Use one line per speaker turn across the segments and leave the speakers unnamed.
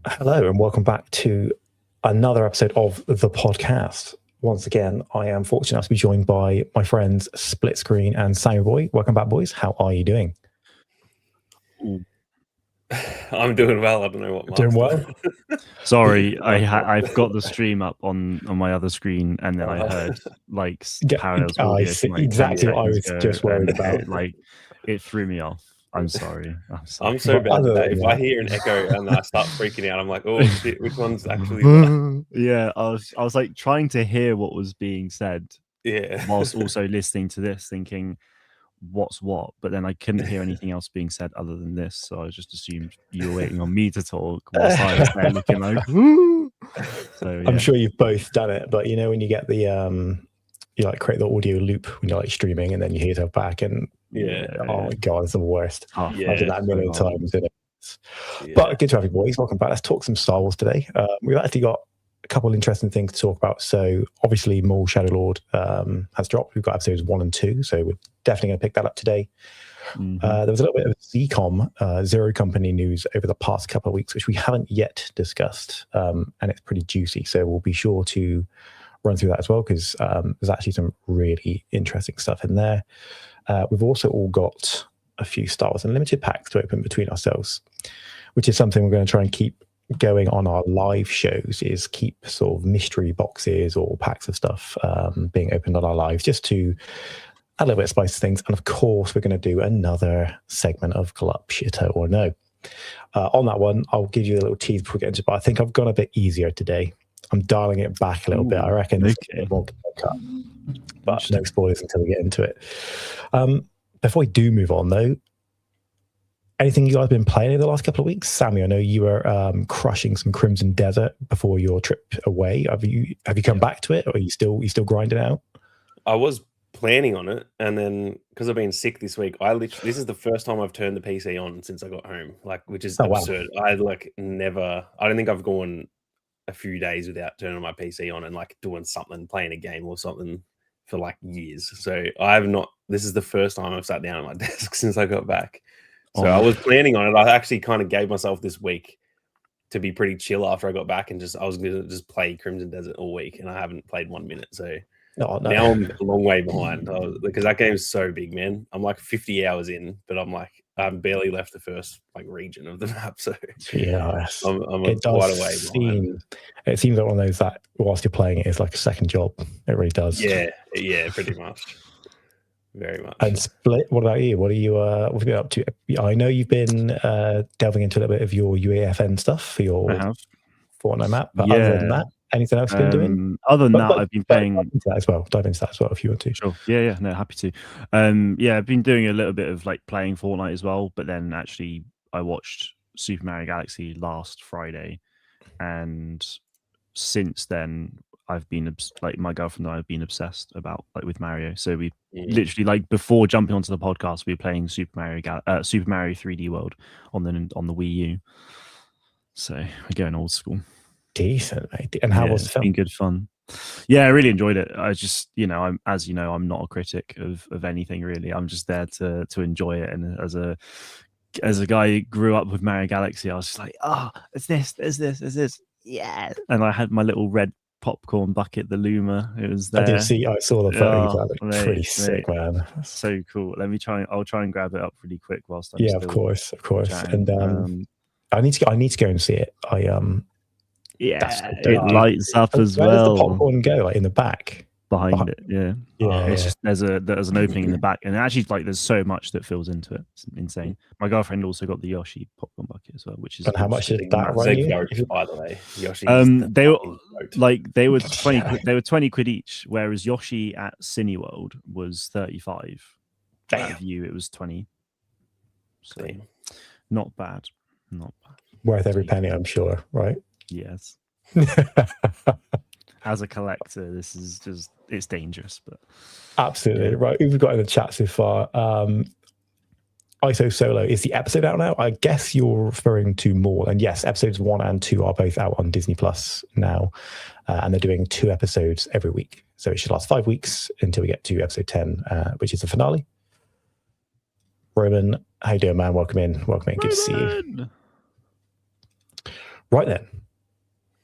Hello and welcome back to another episode of the podcast. Once again, I am fortunate enough to be joined by my friends SplitScreen and Sammyboiii. Welcome back, boys. How are you doing?
I'm doing well. I don't know what Mark's
doing well.
Sorry, I've got the stream up on my other screen, and then I heard like parallels audio.
Exactly what I was just worried about.
It threw me off. I'm sorry.
I'm so bad at that. If I hear an echo and I start freaking out, I'm like, oh shit, which one's actually that?
Yeah, I was like trying to hear what was being said.
Yeah.
Whilst also listening to this, thinking what's what, but then I couldn't hear anything else being said other than this, so I just assumed you were waiting on me to talk whilst I was there looking like woo. So yeah.
I'm sure you've both done it, but you know when you get the you like create the audio loop when you're like streaming and then you hear yourself back and oh my god, it's the worst. I've done that a million times. But good to have you boys. Welcome back. Let's talk some Star Wars today. We've actually got a couple of interesting things to talk about. So obviously Maul Shadow Lord has dropped. We've got episodes 1 and 2, so we're definitely going to pick that up today. There was a little bit of ZCOM, Zero Company news over the past couple of weeks, which we haven't yet discussed, and it's pretty juicy. So we'll be sure to run through that as well, because there's actually some really interesting stuff in there. We've also all got a few Star Wars Unlimited packs to open between ourselves, which is something we're going to try and keep going on our live shows, is keep sort of mystery boxes or packs of stuff being opened on our lives, just to add a little bit of spice to things. And of course, we're going to do another segment of Glup Shitto or No. On that one, I'll give you a little tease before we get into it, but I think I've gone a bit easier today. I'm dialing it back a little bit. I reckon there's a bit more cut, but no spoilers until we get into it. Before we do move on, though, anything you guys been playing in the last couple of weeks? Sammy, I know you were crushing some Crimson Desert before your trip away. Have you come back to it, or are you still grinding out?
I was planning on it, and then because I've been sick this week, this is the first time I've turned the PC on since I got home, which is absurd. Wow. I don't think I've gone a few days without turning my PC on and doing something, playing a game or something for years. So this is the first time I've sat down at my desk since I got back. So I was planning on it. I actually kind of gave myself this week to be pretty chill after I got back, and I was going to just play Crimson Desert all week, and I haven't played 1 minute. So now I'm a long way behind because that game is so big, man. I'm 50 hours in, but I've barely left the first region of the map. So
yes,
I'm quite a way behind.
It seems like one of those that whilst you're playing it is like a second job. It really does.
Yeah, pretty much. Very much.
And Split, what about you? What have you been up to? I know you've been delving into a little bit of your UAFN stuff for your Fortnite map, but other than that, anything else you've been doing?
Other than that, I've been playing
dive into that as well if you want to.
Sure. Yeah, no, happy to. I've been doing a little bit of playing Fortnite as well, but then actually I watched Super Mario Galaxy last Friday, and since then I've been my girlfriend and I have been obsessed about with Mario. So we literally before jumping onto the podcast, we were playing Super Mario 3D World on the Wii U. So we're going old school.
Decent, mate. And how was the film?
It's been good fun. Yeah, I really enjoyed it. I just, I'm not a critic of anything really. I'm just there to enjoy it. And as a guy who grew up with Mario Galaxy, I was just like, it's this. Yeah. And I had my little red popcorn bucket, the Luma. It was there.
I saw the photo. Pretty sick, man.
So cool. I'll try and grab it up really quick whilst I'm
of course. Chatting. And I need to go and see it.
It lights up as well.
Where does the popcorn go? In the back?
Behind it, yeah. It's just there's an opening in the back, and actually there's so much that fills into it. It's insane. My girlfriend also got the Yoshi popcorn bucket as well, which is.
And how much did that run you?
By the way, Yoshi.
They were 20. They were 20 quid each, whereas Yoshi at Cineworld was 35.
Damn.
At View, it was 20. So not bad.
Worth every penny, I'm sure. Right?
Yes. As a collector, this is just, it's dangerous, but
absolutely right. We've got in the chat so far. ISO Solo, is the episode out now? I guess you're referring to Maul, and yes, episodes 1 and 2 are both out on Disney Plus now, and they're doing 2 episodes every week, so it should last 5 weeks until we get to episode 10, which is the finale. Roman, how you doing, man? Welcome in. Good to see you. Right then,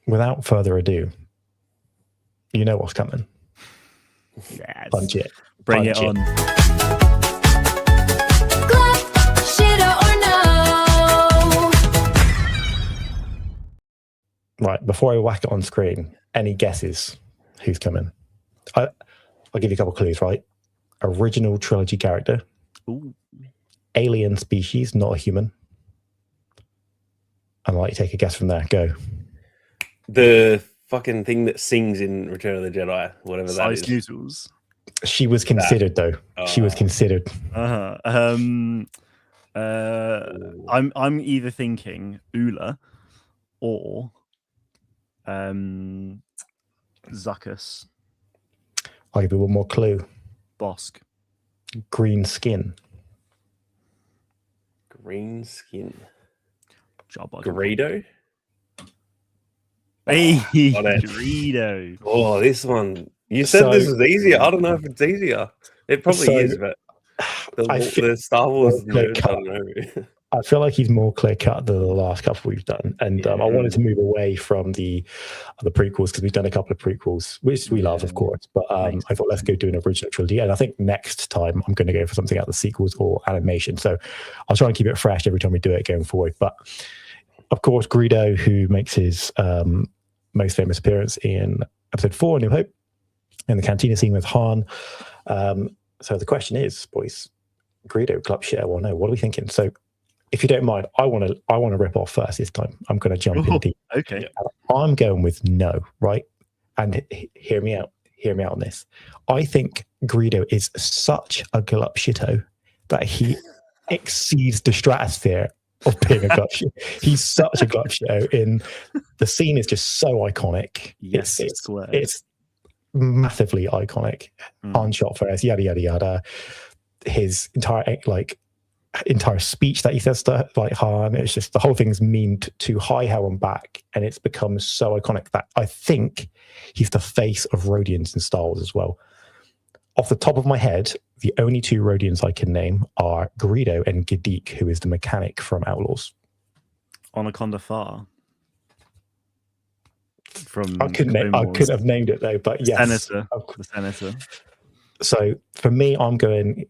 without further ado, you know what's coming.
Yes.
Punch it.
Bring
Punch
it on.
Glup Shitto or no?
Right, before I whack it on screen, any guesses who's coming? I'll give you a couple of clues, right? Original trilogy character.
Ooh.
Alien species, not a human. And I'll let you take a guess from there. Go.
The fucking thing that sings in Return of the Jedi, whatever that is.
Noodles.
She was considered, though. She was considered.
I'm either thinking Ula or Zuckus.
I'll give you one more clue.
Bosk.
Green skin.
Green skin.
Job
Greedo?
Hey,
got it.
Greedo.
Oh, this one. You said this was easier. I don't know if it's easier. It probably is, but the Star Wars nerds, I don't know.
I feel like he's more clear cut than the last couple we've done, and I wanted to move away from the prequels because we've done a couple of prequels, which we love, of course. But I thought let's go do an original trilogy, and I think next time I'm going to go for something out of the sequels or animation. So I'll try and keep it fresh every time we do it going forward. But of course, Greedo, who makes his most famous appearance in Episode 4, A New Hope, in the cantina scene with Han. So the question is, boys, Greedo, Glup Shitto or no? What are we thinking? So, if you don't mind, I want to rip off first this time. I'm going to jump in deep.
Okay.
I'm going with no, right? And hear me out. Hear me out on this. I think Greedo is such a Glup Shitto that he exceeds the stratosphere of being a Glup Shitto. He's such a Glup Shitto. In the scene is just so iconic.
Yes,
it's massively iconic. Han shot first, yada yada yada. His entire speech that he says to Han, it's just the whole thing's memed to high hell and back, and it's become so iconic that I think he's the face of Rhodians in Star Wars as well. Off the top of my head, the only two Rhodians I can name are Greedo and Gadeek, who is the mechanic from Outlaws.
Anaconda Far.
I couldn't have named it though, but yes,
the senator.
So for me, I'm going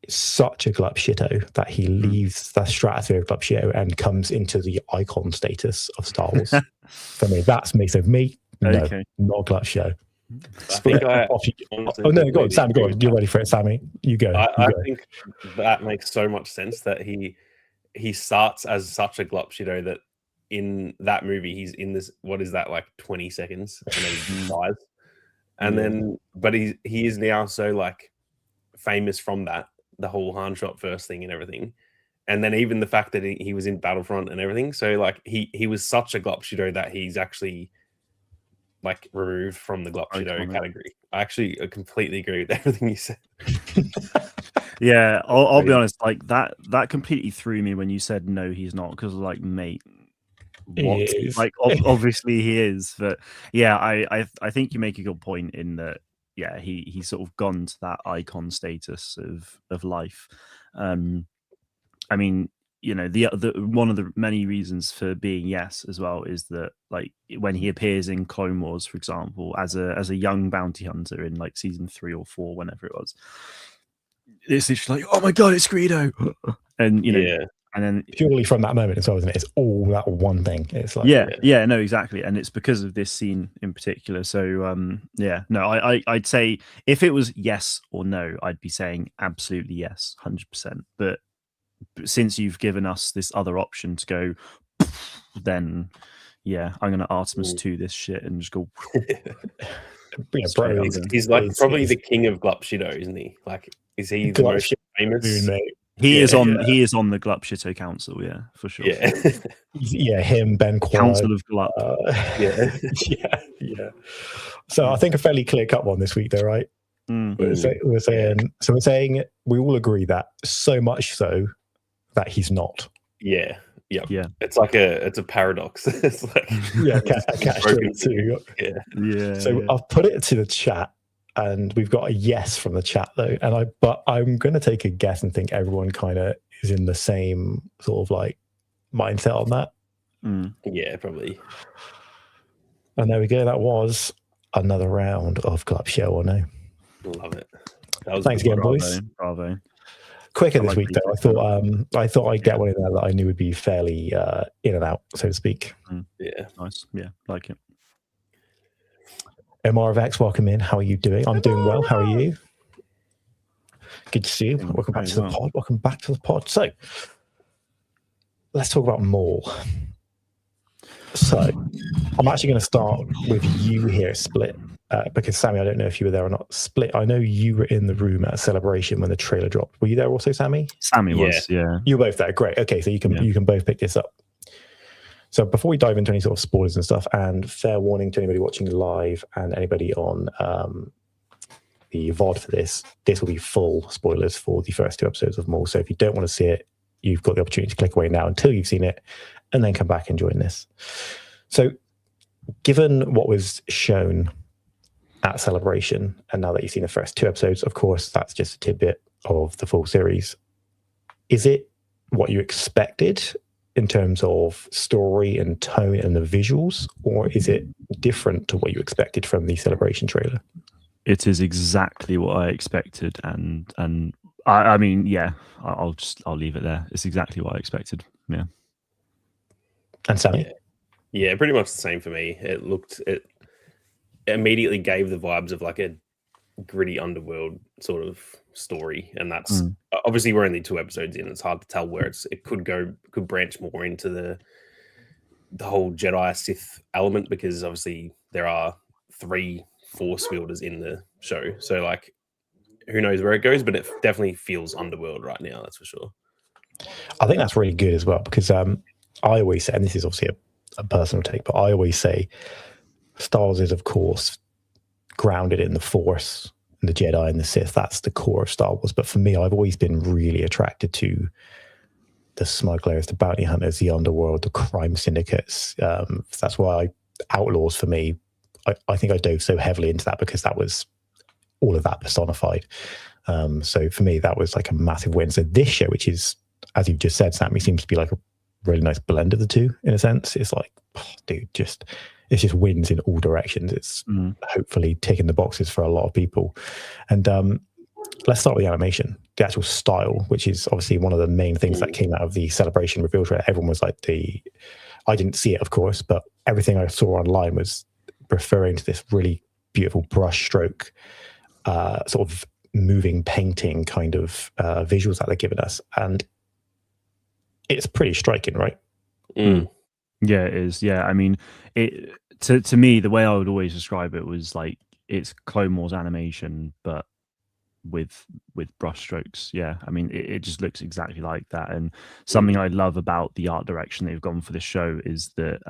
such a Glup Shitto that he leaves the stratosphere of Glup Shitto and comes into the icon status of Star Wars. For me, that's me. So me, no, not a Glup Shitto. No, go on, Sammy, go on. You're ready for it, Sammy. You go.
I think that makes so much sense that he starts as such a Glup Shitto that in that movie he's in this, what is that, like 20 seconds, and then he dies. And then, but he is now so like famous from that, the whole Han shot first thing and everything. And then even the fact that he was in Battlefront and everything. So like he was such a Glup Shitto that he's actually like removed from the Glup Shitto category. I actually completely agree with everything you said.
Yeah, I'll be honest, like that completely threw me when you said no, he's not, because like, mate, what? Like obviously he is, but yeah, I think you make a good point in that. Yeah, he's sort of gone to that icon status of life. I mean, you know, the one of the many reasons for being yes as well is that like when he appears in Clone Wars, for example, as a young bounty hunter in like season 3 or 4, whenever it was, it's literally like, oh my god, it's Greedo, and you know. And then
purely from that moment as well, isn't it? It's all that one thing. It's like
no, exactly, and it's because of this scene in particular. So I'd say if it was yes or no, I'd be saying absolutely yes, 100%. But since you've given us this other option to go, then yeah, I'm going to Artemis 2 this shit and just go.
He's like probably the king of Glup Shitto, isn't he? Like, is he the most famous?
He is on the Glup Shitto Council, yeah, for sure.
Yeah, him, Ben Quad.
Council of Glup.
Yeah. So I think a fairly clear cut one this week, though, right? We're saying we all agree that so much so that he's not.
Yeah. It's like it's a paradox. It's like
a catch 22. So I've put it to the chat. And we've got a yes from the chat though, but I'm going to take a guess and think everyone kind of is in the same sort of like mindset on that.
Yeah, probably.
And there we go. That was another round of Glup Shitto or No.
Love it. That was
Thanks again, boys.
Bravo.
Quicker this week though. I thought I'd get one in there that I knew would be fairly in and out, so to speak.
Yeah,
nice. Yeah, like it.
Omar of X, welcome in. How are you doing? I'm doing well. How are you? Good to see you. Welcome back to the pod. Welcome back to the pod. So let's talk about Maul. So I'm actually going to start with you here, Split, because Sammy, I don't know if you were there or not. Split, I know you were in the room at Celebration when the trailer dropped. Were you there also, Sammy?
Sammy was, yeah.
You were both there. Great. Okay, so you can both pick this up. So before we dive into any sort of spoilers and stuff, and fair warning to anybody watching live and anybody on the VOD for this will be full spoilers for the first 2 episodes of Maul. So if you don't want to see it, you've got the opportunity to click away now until you've seen it, and then come back and join this. So given what was shown at Celebration, and now that you've seen the first 2 episodes, of course, that's just a tidbit of the full series. Is it what you expected in terms of story and tone and the visuals, or is it different to what you expected from the Celebration trailer?
It is exactly what I expected, and I mean, yeah, I'll leave it there. It's exactly what I expected. Yeah.
And Sammy?
Yeah, pretty much the same for me. It immediately gave the vibes of like a gritty underworld sort of story, and that's obviously we're only 2 episodes in. It's hard to tell where it could branch more into the whole Jedi Sith element, because obviously there are 3 Force wielders in the show, so like who knows where it goes, but it definitely feels underworld right now, that's for sure.
I think that's really good as well, because I always say, and this is obviously a personal take, but I always say Star Wars is of course grounded in the Force and the Jedi and the Sith. That's the core of Star Wars. But for me, I've always been really attracted to the smugglers, the bounty hunters, the underworld, the crime syndicates. That's why Outlaws, for me, I think I dove so heavily into that, because that was all of that personified. So for me, that was like a massive win. So this show, which is, as you've just said, Sammy, seems to be like a really nice blend of the two in a sense. It's like, dude, it just wins in all directions. It's hopefully ticking the boxes for a lot of people. And let's start with the animation, the actual style, which is obviously one of the main things that came out of the Celebration reveal trailer. Everyone was like, I didn't see it, of course, but everything I saw online was referring to this really beautiful brush stroke, sort of moving painting kind of visuals that they're giving us. And it's pretty striking, right?
Yeah, it is. Yeah, I mean, to me, the way I would always describe it was like it's Clone Wars animation, but with brush strokes. Yeah, I mean, it just looks exactly like that. And something I love about the art direction they've gone for the show is that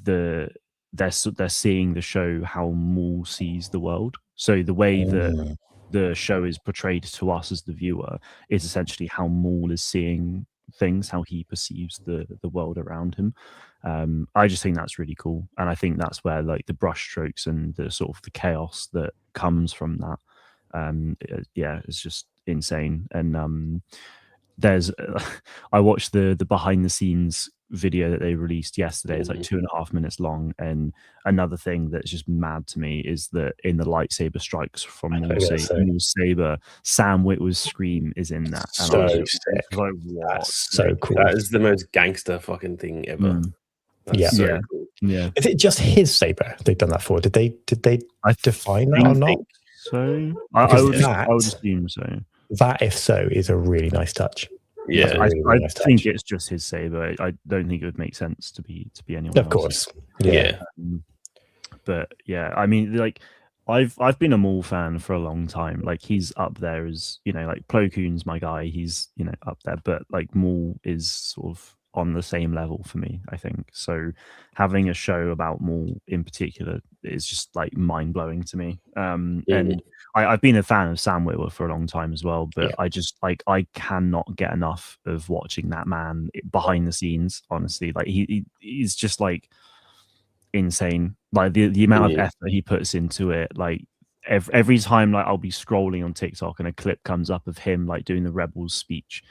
they're seeing the show how Maul sees the world. So the way that the show is portrayed to us as the viewer is essentially how Maul is seeing things, how he perceives the world around him. I just think that's really cool, and I think that's where like the brush strokes and the sort of the chaos that comes from that it's just insane. And there's I watched the behind the scenes video that they released yesterday. It's like 2.5 minutes long, and another thing that's just mad to me is that in the lightsaber strikes from Maul's saber, Sam Witwer's scream is in that. And
so
I was just
sick.
like, what?
That's so cool.
That is the most gangster fucking thing ever. That's so cool.
Yeah.
Is it just his saber they've done that for? Did they define that or not?
So I would assume so.
That, if so, is a really nice touch.
Yeah,
I think it's just his saber. I don't think it would make sense to be anyone else.
Of course.
Yeah.
But yeah, I mean, like I've been a Maul fan for a long time. Like he's up there as, like Plo Koon's my guy. He's, up there, but like Maul is sort of on the same level for me, I think. So having a show about Maul in particular is just like mind blowing to me. And I've been a fan of Sam Witwer for a long time as well, but I just I cannot get enough of watching that man behind the scenes. Honestly, like he's just like insane. Like the amount of effort he puts into it. Like every time, like I'll be scrolling on TikTok and a clip comes up of him like doing the Rebels speech,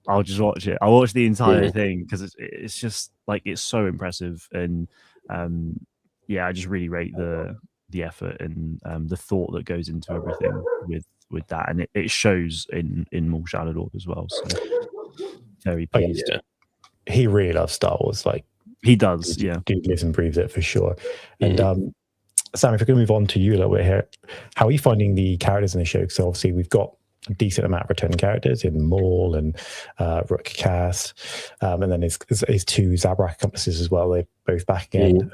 I'll just watch it. I'll watch the entire thing because it's just like it's so impressive, and yeah, I just really rate the effort and the thought that goes into everything with that, and it shows in Maul Shadow Lord as well. So very pleased.
Yeah. He really loves Star Wars, like
he does.
Dude lives and breathes it for sure. And Sam, if we can move on to you a little bit here, how are you finding the characters in the show? So obviously we've got a decent amount of returning characters in Maul and Rook Cass, and then his two Zabrak accomplices as well. They're both back again.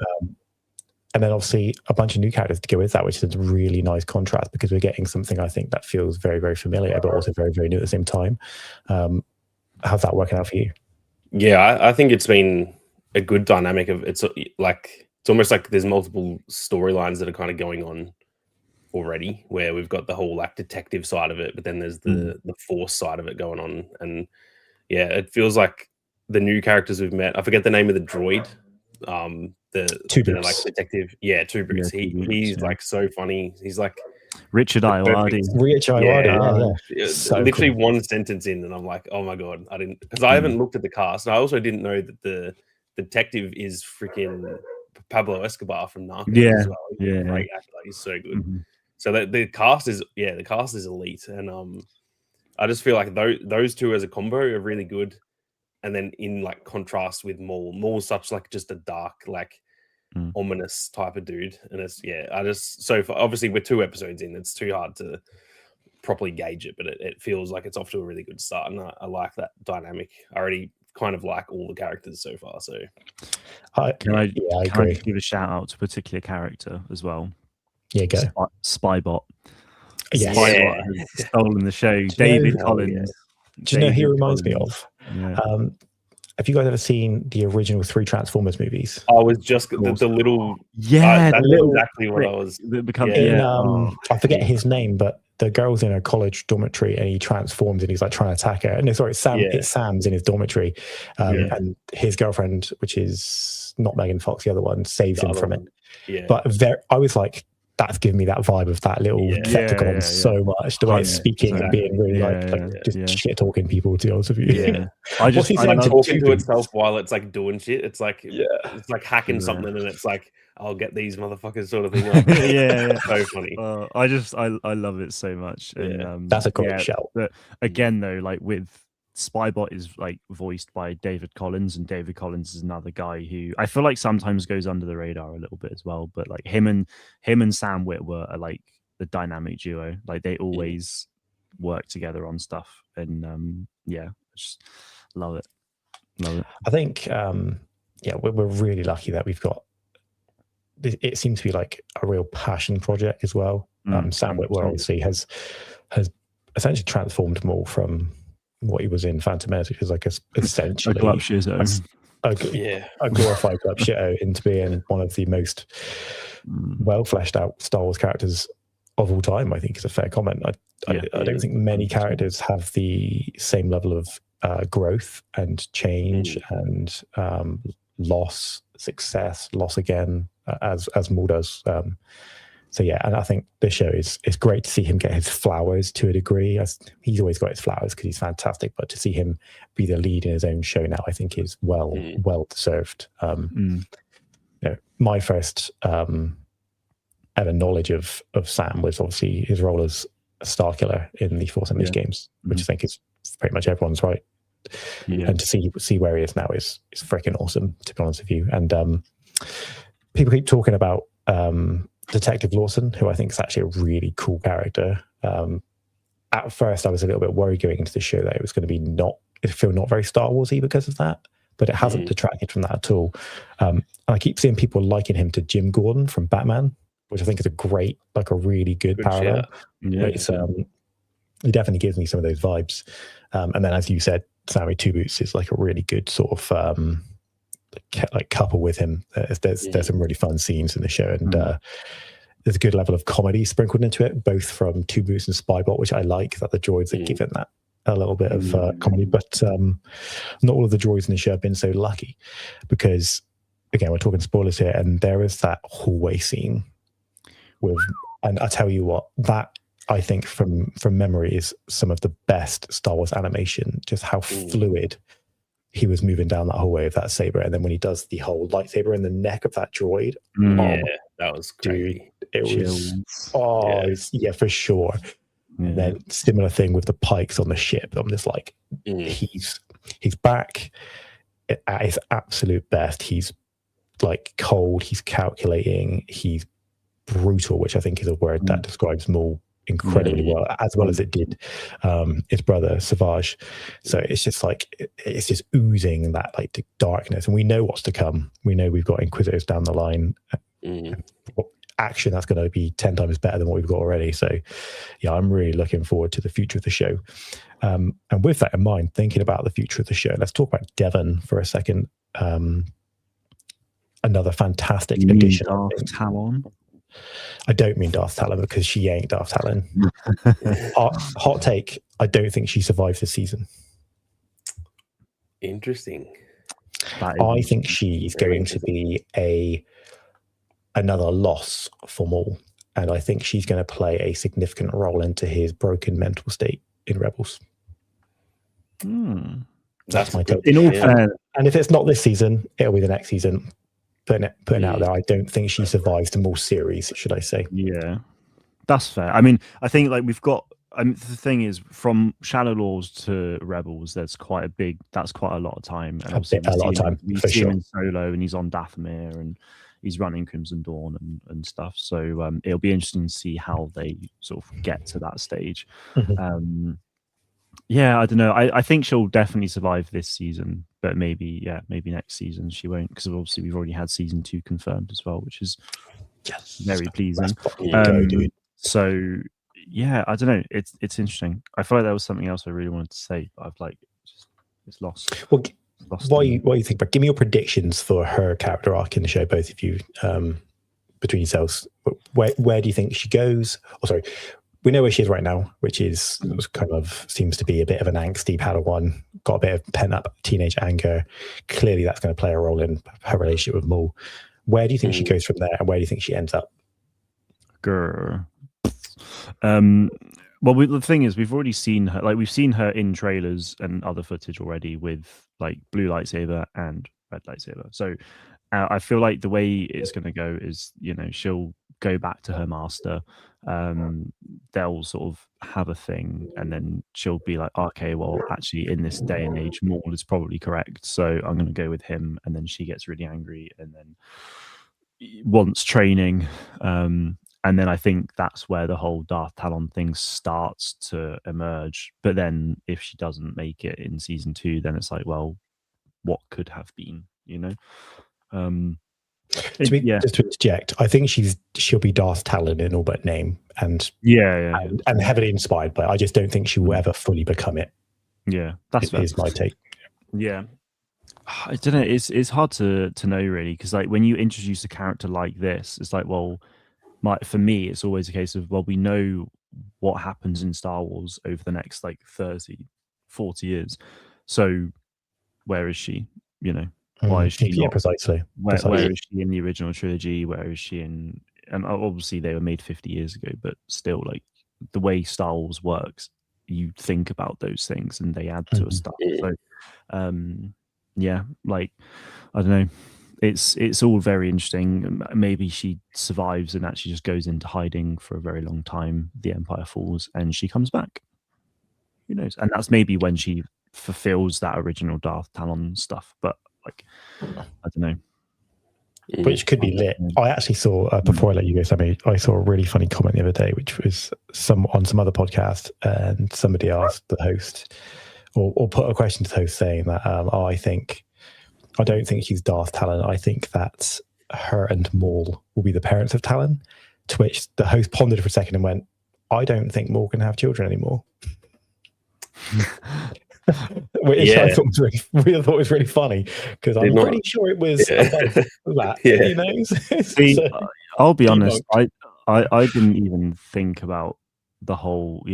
And then obviously a bunch of new characters to go with that, which is a really nice contrast because we're getting something I think that feels very, very familiar, but also very, very new at the same time. How's that working out for you?
Yeah, I think it's been a good dynamic of it's almost like there's multiple storylines that are kind of going on already, where we've got the whole like detective side of it, but then there's the force side of it going on. And yeah, it feels like the new characters we've met. I forget the name of the droid. The like detective, Two Boots. He's like so funny. He's like
Richard Iowati.
Yeah. So literally cool. One sentence in, and I'm like, oh my god, I didn't, because I haven't looked at the cast. I also didn't know that the detective is freaking Pablo Escobar from Narcos as well. He's a great actor. He's so good. So the cast is elite, and I just feel like those two as a combo are really good. And then in like contrast with Maul's such like just a dark, like ominous type of dude. And it's obviously we're 2 episodes in, it's too hard to properly gauge it, but it feels like it's off to a really good start. And I like that dynamic. I already kind of like all the characters so far. So
can I give a shout out to a particular character as well?
Yeah, go.
Spybot.
Yes.
Spybot has stolen the show. David Collins.
Do you know who he reminds me of? Yeah. Have you guys ever seen the original 3 Transformers movies?
I was just the little that's exactly what I was.
I forget his name, but the girl's in a college dormitory and he transforms and he's like trying to attack her. And it's Sam's in his dormitory, and his girlfriend, which is not Megan Fox, the other one, saves him from it. Yeah. But I was like, that's given me that vibe of that little Decepticon so much. The way it's speaking and being really just shit talking people, to be honest with you.
Yeah. I like talking to itself while it's like doing shit. It's like it's like hacking something, and it's like, I'll get these motherfuckers sort of thing. So funny.
I love it so much. And,
that's a great shout.
But again, though, like with Spybot is like voiced by David Collins, and David Collins is another guy who I feel like sometimes goes under the radar a little bit as well. But like him and Sam Witwer are like the dynamic duo. Like they always work together on stuff, and I just love it.
I think we're really lucky that we've got. It seems to be like a real passion project as well. Sam Witwer obviously has essentially transformed Maul from what he was in Phantom Menace, which is like essentially
a Glup Shitto.
A glorified Glup Shitto, into being one of the most well fleshed out Star Wars characters of all time. I think is a fair comment. I don't think many characters have the same level of growth and change and loss, success, loss again as Maul does. And I think this show it's great to see him get his flowers to a degree. He's always got his flowers because he's fantastic, but to see him be the lead in his own show now, I think is well deserved. My first ever knowledge of Sam was obviously his role as a Starkiller in the Force Unleashed games, which I think is pretty much everyone's right. And to see where he is now is freaking awesome, to be honest with you. And people keep talking about Detective Lawson, who I think is actually a really cool character. At first, I was a little bit worried going into the show that it was going to be not very Star Warsy because of that, but it hasn't detracted from that at all. And I keep seeing people liking him to Jim Gordon from Batman, which I think is a really good parallel. He definitely gives me some of those vibes. And then, as you said, Sammy Two Boots is like a really good sort of like couple with him. There's some really fun scenes in the show, and there's a good level of comedy sprinkled into it, both from Two Boots and Spybot, which I like, that the droids are given that a little bit of comedy, but not all of the droids in the show have been so lucky, because again, we're talking spoilers here, and there is that hallway scene and I tell you what, that I think from memory is some of the best Star Wars animation. Just how fluid he was moving down that hallway with that saber, and then when he does the whole lightsaber in the neck of that droid,
that was crazy.
Dude, it was for sure.
Yeah.
And then similar thing with the pikes on the ship. I'm just like, he's back at his absolute best. He's like cold, he's calculating, he's brutal, which I think is a word that describes Maul incredibly well as it did his brother Savage. So it's just like it's just oozing that like darkness, and we know what's to come. We know we've got Inquisitors down the line. Action that's going to be 10 times better than what we've got already. So yeah, I'm really looking forward to the future of the show. And with that in mind, thinking about the future of the show, let's talk about Devon for a second. Another fantastic addition.
Darth Talon.
I don't mean Darth Talon because she ain't Darth Talon. Hot take, I don't think she survives this season.
Interesting.
I think she's going to be another loss for Maul, and I think she's going to play a significant role into his broken mental state in Rebels. That's my take.
In all fairness,
and if it's not this season, it'll be the next season. Putting out there, I don't think she survives the Maul series, should I say?
Yeah, that's fair. I mean, I think like we've got. The thing is, from Shadow Lords to Rebels, that's quite a lot of time. And
a lot of time.
We see him in Solo, and he's on Dathomir, and he's running Crimson Dawn and stuff. So it'll be interesting to see how they sort of get to that stage. Yeah, I don't know. I think she'll definitely survive this season, but maybe next season she won't, because obviously we've already had season 2 confirmed as well, which is very pleasing. So yeah, I don't know. It's interesting. I feel like there was something else I really wanted to say, but I've it's lost.
Well, what do you think? But give me your predictions for her character arc in the show, both of you, between yourselves. Where do you think she goes? Oh, sorry. We know where she is right now, which is kind of seems to be a bit of an angsty Padawan, got a bit of pent-up teenage anger. Clearly, that's going to play a role in her relationship with Maul. Where do you think she goes from there, and where do you think she ends up?
Well, the thing is, we've already seen her. Like, we've seen her in trailers and other footage already with like blue lightsaber and red lightsaber. So I feel like the way it's going to go is, she'll go back to her master. They'll sort of have a thing, and then she'll be like, okay, well, actually, in this day and age, Maul is probably correct, so I'm going to go with him. And then she gets really angry, and then wants training. And then I think that's where the whole Darth Talon thing starts to emerge. But then if she doesn't make it in season 2, then it's like, well, what could have been,
Just to interject, I think she'll be Darth Talon in all but name, and and heavily inspired by it. I just don't think she will ever fully become it.
Yeah, that's
my take.
Yeah, I don't know. It's hard to know really, because like when you introduce a character like this, it's like, well, for me, it's always a case of, well, we know what happens in Star Wars over the next like 30, 40 years. So where is she? Why is she not?
Precisely.
Where is she in the original trilogy? Where is she in? And obviously they were made 50 years ago, but still, like the way Star Wars works, you think about those things and they add to a stuff. So, yeah, like I don't know. It's all very interesting. Maybe she survives and actually just goes into hiding for a very long time. The Empire falls and she comes back. Who knows? And that's maybe when she fulfills that original Darth Talon stuff. But like, I don't know.
Which could be lit. I actually saw, before I let you go, Sammy, I saw a really funny comment the other day, which was on some other podcast, and somebody asked the host, or put a question to the host saying that, I don't think she's Darth Talon. I think that her and Maul will be the parents of Talon. To which the host pondered for a second and went, I don't think Maul can have children anymore. Which I thought was really funny, because I'm pretty sure it was above that.
See, I'll be honest, I didn't even think about the whole,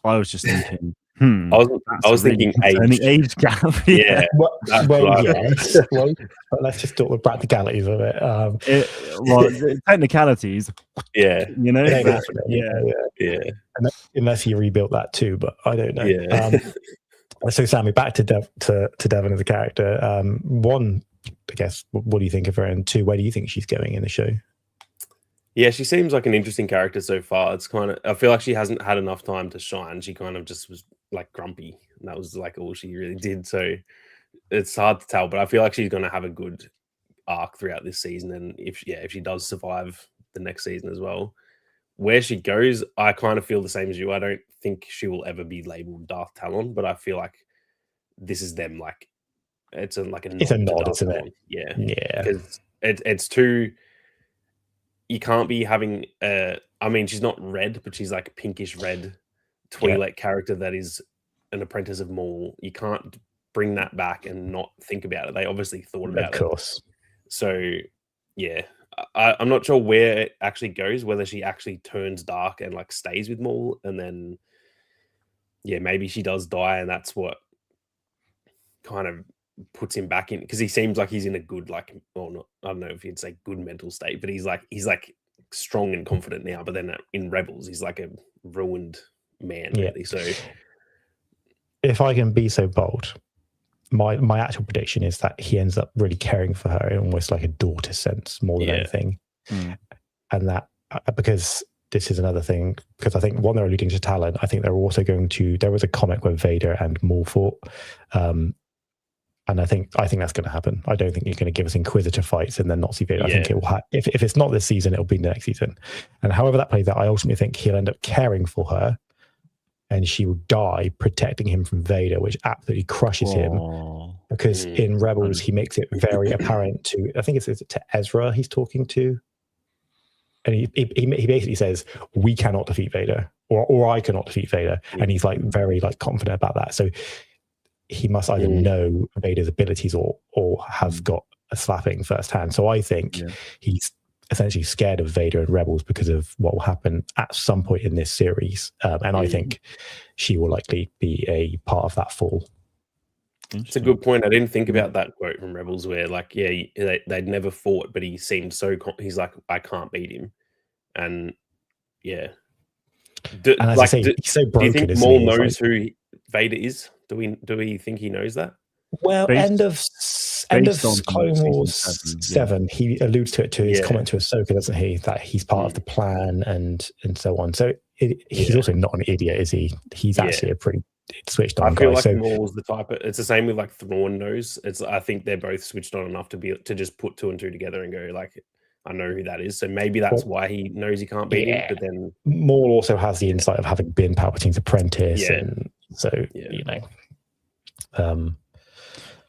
I was just thinking,
I was thinking
age gap.
Yeah.
Well, let's just talk the practicalities of it.
The technicalities.
Yeah.
You know.
It ain't happening,
Yeah.
Unless he rebuilt that too, but I don't know.
Yeah.
So Sammy, back to Devon as a character. One, I guess, what do you think of her? And two, where do you think she's going in the show?
Yeah, she seems like an interesting character so far. It's kind of, I feel like she hasn't had enough time to shine. She kind of just was like grumpy, and that was like all she really did. So it's hard to tell, but I feel like she's going to have a good arc throughout this season. And if she does survive the next season as well, where she goes, I kind of feel the same as you. I don't think she will ever be labeled Darth Talon, but I feel like this is them. Like it's a nod, isn't it? Yeah, because it's too. You can't be having I mean, she's not red, but she's like pinkish red Twi'lek character that is an apprentice of Maul. You can't bring that back and not think about it. They obviously thought about it.
Of course.
So yeah, I'm not sure where it actually goes, whether she actually turns dark and like stays with Maul, and then maybe she does die, and that's what kind of puts him back in, because he seems like he's in a good, like, well, not, I don't know if you'd say good mental state, but he's like strong and confident now. But then in Rebels, he's like a ruined man, really. So
if I can be so bold, my actual prediction is that he ends up really caring for her in almost like a daughter sense more than anything. And that because this is another thing, because I think one, they're alluding to Talon. I think they're also going to, there was a comic where Vader and Maul fought, and I think that's going to happen. I don't think you're going to give us Inquisitor fights and then not see Vader. I think it will. If it's not this season, it'll be the next season. And however that plays out, I ultimately think he'll end up caring for her, and she will die protecting him from Vader, which absolutely crushes him. Because in Rebels, he makes it very apparent to, I think it's to Ezra he's talking to, and he basically says, "We cannot defeat Vader, or I cannot defeat Vader," and he's like very like confident about that. So he must either know Vader's abilities or have got a slapping firsthand. So I think he's essentially scared of Vader and Rebels because of what will happen at some point in this series. And I think she will likely be a part of that fall.
It's a good point. I didn't think about that quote from Rebels where, like, they'd never fought, but he seemed so, he's like, I can't beat him. And he's so broken. Do you think Maul knows who Vader is? Do we think he knows that?
Well, end of Clone Wars 7, he alludes to it to his comment to Ahsoka, doesn't he? That he's part of the plan and so on. So he's also not an idiot, is he? He's actually a pretty switched on guy.
I feel like Maul's the type. It's the same with like Thrawn knows. I think they're both switched on enough to just put two and two together and go like, I know who that is. So maybe that's why he knows he can't beat him. But then
Maul also has the insight of having been Palpatine's apprentice, and so you know.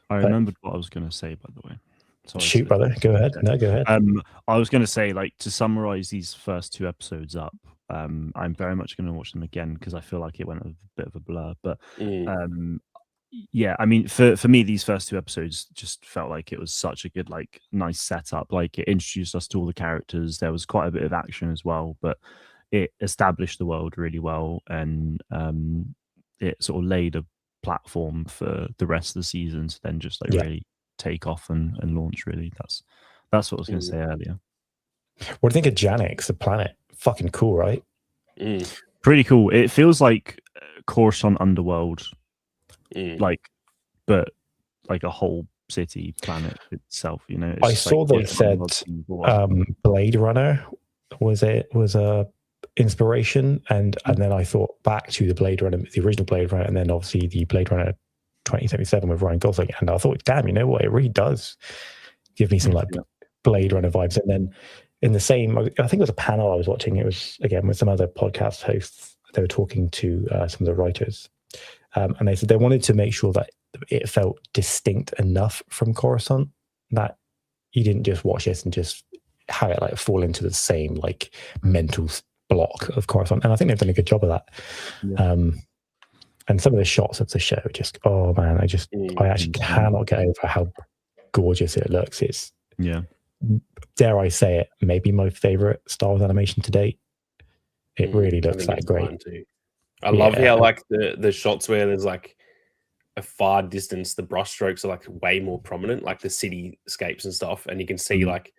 I remembered what I was going to say, by the way.
Sorry, shoot, brother. Go ahead. No, go ahead.
I was going to say, like, to summarize these first two episodes up, I'm very much going to watch them again because I feel like it went a bit of a blur. But yeah, I mean, for me, these first two episodes just felt like it was such a good, like, nice setup. Like, it introduced us to all the characters. There was quite a bit of action as well, but it established the world really well, and it sort of laid a platform for the rest of the season to then just like really take off and launch. Really, that's what I was going to say earlier.
What do you think of Janix, the planet? Fucking cool, right?
Pretty cool. It feels like Coruscant Underworld, like, but like a whole city planet itself. You know,
I saw they said Blade Runner was a inspiration, and then I thought back to the Blade Runner, the original Blade Runner, and then obviously the Blade Runner 2077 with Ryan Gosling, and I thought, damn, you know what, it really does give me some like Blade Runner vibes. And then in the same, I think it was a panel I was watching, it was again with some other podcast hosts, they were talking to some of the writers, and they said they wanted to make sure that it felt distinct enough from Coruscant that you didn't just watch this and just have it like fall into the same like mental block of Coruscant, and I think they've done a good job of that. And some of the shots of the show, just oh man, I actually cannot get over how gorgeous it looks. It's dare I say it, maybe my favorite Star Wars animation to date. It really looks that great.
I love how like the shots where there's like a far distance, the brush strokes are like way more prominent, like the cityscapes and stuff, and you can see like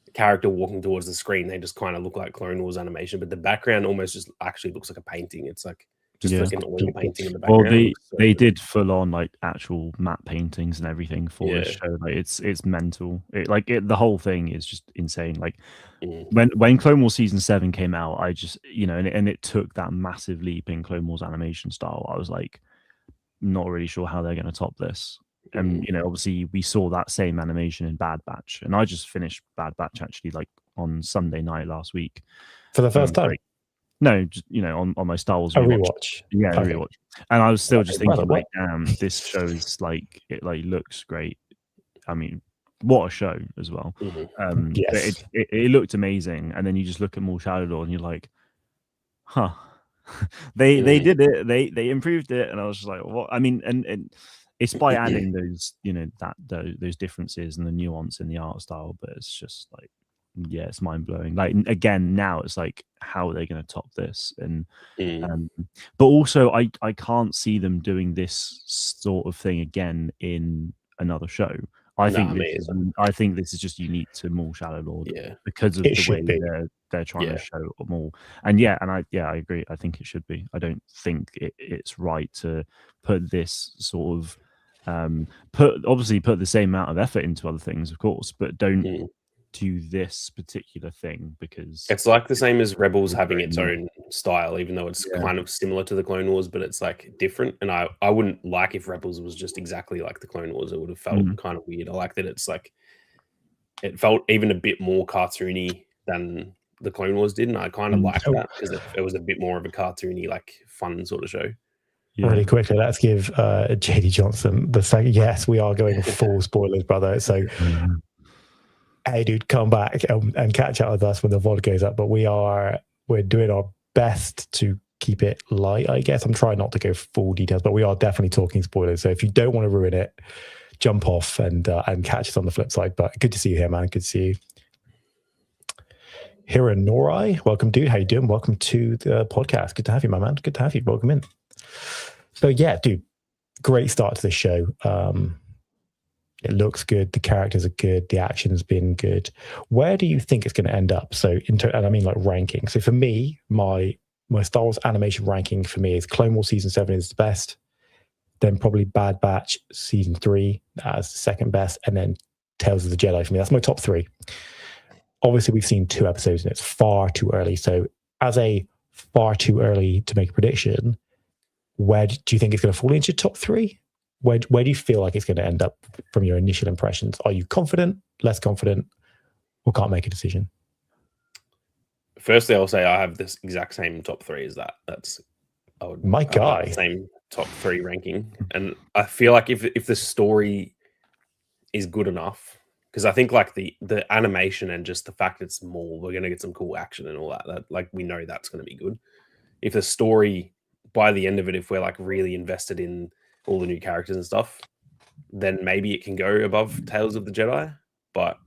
the character walking towards the screen. They just kind of look like Clone Wars animation, but the background almost just actually looks like a painting. It's like just like an oil painting in the background.
Well, they did full on like actual matte paintings and everything for the show. Like it's mental. The whole thing is just insane. Like when Clone Wars season 7 came out, I just and it took that massive leap in Clone Wars animation style. I was like, not really sure how they're going to top this. And obviously we saw that same animation in Bad Batch, and I just finished Bad Batch actually like on Sunday night last week
for the first time.
No, just on my Star Wars
rewatch.
Yeah, rewatch. And I was still just thinking, like, damn, this show is like it like looks great. I mean, what a show as well.
Yes,
it looked amazing. And then you just look at Maul Shadow Lord and you're like, huh. they did it. They improved it, and I was just like, what? I mean, and it's by adding those those differences and the nuance in the art style, but it's just like, yeah, it's mind blowing. Like again, now it's like, how are they going to top this? And but also, I can't see them doing this sort of thing again in another show. I think this is just unique to Maul Shadow Lord, because of the way they're trying to show Maul. And I agree. I think it should be. I don't think it's right to put this sort of put the same amount of effort into other things, of course, but don't do this particular thing, because
it's like the same as Rebels having its own style, even though it's kind of similar to the Clone Wars, but it's like different. And I wouldn't like if Rebels was just exactly like the Clone Wars. It would have felt kind of weird. I like that it's like, it felt even a bit more cartoony than the Clone Wars did, and I kind of like that, because it was a bit more of a cartoony, like fun sort of show.
Really quickly, let's give JD Johnson the second. Yes, we are going full spoilers, brother. So hey dude, come back and catch up with us when the VOD goes up. But we're doing our best to keep it light, I guess. I'm trying not to go full details, but we are definitely talking spoilers. So if you don't want to ruin it, jump off and catch us on the flip side. But good to see you here, man. Good to see you. Hironorai, welcome, dude. How you doing? Welcome to the podcast. Good to have you, my man. Good to have you. Welcome in. So yeah, dude, great start to the show. It looks good. The characters are good. The action's been good. Where do you think it's going to end up? So, and I mean like ranking. So for me, my Star Wars animation ranking for me is Clone Wars Season 7 is the best. Then probably Bad Batch Season 3 as the second best. And then Tales of the Jedi for me. That's my top 3. Obviously, we've seen 2 episodes and it's far too early. So as a far too early to make a prediction, where do you think it's going to fall into your top 3? Where do you feel like it's going to end up from your initial impressions? Are you confident, less confident, or can't make a decision?
Firstly, I'll say I have this exact same top 3 as that.
My guy.
Same top 3 ranking. And I feel like if the story is good enough, because I think like the animation and just the fact it's Maul, we're going to get some cool action and all that. Like we know that's going to be good. If the story, by the end of it, if we're like really invested in all the new characters and stuff, then maybe it can go above Tales of the Jedi. But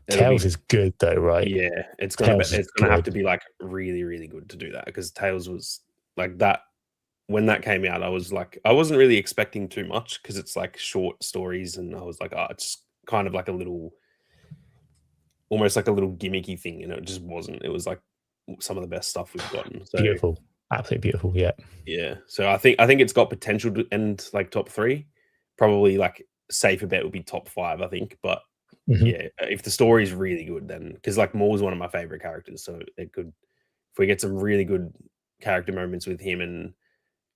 Tales is good though, right?
Yeah, it's gonna have to be like really, really good to do that, because Tales was like that when that came out. I was like, I wasn't really expecting too much, because it's like short stories, and I was like, it's kind of like almost like a little gimmicky thing, and it just wasn't. It was like some of the best stuff we've gotten. So,
beautiful. Absolutely beautiful.
Yeah. So I think it's got potential to end like top 3. Probably like safer bet would be top 5, I think. But yeah, if the story is really good, then, because like Maul is one of my favorite characters, so it could, if we get some really good character moments with him, and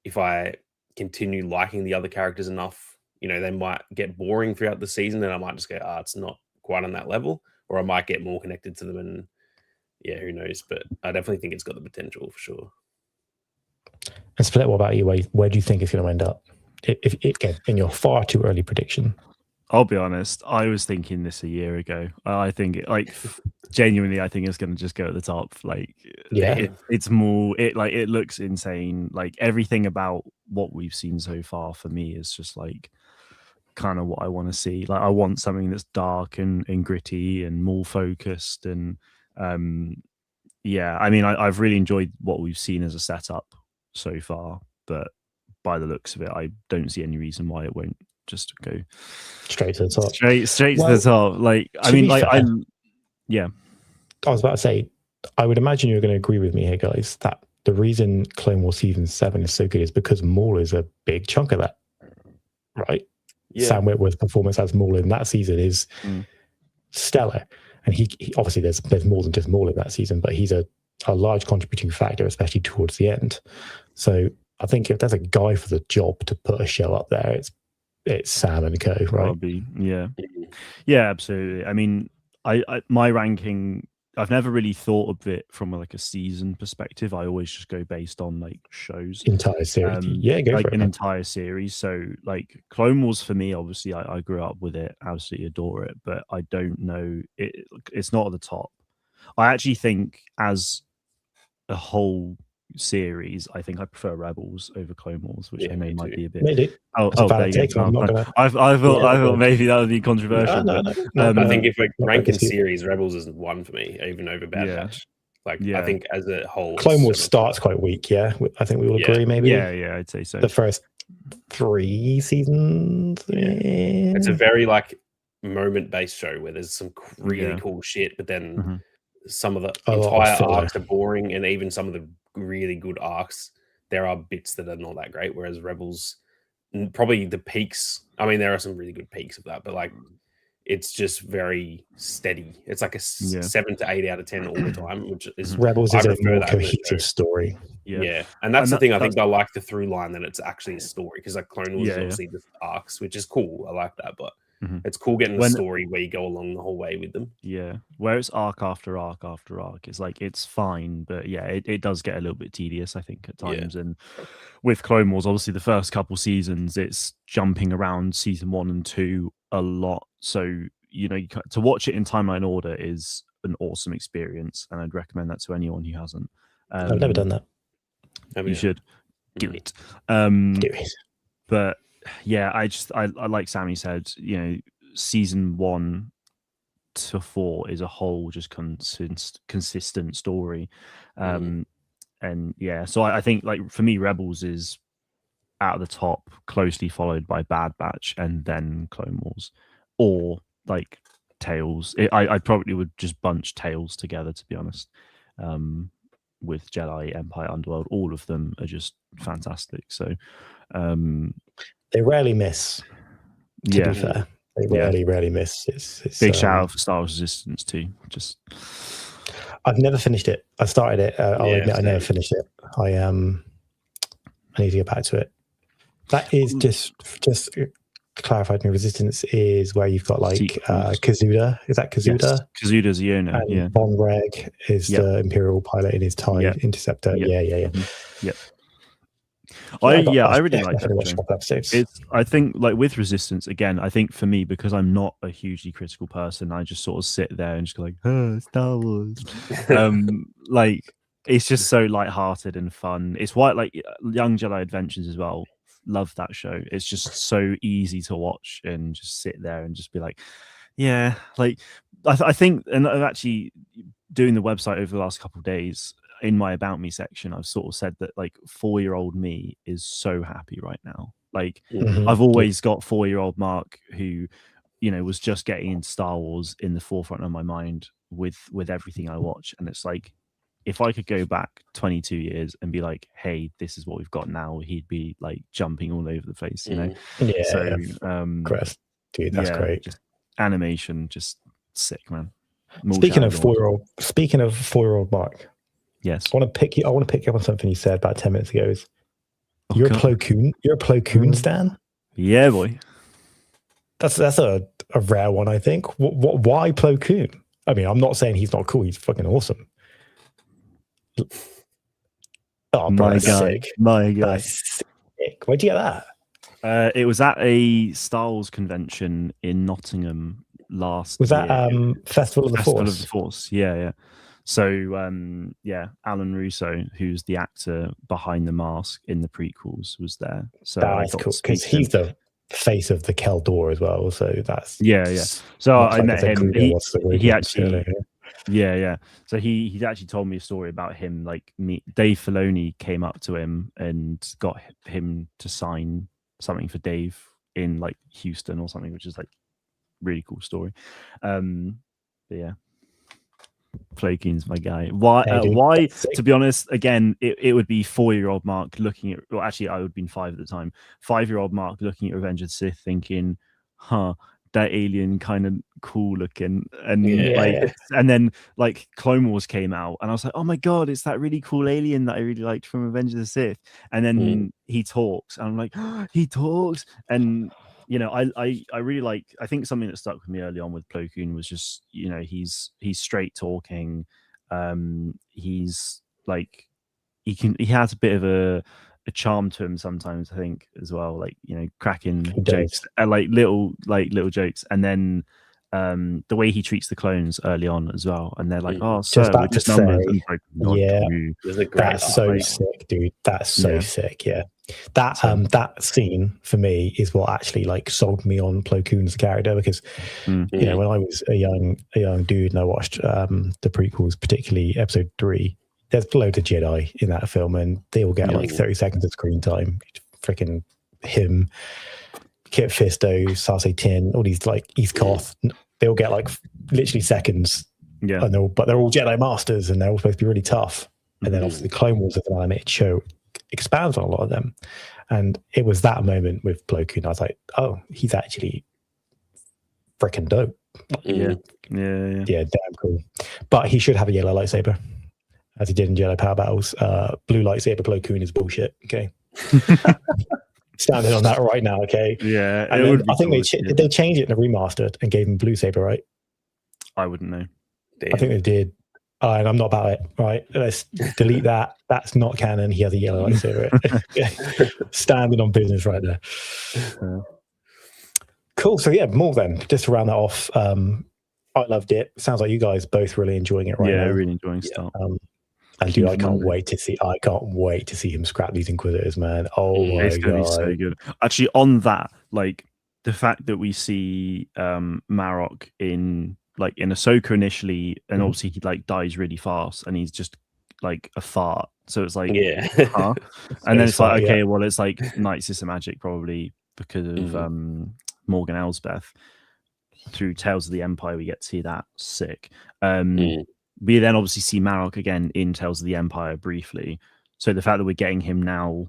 if I continue liking the other characters enough, they might get boring throughout the season, and I might just go, it's not quite on that level, or I might get more connected to them, and yeah, who knows? But I definitely think it's got the potential for sure.
And Split, what about you? Where do you think it's going to end up? If in your far too early prediction.
I'll be honest, I was thinking this a year ago. I think genuinely, I think it's going to just go at the top. Like, it's more. It looks insane. Like everything about what we've seen so far for me is just like kind of what I want to see. Like I want something that's dark and gritty and more focused. And yeah, I mean, I've really enjoyed what we've seen as a setup so far, but by the looks of it, I don't see any reason why it won't just go
straight to the top.
Straight to the top. Like, I mean, like, fair, yeah.
I was about to say, I would imagine you're going to agree with me here, guys, that the reason Clone Wars Season 7 is so good is because Maul is a big chunk of that, right? Yeah. Sam Witwer's performance as Maul in that season is stellar. And he obviously there's more than just Maul in that season, but he's a large contributing factor, especially towards the end. So I think if there's a guy for the job to put a show up there, it's Sam and co, right?
Probably, yeah, absolutely. I mean, I my ranking, I've never really thought of it from like a season perspective. I always just go based on like shows,
entire series. Go
like
for it,
an
man.
entire series. So like Clone Wars for me, obviously, I grew up with it, absolutely adore it, but I don't know, it's not at the top. I actually think as a whole series, I think I prefer Rebels over Clone Wars, which I know might be a bit.
Maybe.
Oh,
there you go.
I thought maybe that would be controversial.
No.
I think if we're ranking series, Rebels isn't one for me, even over Bad Batch. Like, I think as a whole,
Clone Wars starts quite weak. Yeah, I think we will agree. Maybe.
Yeah, I'd say so.
The first 3 seasons.
It's a very like moment-based show where there's some really cool shit, but then some of the entire arcs are boring, and even some of the really good arcs, there are bits that are not that great. Whereas Rebels, probably the peaks. I mean, there are some really good peaks of that, but like, it's just very steady. It's like a 7 to 8 out of 10 all the time, which is
Rebels is a more cohesive story.
Yeah, and that's the thing. I think I like the through line that it's actually a story, because like Clone Wars is obviously just arcs, which is cool. I like that, but it's cool getting a story where you go along the whole way with them.
Yeah, where it's arc after arc after arc, it's like it's fine, but it does get a little bit tedious, I think, at times. And with Clone Wars, obviously the first couple seasons, it's jumping around season 1 and 2 a lot. So to watch it in timeline order is an awesome experience, and I'd recommend that to anyone who hasn't.
I've never done that.
You should do it. But yeah, I like Sammy said, season 1 to 4 is a whole just consistent story. And so I think, like, for me, Rebels is out of the top, closely followed by Bad Batch, and then Clone Wars, or like Tales. I probably would just bunch Tales together, to be honest. With Jedi, Empire, Underworld, all of them are just fantastic. So
they rarely miss. To be fair, they rarely miss. It's
big shout out for Star Wars Resistance too.
I've never finished it. I started it. I'll admit I never finished it. I need to get back to it. That is just clarified. Me, Resistance is where you've got like Kazuda. Is that Kazuda?
Yes. Kazuda's Iona.
And Von Reg is the Imperial pilot in his TIE Interceptor.
I really like that. I think, like, with Resistance, again, I think for me, because I'm not a hugely critical person, I just sort of sit there and just go like, Star Wars. Like, it's just so lighthearted and fun. It's why, like, Young Jedi Adventures as well. Love that show. It's just so easy to watch and just sit there and just be like, like, I think, and I'm actually doing the website over the last couple of days. In my About Me section, I've sort of said that, like, 4-year-old me is so happy right now. Like, I've always got 4-year-old Mark who, was just getting into Star Wars in the forefront of my mind with everything I watch. And it's like, if I could go back 22 years and be like, hey, this is what we've got now, he'd be like jumping all over the place,
Chris, dude, that's great.
Just animation, just sick, man.
Speaking of 4-year-old Mark.
Yes.
I want to pick you up on something you said about 10 minutes ago. You're a Plo Koon. You're a Plo Koon stan?
Yeah, boy.
That's a rare one, I think. Why Plo Koon? I mean, I'm not saying he's not cool. He's fucking awesome. Oh,
my guy. My guy.
That's sick. Where'd you get
that? It was at a Star Wars convention in Nottingham last
year. Was that Festival of the Force?
Festival of the Force, yeah. So, Alan Russo, who's the actor behind the mask in the prequels, was there. So
that's cool, because he's the face of the Kel Dor as well. So that's
So I met him. He actually Yeah. So he actually told me a story about him. Like Dave Filoni came up to him and got him to sign something for Dave in like Houston or something, which is like really cool story. But yeah. Plo Koon's my guy. Why? To be honest, again, it would be 4-year-old Mark looking at. Well, actually, I would have been 5 at the time. 5-year-old Mark looking at Revenge of the Sith, thinking, "Huh, that alien kind of cool looking." And and then like Clone Wars came out, and I was like, "Oh my god, it's that really cool alien that I really liked from Revenge of the Sith." And then he talks, and I'm like, oh, "He talks," and I really like. I think something that stuck with me early on with Plo Koon was just he's straight talking. He's like he has a bit of a charm to him sometimes. I think as well, like cracking jokes, like little jokes, and then the way he treats the clones early on as well, and they're like, "Oh, sir, we're just numbers." Like,
that's so sick, dude. That's so sick. Yeah. That scene for me is what actually like sold me on Plo Koon's character, because when I was a young dude and I watched the prequels, particularly episode 3, there's loads of Jedi in that film and they all get like 30 seconds of screen time. Freaking him, Kit Fisto, Sarsay Tin, all these like East Koth, they all get like literally seconds. Yeah. But they're all Jedi masters and they're all supposed to be really tough. And then obviously the Clone Wars as an animated show expands on a lot of them, and it was that moment with Plo Koon. I was like, oh, he's actually freaking dope.
Yeah,
damn cool. But he should have a yellow lightsaber, as he did in Jedi Power Battles. Blue lightsaber Plo Koon is bullshit. Okay, standing on that right now. Okay,
yeah.
And I think they changed it in a remastered and gave him blue saber, right?
I wouldn't know.
Damn. I think they did. And I'm not about it, right? Let's delete that. That's not canon. He has a yellow lightsaber. Standing on business right there. Cool. So yeah, more then. Just to round that off, I loved it. Sounds like you guys both really enjoying it right now.
Yeah, really enjoying stuff.
And dude, I can't wait to see him scrap these Inquisitors, man. Oh my
it's gonna
god,
be so good. Actually, on that, like the fact that we see Marok in Ahsoka initially, and obviously he like dies really fast, and he's just like a fart. So it's like, huh? And then it's like, okay, well, it's like Night System magic probably because of Morgan Elsbeth. Through Tales of the Empire, we get to see that. Sick. We then obviously see Marok again in Tales of the Empire briefly. So the fact that we're getting him now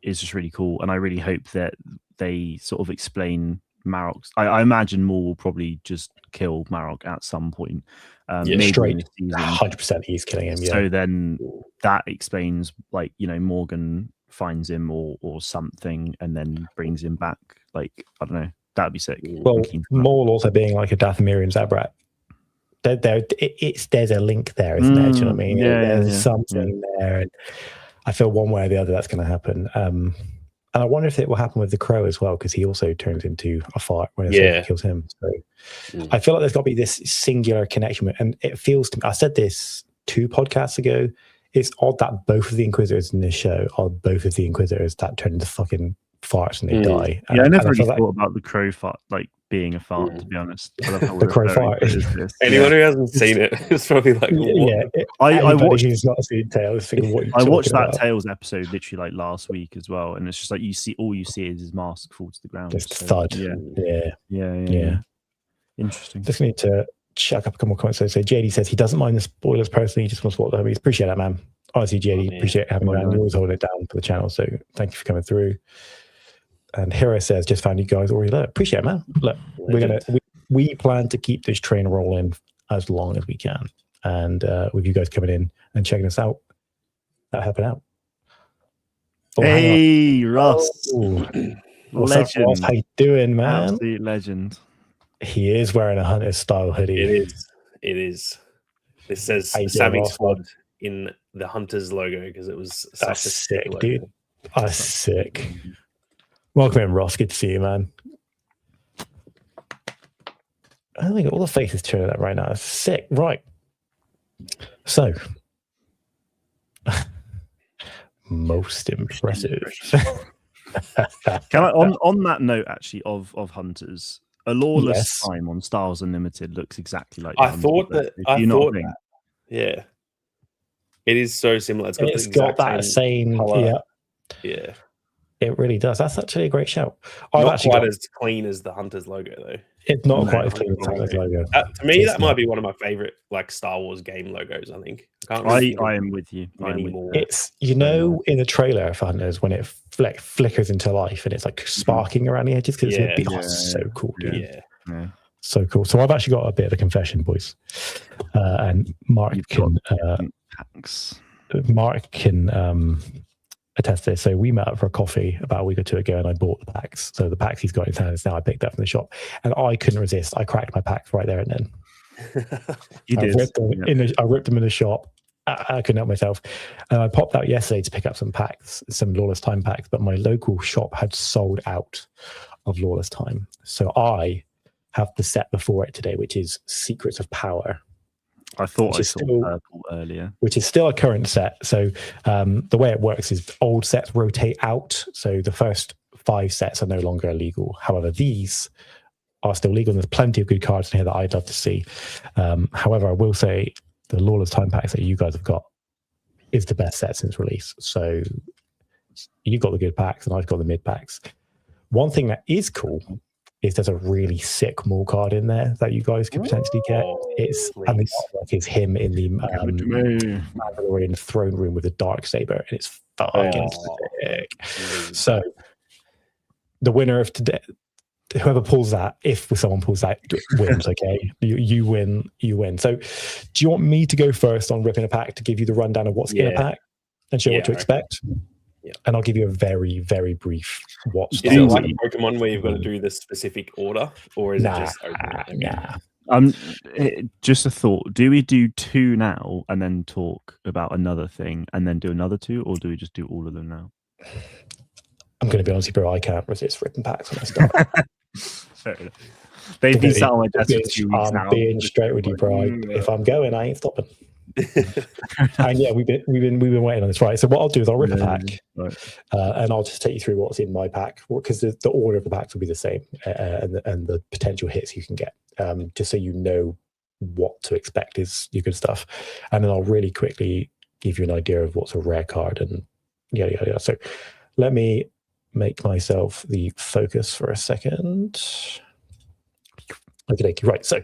is just really cool, and I really hope that they sort of explain Marok's. I imagine Maul will probably just kill Marok at some point. Maybe
straight 100% he's killing him.
So then that explains, like, Morgan finds him or something and then brings him back. Like, I don't know, that'd be sick.
Well, Maul also being like a Dathomirian Zabrak. There's a link there, isn't there? Do you know what I mean? There's something there, and I feel one way or the other that's going to happen. And I wonder if it will happen with the Crow as well, because he also turns into a fart when it kills him. So I feel like there's got to be this singular connection. And it feels to me, I said this 2 podcasts ago, it's odd that both of the Inquisitors in this show are both of the Inquisitors that turn into fucking farts and they die. And
I never really thought about the Crow fart like being a fart, to be honest. I love how
the Crow fart.
Anyone who hasn't seen it is probably like, what?
I watched. Who's not seen Tales,
I watched that Tales episode literally like last week as well, and it's just like you see is his mask fall to the ground.
Just thud. Yeah.
Interesting.
Just need to check up a couple more comments. So JD says he doesn't mind the spoilers personally. He just wants to watch the movies. Appreciate that, man. Honestly, JD, appreciate having you around. You're always holding it down for the channel, so thank you for coming through. And Hero says, just found you guys already there. Appreciate it, man. Look, we plan to keep this train rolling as long as we can. And with you guys coming in and checking us out, that'll help it out.
Hey, Ross.
Legend. Ross? How you doing, man?
Absolute legend.
He is wearing a Hunter style hoodie.
It is. It says Savvy Squad in the Hunters logo because it was such a
sick logo. Dude. That's sick. Welcome in, Ross. Good to see you, man. I think all the faces turning up right now. It's sick. Right. So, most impressive.
Can I, on that note, actually, of Hunters, A Lawless
Yes.
Time on Star Wars Unlimited looks exactly like
I thought that. Yeah, it is so similar.
It's got that same
color.
Yeah, it really does. That's actually a great shout.
Not quite as clean as the Hunter's logo, though.
It's not quite as clean as the Hunter's logo.
To me, that might be one of my favorite like Star Wars game logos. I think.
I am with you.
It's in the trailer for Hunters when it flickers into life and it's like sparking around the edges because it's so cool, dude.
Yeah.
So cool. So I've actually got a bit of a confession, boys, and Mark can attest to this. So we met up for a coffee about a week or two ago, and I bought the packs. So the packs he's got in his hands now, I picked up from the shop, and I couldn't resist. I cracked my packs right there and then. I ripped them in the shop. I couldn't help myself. And I popped out yesterday to pick up some packs, some Lawless Time packs, but my local shop had sold out of Lawless Time. So I have the set before it today, which is Secrets of Power.
I thought I saw purple earlier.
Which is still a current set. So the way it works is old sets rotate out. So the first 5 sets are no longer illegal. However, these are still legal. And there's plenty of good cards in here that I'd love to see. However, I will say the Lawless Time packs that you guys have got is the best set since release. So you've got the good packs and I've got the mid packs. One thing that is cool is there's a really sick Maul card in there that you guys could potentially get. And the artwork is him in the Mandalorian throne room with a dark saber, and it's fucking sick. So the winner of today, whoever pulls that, if someone pulls that, wins. Okay, you win. So, do you want me to go first on ripping a pack to give you the rundown of what's in a pack and show what to expect? Yeah. And I'll give you a very, very brief watch.
Is it like Pokemon where you've got to do the specific order, or is it just open?
Just a thought. Do we do 2 now and then talk about another thing and then do another 2, or do we just do all of them now?
I'm going to be honest with you, bro. I can't resist ripping packs when I start.
Fair enough. They've been sat on my desk for 2 weeks now.
I'm being straight with you, bro. If I'm going, I ain't stopping. And yeah, we've been waiting on this, right? So what I'll do is I'll rip a pack, and I'll just take you through what's in my pack, because the order of the packs will be the same, and the potential hits you can get, just so you know what to expect is your good stuff. And then I'll really quickly give you an idea of what's a rare card and yada. So let me make myself the focus for a second. Okay, right. So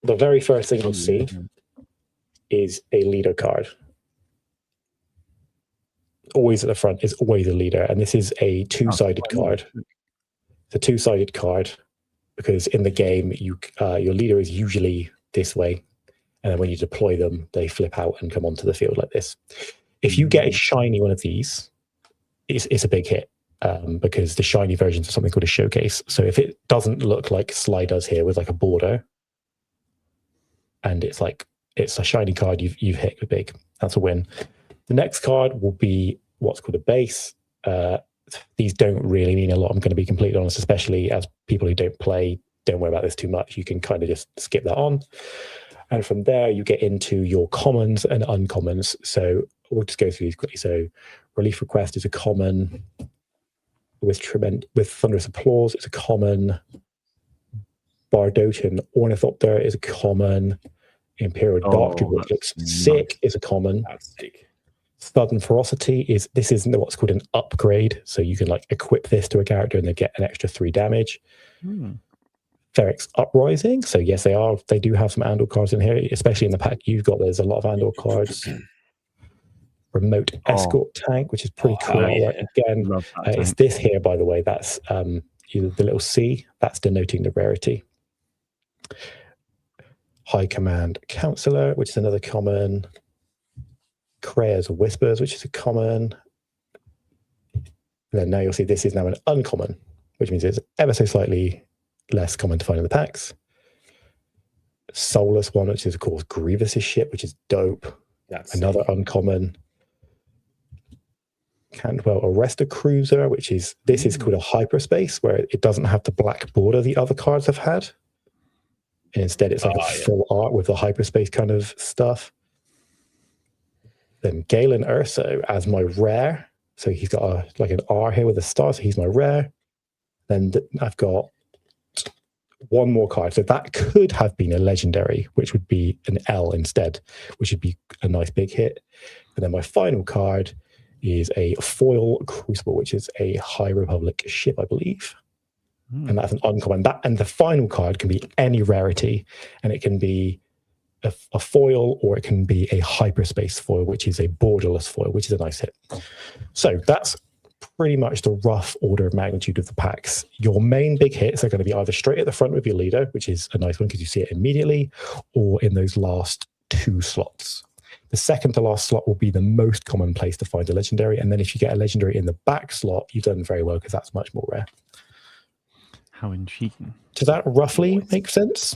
the very first thing you'll see is a leader card. Always at the front is always a leader, and this is a 2-sided card. It's a 2-sided card because in the game, your leader is usually this way, and then when you deploy them, they flip out and come onto the field like this. If you get a shiny one of these, it's a big hit, because the shiny versions are something called a showcase. So if it doesn't look like Sly does here with like a border, and it's a shiny card, you've hit big. That's a win. The next card will be what's called a base. These don't really mean a lot, I'm going to be completely honest, especially as people who don't play, don't worry about this too much. You can kind of just skip that on. And from there, you get into your commons and uncommons. So we'll just go through these quickly. So Relief Request is a common. With Thunderous Applause, it's a common. Bardotan Ornithopter is a common. Imperial Dark Trooper, which looks sick, is a common.
That's sick.
Sudden Ferocity is what's called an upgrade. So you can like equip this to a character and they get an extra 3 damage. Ferrix Uprising. So yes, they do have some Andor cards in here, especially in the pack you've got. There's a lot of Andor cards. Remote Escort Tank, which is pretty cool. Again, it's this here, by the way. That's the little C. That's denoting the rarity. High Command Counselor, which is another common. Krea's Whispers, which is a common. And then now you'll see this is now an uncommon, which means it's ever so slightly less common to find in the packs. Soulless one, which is of course Grievous's ship, which is dope. That's another uncommon. Cantwell Arrestor Cruiser, which is is called a hyperspace, where it doesn't have the black border the other cards have had. And instead it's like a full art with the hyperspace kind of stuff. Then Galen Urso as my rare. So he's got like an R here with a star, so he's my rare. Then I've got one more card. So that could have been a legendary, which would be an L instead, which would be a nice big hit. And then my final card is a foil Crucible, which is a High Republic ship, I believe. And that's an uncommon. And the final card can be any rarity, and it can be a foil, or it can be a hyperspace foil, which is a borderless foil, which is a nice hit. So that's pretty much the rough order of magnitude of the packs. Your main big hits are going to be either straight at the front with your leader, which is a nice one because you see it immediately, or in those last 2 slots. The second to last slot will be the most common place to find a legendary, and then if you get a legendary in the back slot, you've done very well because that's much more rare.
How intriguing.
Does that roughly make sense?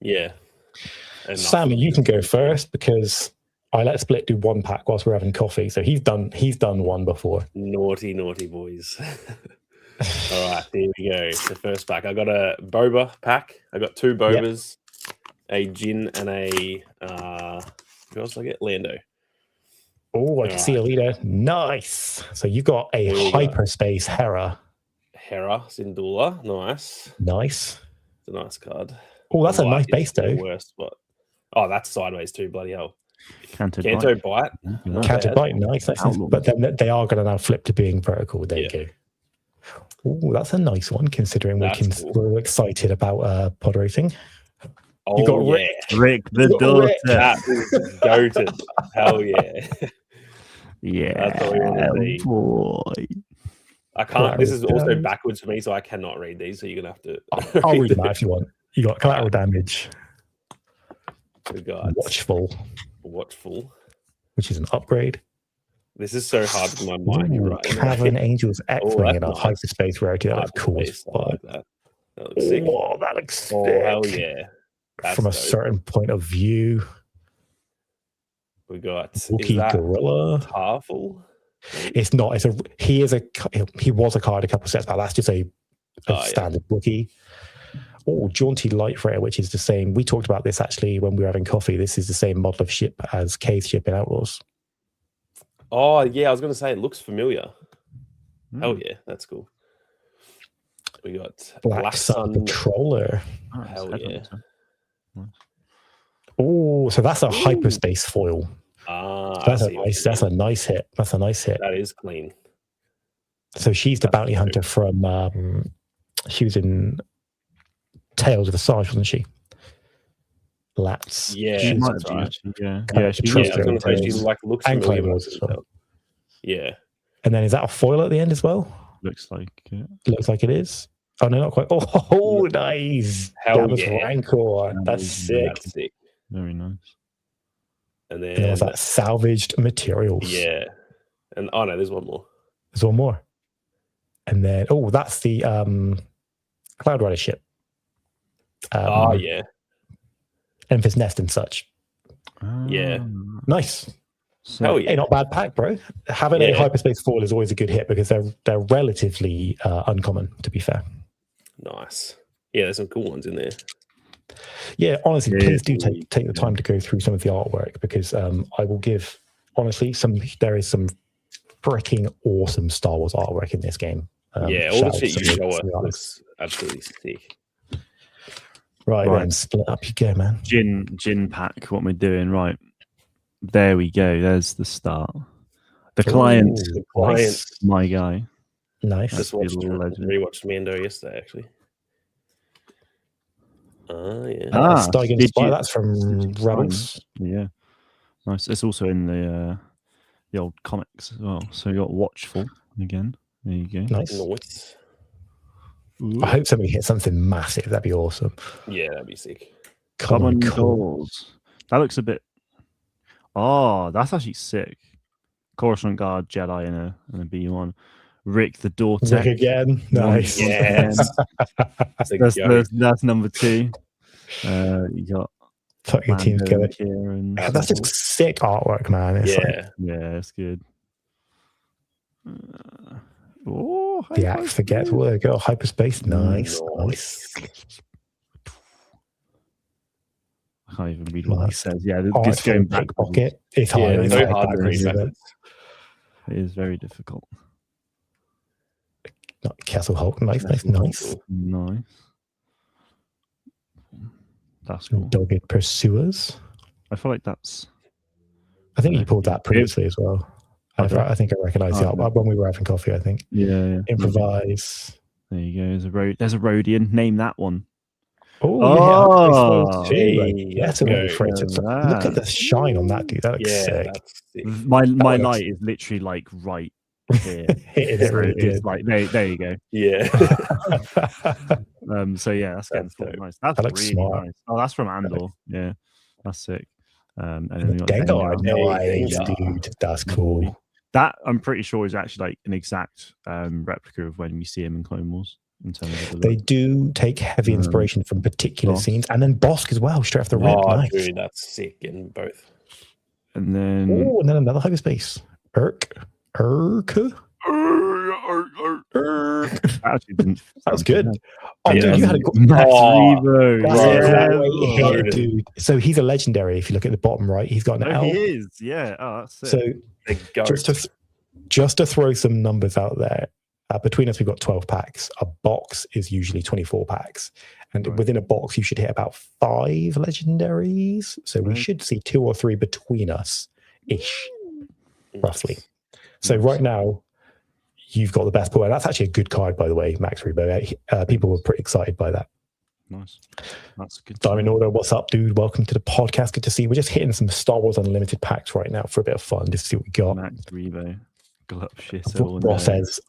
Yeah.
Sammy, you can go first because I let Split do one pack whilst we're having coffee. So he's done one before.
Naughty boys. All right, here we go. The first pack. I got a Boba pack. I got 2 Bobas, a Jin, and a who else did I get? Lando.
Oh, I can see a leader. Nice. So you've got a hyperspace Hera.
Hera Syndulla. Nice.
Nice.
It's a nice card.
Oh, that's a nice base though.
Worst, but that's sideways too. Bloody hell.
Canto
Bite.
Canto Bite. Nice. But then they are going to now flip to being vertical. There you go. Oh, that's a nice one considering we're excited about pod racing.
Oh,
you got
Rick the daughter.
That is goated. Hell yeah.
Yeah.
That's what we want to see.
Boy.
I can't. This is also backwards for me, so I cannot read these. So you're gonna have to.
I'll read them out if you want. You got collateral damage.
We got
Watchful,
which
is an upgrade.
This is so hard for my mind. Right?
Cavern Angels X-Wing in a hyperspace rarity. That looks cool.
That looks sick.
Oh, that looks sick.
Oh, hell yeah.
From a certain point of view.
We got
Wookiee Gorilla.
Powerful.
It's not. He was a card a couple sets back. That's just a standard Wookiee. Oh, Jaunty Light Freighter, which is the same. We talked about this actually when we were having coffee. This is the same model of ship as Kay's ship in Outlaws.
Oh yeah, I was going to say it looks familiar. Hell yeah, that's cool. We got
Black Sun Patroller.
Hell yeah.
Oh, so that's a hyperspace foil. That's a nice hit. That's a nice hit.
That is clean.
So she's the bounty hunter from she was in Tales of Asajj, wasn't she? Lats.
Yeah,
she might
be.
Right. Yeah.
I was going to say she looks familiar as well. Yeah.
And then is that a foil at the end as well?
Looks like it.
Looks like it is. Oh no, not quite. Oh, nice.
Hell yeah.
Rancor. That's sick.
Very nice.
And then
there's that salvaged materials.
Yeah. And oh no, there's one more.
There's one more. And then that's the Cloud Rider ship.
Yeah.
Emphas Nest and such.
Yeah.
Nice.
So, hell yeah.
Hey, not bad pack, bro. Having a hyperspace foil is always a good hit because they're relatively uncommon, to be fair.
Nice. Yeah, there's some cool ones in there.
Yeah, honestly, please do take the time to go through some of the artwork because I will give, honestly, there is some freaking awesome Star Wars artwork in this game.
All the shit you show us looks absolutely sick.
Right, then split up you go, man.
Gin pack, what we're doing, right. There we go. There's the start. The client, my guy.
Nice.
Just rewatched Mando yesterday, actually. Yeah.
That's from Rebels.
Yeah. Nice. It's also in the old comics as well. So you got Watchful again. There you go.
Nice. I hope somebody hits something massive. That'd be awesome.
Yeah, that'd be sick.
Common Doors. That looks a bit. Oh, that's actually sick. Coruscant Guard Jedi and a B1. Rick the daughter.
Rick again. Nice.
Yes.
That's number 2. You got
tuck your team together
here, and
that's just sick artwork, man. It's
it's good.
The axe forgets where they go. Hyperspace. Nice.
I can't even read what he says. Yeah, just going back
pocket. It's hard.
It's very hard to read.
It is very difficult.
Castle Hulk, nice.
Nice. That's cool.
Dogged Pursuers.
I feel like that's.
I think you pulled that previously as well. I think I recognise the art when we were having coffee. I think.
Yeah.
Improvise.
There you go. There's a Rhodian. Name that one.
Oh, yeah. That's a way for it. Look at the shine on that, dude. That looks sick.
Sick. My light is literally like right here.
It really
is like there you go.
Yeah.
So yeah, that's getting nice. That looks really smart. Nice. Oh, that's from Andor. Yeah, that's sick. And then
dude, that's cool.
That I'm pretty sure is actually like an exact replica of when we see him in Clone Wars. In terms of
they do take heavy inspiration from particular scenes, and then Bosk as well, straight off the rip. Nice.
Dude, that's sick in both.
And then
another hyperspace. That
actually didn't.
That was good. Oh, dude, you had a
Max
dude. So he's a legendary. If you look at the bottom right, he's got an L.
He is, yeah. Oh, that's sick.
So just to throw some numbers out there, between us, we've got 12 packs. A box is usually 24 packs. And within a box, you should hit about 5 legendaries. So we should see 2 or 3 between us-ish, roughly. So right now, you've got the best pull. And that's actually a good card, by the way, Max Rebo. People were pretty excited by that.
Nice. That's good.
Diamond Order, what's up, dude? Welcome to the podcast. Good to see you. We're just hitting some Star Wars Unlimited packs right now for a bit of fun, just to see what we got.
Max Rebo. Glup Shitto.
Ross says,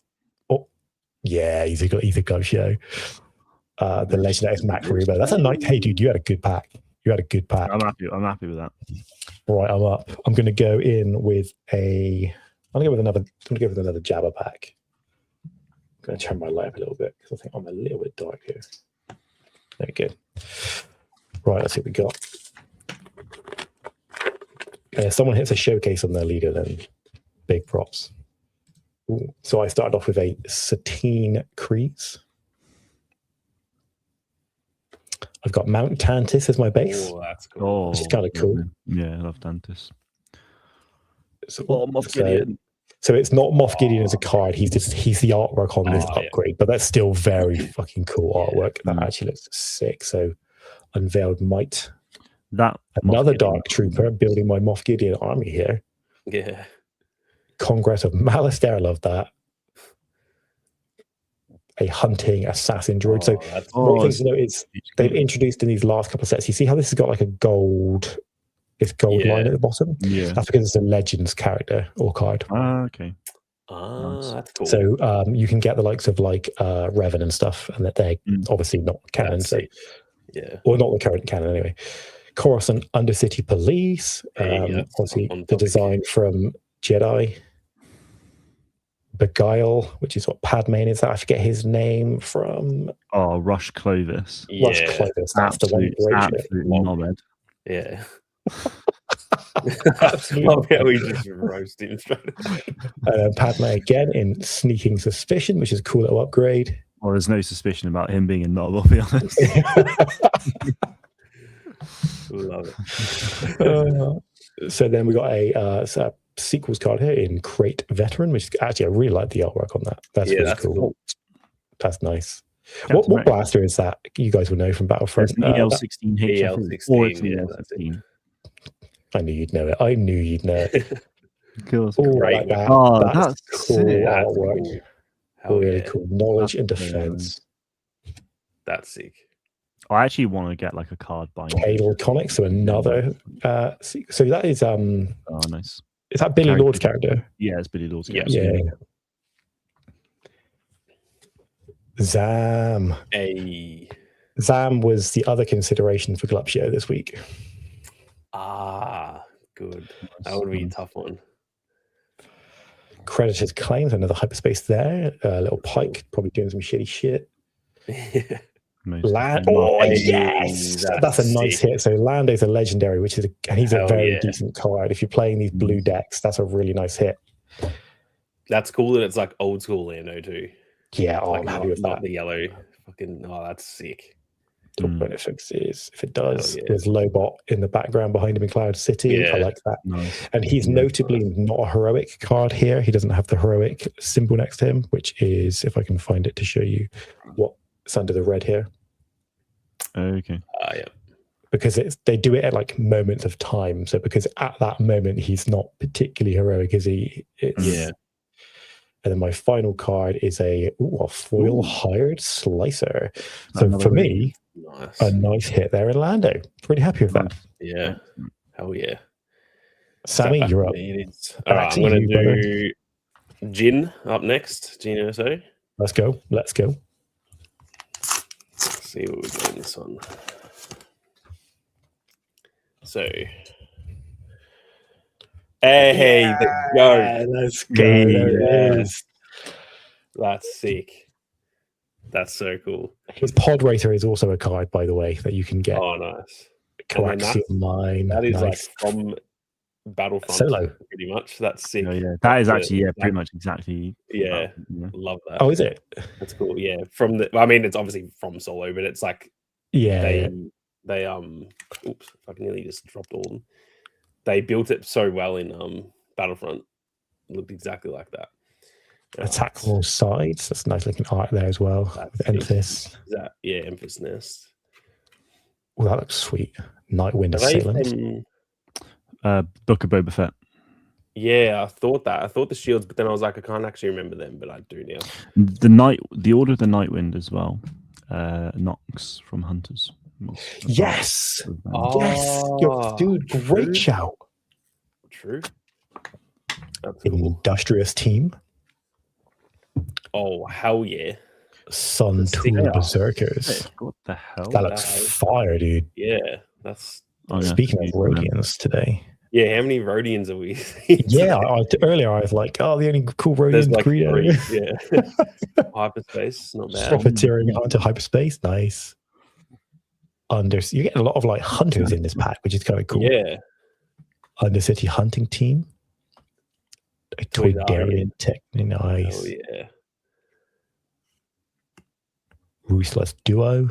yeah, he's a Glup Shitto. The legendary is Max Rebo. That's a nice. Hey, dude, you had a good pack. I'm happy with that. Right, I'm up. I'm going to go in with another Jabba pack. I'm going to turn my light up a little bit because I think I'm a little bit dark here. There we go. Right, let's see what we got. Someone hits a showcase on their leader, then big props. Ooh. So I started off with a Satine Kreese. I've got Mount Tantis as my base.
Oh, that's cool.
Which is kind of cool.
Yeah, I love Tantis.
So it's not Moff Gideon as a card. He's the artwork on this upgrade, but that's still very fucking cool artwork. That actually looks sick. So Unveiled Might. Another Dark Trooper building my Moff Gideon army here.
Yeah.
Congress of Malice there. I love that. A hunting assassin droid. So one thing to note is they've introduced in these last couple of sets. You see how this has got like a gold line at the bottom?
Yeah.
That's because it's a Legends character or card.
Okay.
That's cool.
So you can get the likes of like Revan and stuff, and that they're obviously not canon. Or not the current canon anyway. Coruscant Undercity Police. Obviously the design from Jedi. Beguile, which is what Padme is. That I forget his name from.
Oh, Rush Clovis.
Rush Clovis. That's the one.
Absolute knobhead.
Yeah. Absolutely. We just roast him straight away.
Padme again in Sneaking Suspicion, which is a cool little upgrade.
Well, there's no suspicion about him being a knob, I'll be honest.
Love it.
So then we got a sequels card here in Crate Veteran, which is actually I really like the artwork on that. That's cool. That's nice. What blaster is that? You guys will know from Battlefront.
It's an EL16
EL16.
I knew you'd know it.
Cool.
Right, that's cool artwork. Really cool. Knowledge and defense.
That's sick.
I actually want to get like a card binder.
Cadle Comics, so another. So that is
nice.
Is that Billy Lord's character?
Yeah, it's Billy Lord's character.
Yeah. Zam. Zam was the other consideration for Glup Shitto this week.
Good. That would be a tough one.
Creditor's Claims, another hyperspace there. Little Pike, probably doing some shitty shit. Yes! That's a nice hit. So Lando's a legendary, and he's a very decent card. If you're playing these blue decks, that's a really nice hit.
That's cool that it's like old school Lando too.
Yeah, I'm happy with that.
Not the yellow. Fucking, that's sick.
Don't know if it does. There's Lobot in the background behind him in Cloud City. I like that. Nice. And he's notably not a heroic card here. He doesn't have the heroic symbol next to him, which is, if I can find it to show you what's under the red here.
Okay.
Yeah.
Because they do it at like moments of time. So because at that moment he's not particularly heroic, is he?
Yeah.
And then my final card is a foil hired slicer. So for me, a nice hit there in Lando. Pretty happy with that.
Yeah. Hell yeah.
Sammy, you're up.
All right, I'm going to do Jin up next. Jin USO.
Let's go.
Let's see what we got in this one. So, hey,
let's go.
Yes. That's sick. That's so cool.
His Pod Racer is also a card, by the way, that you can get.
Oh, nice.
Coaxium Mine.
That is nice. Like from Battlefront
Solo.
Pretty much. That's sick.
Yeah. That is actually pretty much exactly.
Yeah. Love that.
Oh, is it?
That's cool. Yeah. It's obviously from Solo, but it's like they oops, I nearly just dropped all of them. They built it so well in Battlefront. It looked exactly like that.
Attack from all sides. That's nice looking art there as well. With Emphas.
Emphas Nest.
Oh, that looks sweet. Nightwind Assailant.
Book of Boba Fett.
Yeah, I thought that. I thought the shields, but then I was like, I can't actually remember them, but I do now.
The Order of the Nightwind as well. Nox from Hunters.
Yes. Yes. Dude, great shout.
True. That's
cool. Industrious team.
Oh, hell yeah.
Sun Tool Berserkers.
What the hell?
That looks fire, dude.
Yeah. That's
speaking of Rhodians today.
Yeah, how many Rhodians are we?
Earlier I was like, the only cool Rhodian
like
Greedo.
Yeah. Hyperspace, not bad.
Profiteering onto hyperspace, nice. You're getting a lot of like hunters in this pack, which is kind of cool.
Yeah.
Undercity hunting team. A Toydarian technique, nice.
Oh yeah.
Ruthless duo.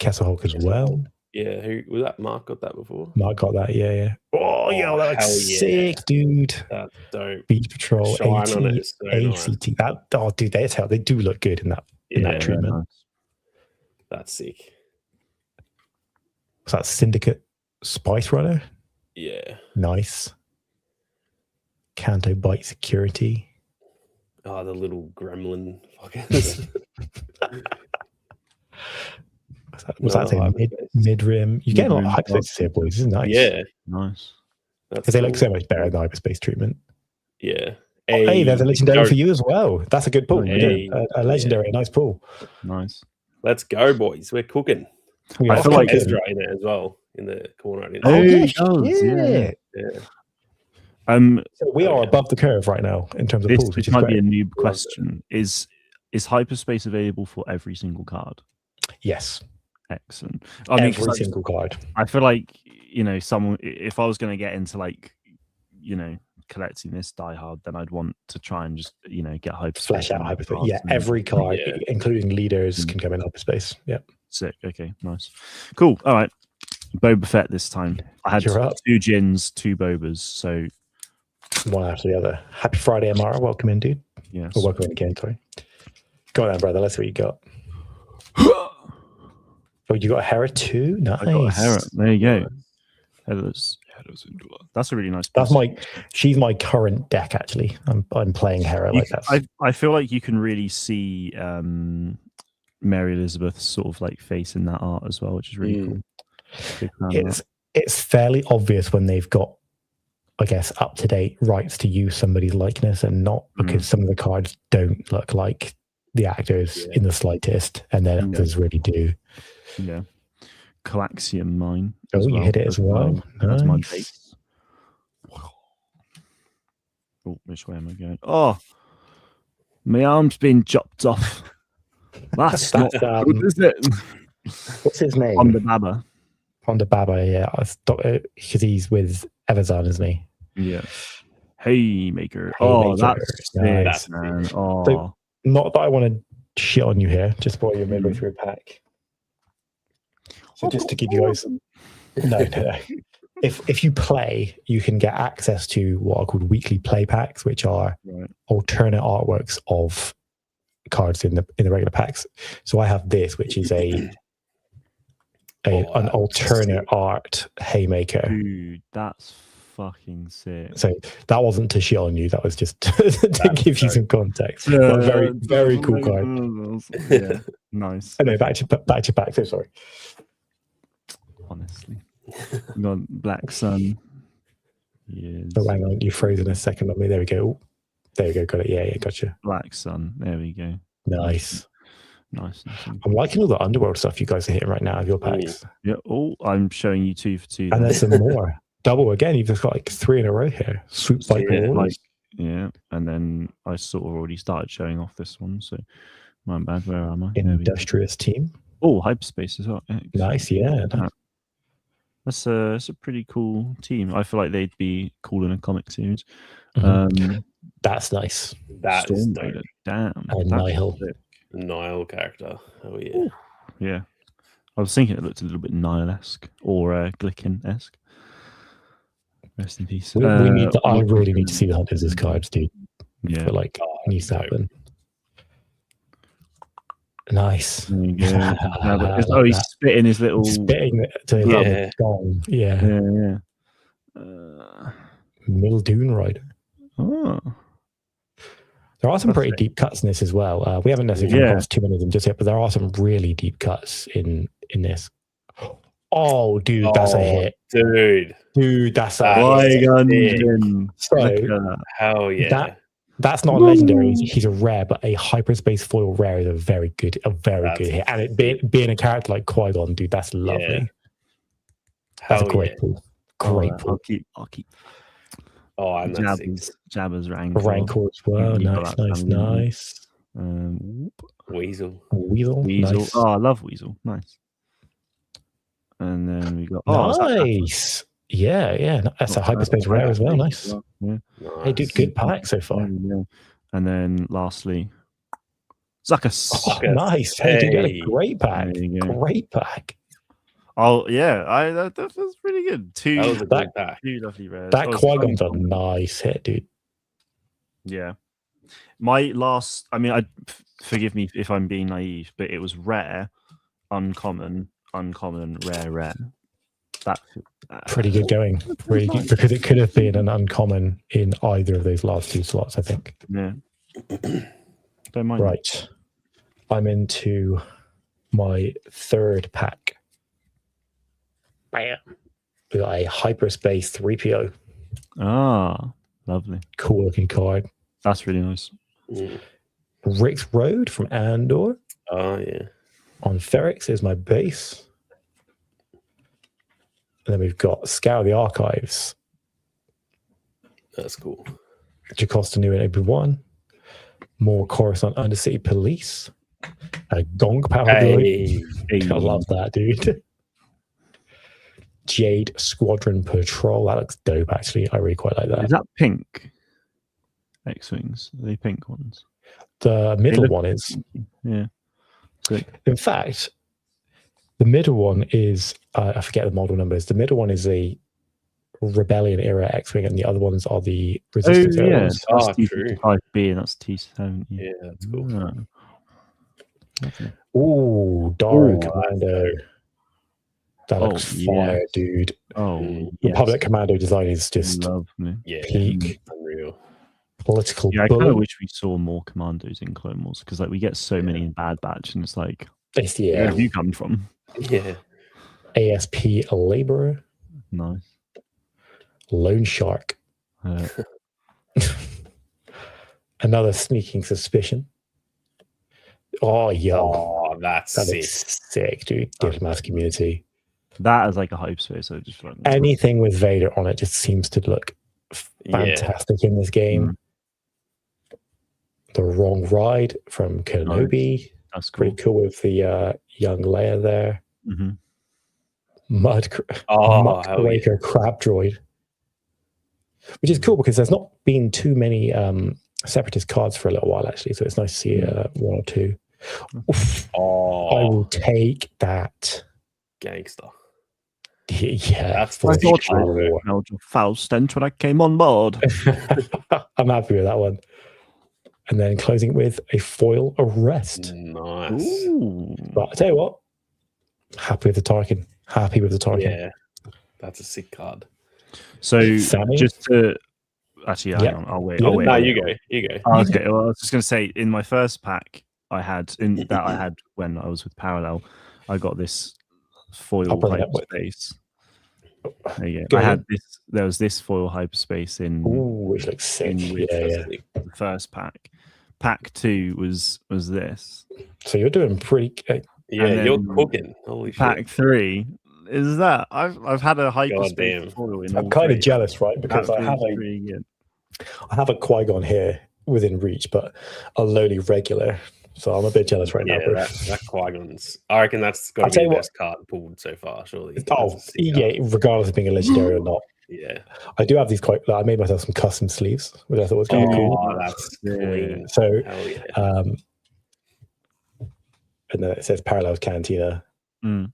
Castlehawk as well.
Yeah, who was that? Mark got that before.
Mark got that, yeah. Oh yeah, that looks sick, dude.
That's dope.
Beach Patrol, AT,
nice.
ACT. Dude, they do look good in that treatment.
Nice.
That's sick.
Was that Syndicate Spice Runner?
Yeah.
Nice. Canto Bite Security.
Oh, the little gremlin fuckers.
Was that mid rim? You get a lot of hyperspace here, boys. This is nice.
Yeah.
Nice.
Because they look so much better than hyperspace treatment.
Yeah.
Hey, there's a legendary for you as well. That's a good pull.
Hey.
A legendary, a nice pull.
Nice.
Let's go, boys. We're cooking.
I feel like
Ezra in there as well in the corner.
Yeah. So we are above the curve right now in terms of pulls.
Which might be a noob question. Is hyperspace available for every single card?
Yes.
Excellent.
Every single card.
I feel like, someone, if I was going to get into collecting this diehard, then I'd want to try and just, get hyperspace.
Flesh out hyperspace. Yeah, every card, including leaders, can come in hyperspace. Yeah.
Sick. Okay, nice. Cool. All right. Boba Fett this time. I had 2 Jins, 2 Bobas, so
one after the other. Happy Friday, Amara. Welcome in, dude.
Yes.
Or welcome in again, sorry. Go on then, brother. Let's see what you got. Oh, you got a Hera too? Nice. I got a Hera.
There you go. That's a really nice piece.
She's my current deck, actually. I'm playing Hera like that.
I feel like you can really see Mary Elizabeth's sort of like face in that art as well, which is really cool.
It's fairly obvious when they've got, I guess, up-to-date rights to use somebody's likeness and not because some of the cards don't look like the actors in the slightest, and then others really do.
Yeah. Coaxium Mine.
Oh, you hit it as well. Nice.
That's my base. Oh, which way am I going? Oh, my arm's been chopped off. That's not good, is it?
What's his name? Ponda Baba, yeah. Because he's with Evazan, isn't he?
Yeah. Haymaker. That's nice, man. Oh.
So, not that I want to shit on you here, just while you're midway through a pack. So just to give you guys, no. If you play, you can get access to what are called weekly play packs, which are alternate artworks of cards in the regular packs. So I have this, which is an alternate art Haymaker.
Dude, that's fucking sick.
So that wasn't to shit on you. That was just to give you some context. But very cool card.
Yeah, nice.
Oh, no, back to back. So sorry.
Honestly, we got Black Sun. Yes.
Oh, hang on, you frozen a second on me. There we go. There we go. Got it. Yeah, gotcha.
Black Sun. There we go.
Nice.
Nice.
I'm liking all the Underworld stuff you guys are hitting right now of your packs.
Yeah. Oh, I'm showing you 2 for 2.
And there's some more. Double again. You've just got like 3 in a row here. Swoop like
yeah. And then I sort of already started showing off this one. So my bad. Where am I?
Industrious team.
Oh, Hyperspace as well. Excellent.
Nice. Yeah.
That's a pretty cool team. I feel like they'd be cool in a comic series.
That's nice.
That is dope.
Damn.
Nihil character. Oh yeah. Ooh.
Yeah. I was thinking it looked a little bit Nihil-esque or Glicken-esque. Rest in peace.
I really need to see the Hunters as cards, dude.
Yeah.
But like, needs to happen. Nice.
He's spitting his little.
Spitting to his gong. Yeah. Mildoon Rider.
Oh.
There are some pretty deep cuts in this as well. We haven't necessarily come across too many of them just yet, but there are some really deep cuts in this. Oh, dude, that's a hit. Dude, that's a hit. So,
hell yeah.
That's not a legendary. He's a rare, but a hyperspace foil rare is a very good hit. And it being a character like Qui-Gon, dude, that's lovely.
Yeah.
That's a great pull. Great pull.
I'll keep.
Oh, and
Jabba's Rancor.
Rancor as well. Nice.
Weasel.
Nice.
Oh, I love Weasel. Nice. And then we got
nice. Yeah. That's a hyperspace rare as well. Nice.
Yeah.
Hey, dude, good pack so far.
Yeah. And then lastly, Zuckus.
Oh, nice. Hey, dude, you had a great pack. Great pack.
Oh yeah, that was pretty good. Two
lovely
rares.
That Qui-Gon's a nice hit, dude.
Yeah. My last, forgive me if I'm being naive, but it was rare, uncommon, rare. That
pretty good going. Really good, because it could have been an uncommon in either of those last 2 slots, I think.
Yeah. Don't mind.
Right. I'm into my 3rd pack. Bam. We got a hyperspace 3PO.
Ah, lovely.
Cool looking card.
That's really nice.
Rick's Road from Andor.
Oh yeah.
On Ferrix is my base. And then we've got Scour the Archives.
That's cool.
Jocasta Nu and Obi-Wan. More Coruscant Undercity Police. A Gong Power Glory. I love that, dude. Jade Squadron Patrol. That looks dope, actually. I really quite like that.
Is that pink? X-Wings. Are they pink ones?
The middle one is.
Yeah. Great.
In fact, the middle one is, I forget the model numbers. The middle one is a Rebellion era X-Wing, and the other ones are the Resistance era.
That's T5B, and that's T7.
Yeah, that's cool.
Okay.
Ooh, Dara Commando. That looks fire, dude. Republic Commando design is just peak.
Unreal.
Political.
Yeah, I kind of wish we saw more commandos in Clone Wars, because we get so many in Bad Batch, and it's like, where have you come from?
Yeah.
ASP Laborer.
Nice.
Lone Shark. Another Sneaking Suspicion. Oh, yeah.
Oh, that sick.
Sick, dude. Diplomat Community.
That is like a hyperspace. I just
anything with Vader on it just seems to look fantastic in this game. The Wrong Ride from Kenobi.
That's cool.
Pretty cool with the young Leia there. Muckraker Crab Droid. Which is cool because there's not been too many Separatist cards for a little while, actually. So it's nice to see 1 or 2. Oof. I will take that.
Gangster.
Yeah,
That's
I thought I
sure.
smelled your foul stench when I came on board.
I'm happy with that one. And then closing with a foil arrest.
Nice.
Ooh.
But I tell you what, happy with the Tarkin. Happy with the Tarkin.
Yeah, that's a sick card.
So
Sammy?
just to actually, hang on, I'll wait.
Yeah.
I'll wait.
No,
I'll
you
wait.
go. You go.
Oh, okay. Well, I was just going to say, in my first pack, I had when I was with Parallel, I got this foil hyperspace. There you go. I had this. There was this foil hyperspace in.
Ooh, which looks sick. Yeah.
The first pack. Pack 2 was this.
So you're doing pretty.
Yeah, you're cooking. Holy
pack
shit.
3 is that I've had a hyperspace foil in.
I'm kind of jealous, right? Because I have a Qui-Gon here within reach, but a lowly regular. So I'm a bit jealous right now. Bro.
That Qui-Gon's. I reckon that's got to be the best card pulled so far, surely.
Oh, yeah, regardless of being a legendary or not.
Yeah.
I do have these I made myself some custom sleeves, which I thought was kind of cool.
Oh, that's clean.
So,
hell yeah.
and then it says Parallels Cantina.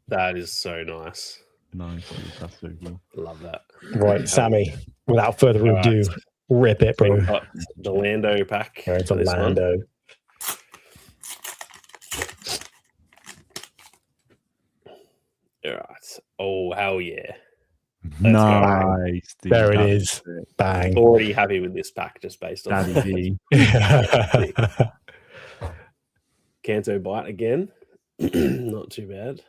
That is so nice.
Nice. That's so cool.
Love that.
Right, Sammy, without further ado, rip it, bro.
The Lando pack.
It's a Lando.
All right. Oh, hell yeah.
Nice. Dude,
there it is. Bang.
Already happy with this pack just based on Canto Bite again. Not too bad.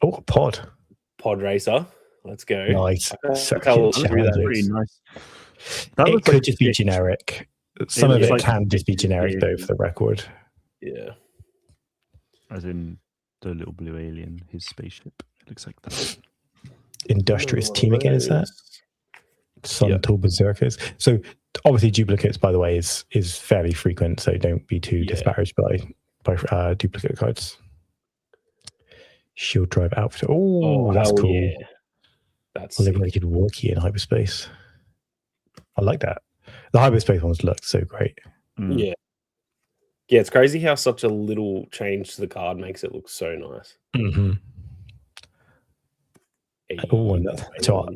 Oh, a pod.
Pod Racer. Let's go.
Nice.
Pretty nice.
It could just be generic. Some of it can just be generic, though, for the record.
Yeah.
As in the little blue alien, his spaceship. It looks like that.
Industrious team again, is that? Suntool Berserkers. So obviously duplicates, by the way, is fairly frequent, so don't be too disparaged by duplicate cards. Shield drive outfit. Oh, that's cool. Yeah.
That's
liberated Wookiee in hyperspace. I like that. The hyperspace ones look so great.
Yeah. Yeah, it's crazy how such a little change to the card makes it look so nice.
Mm-hmm. Oh,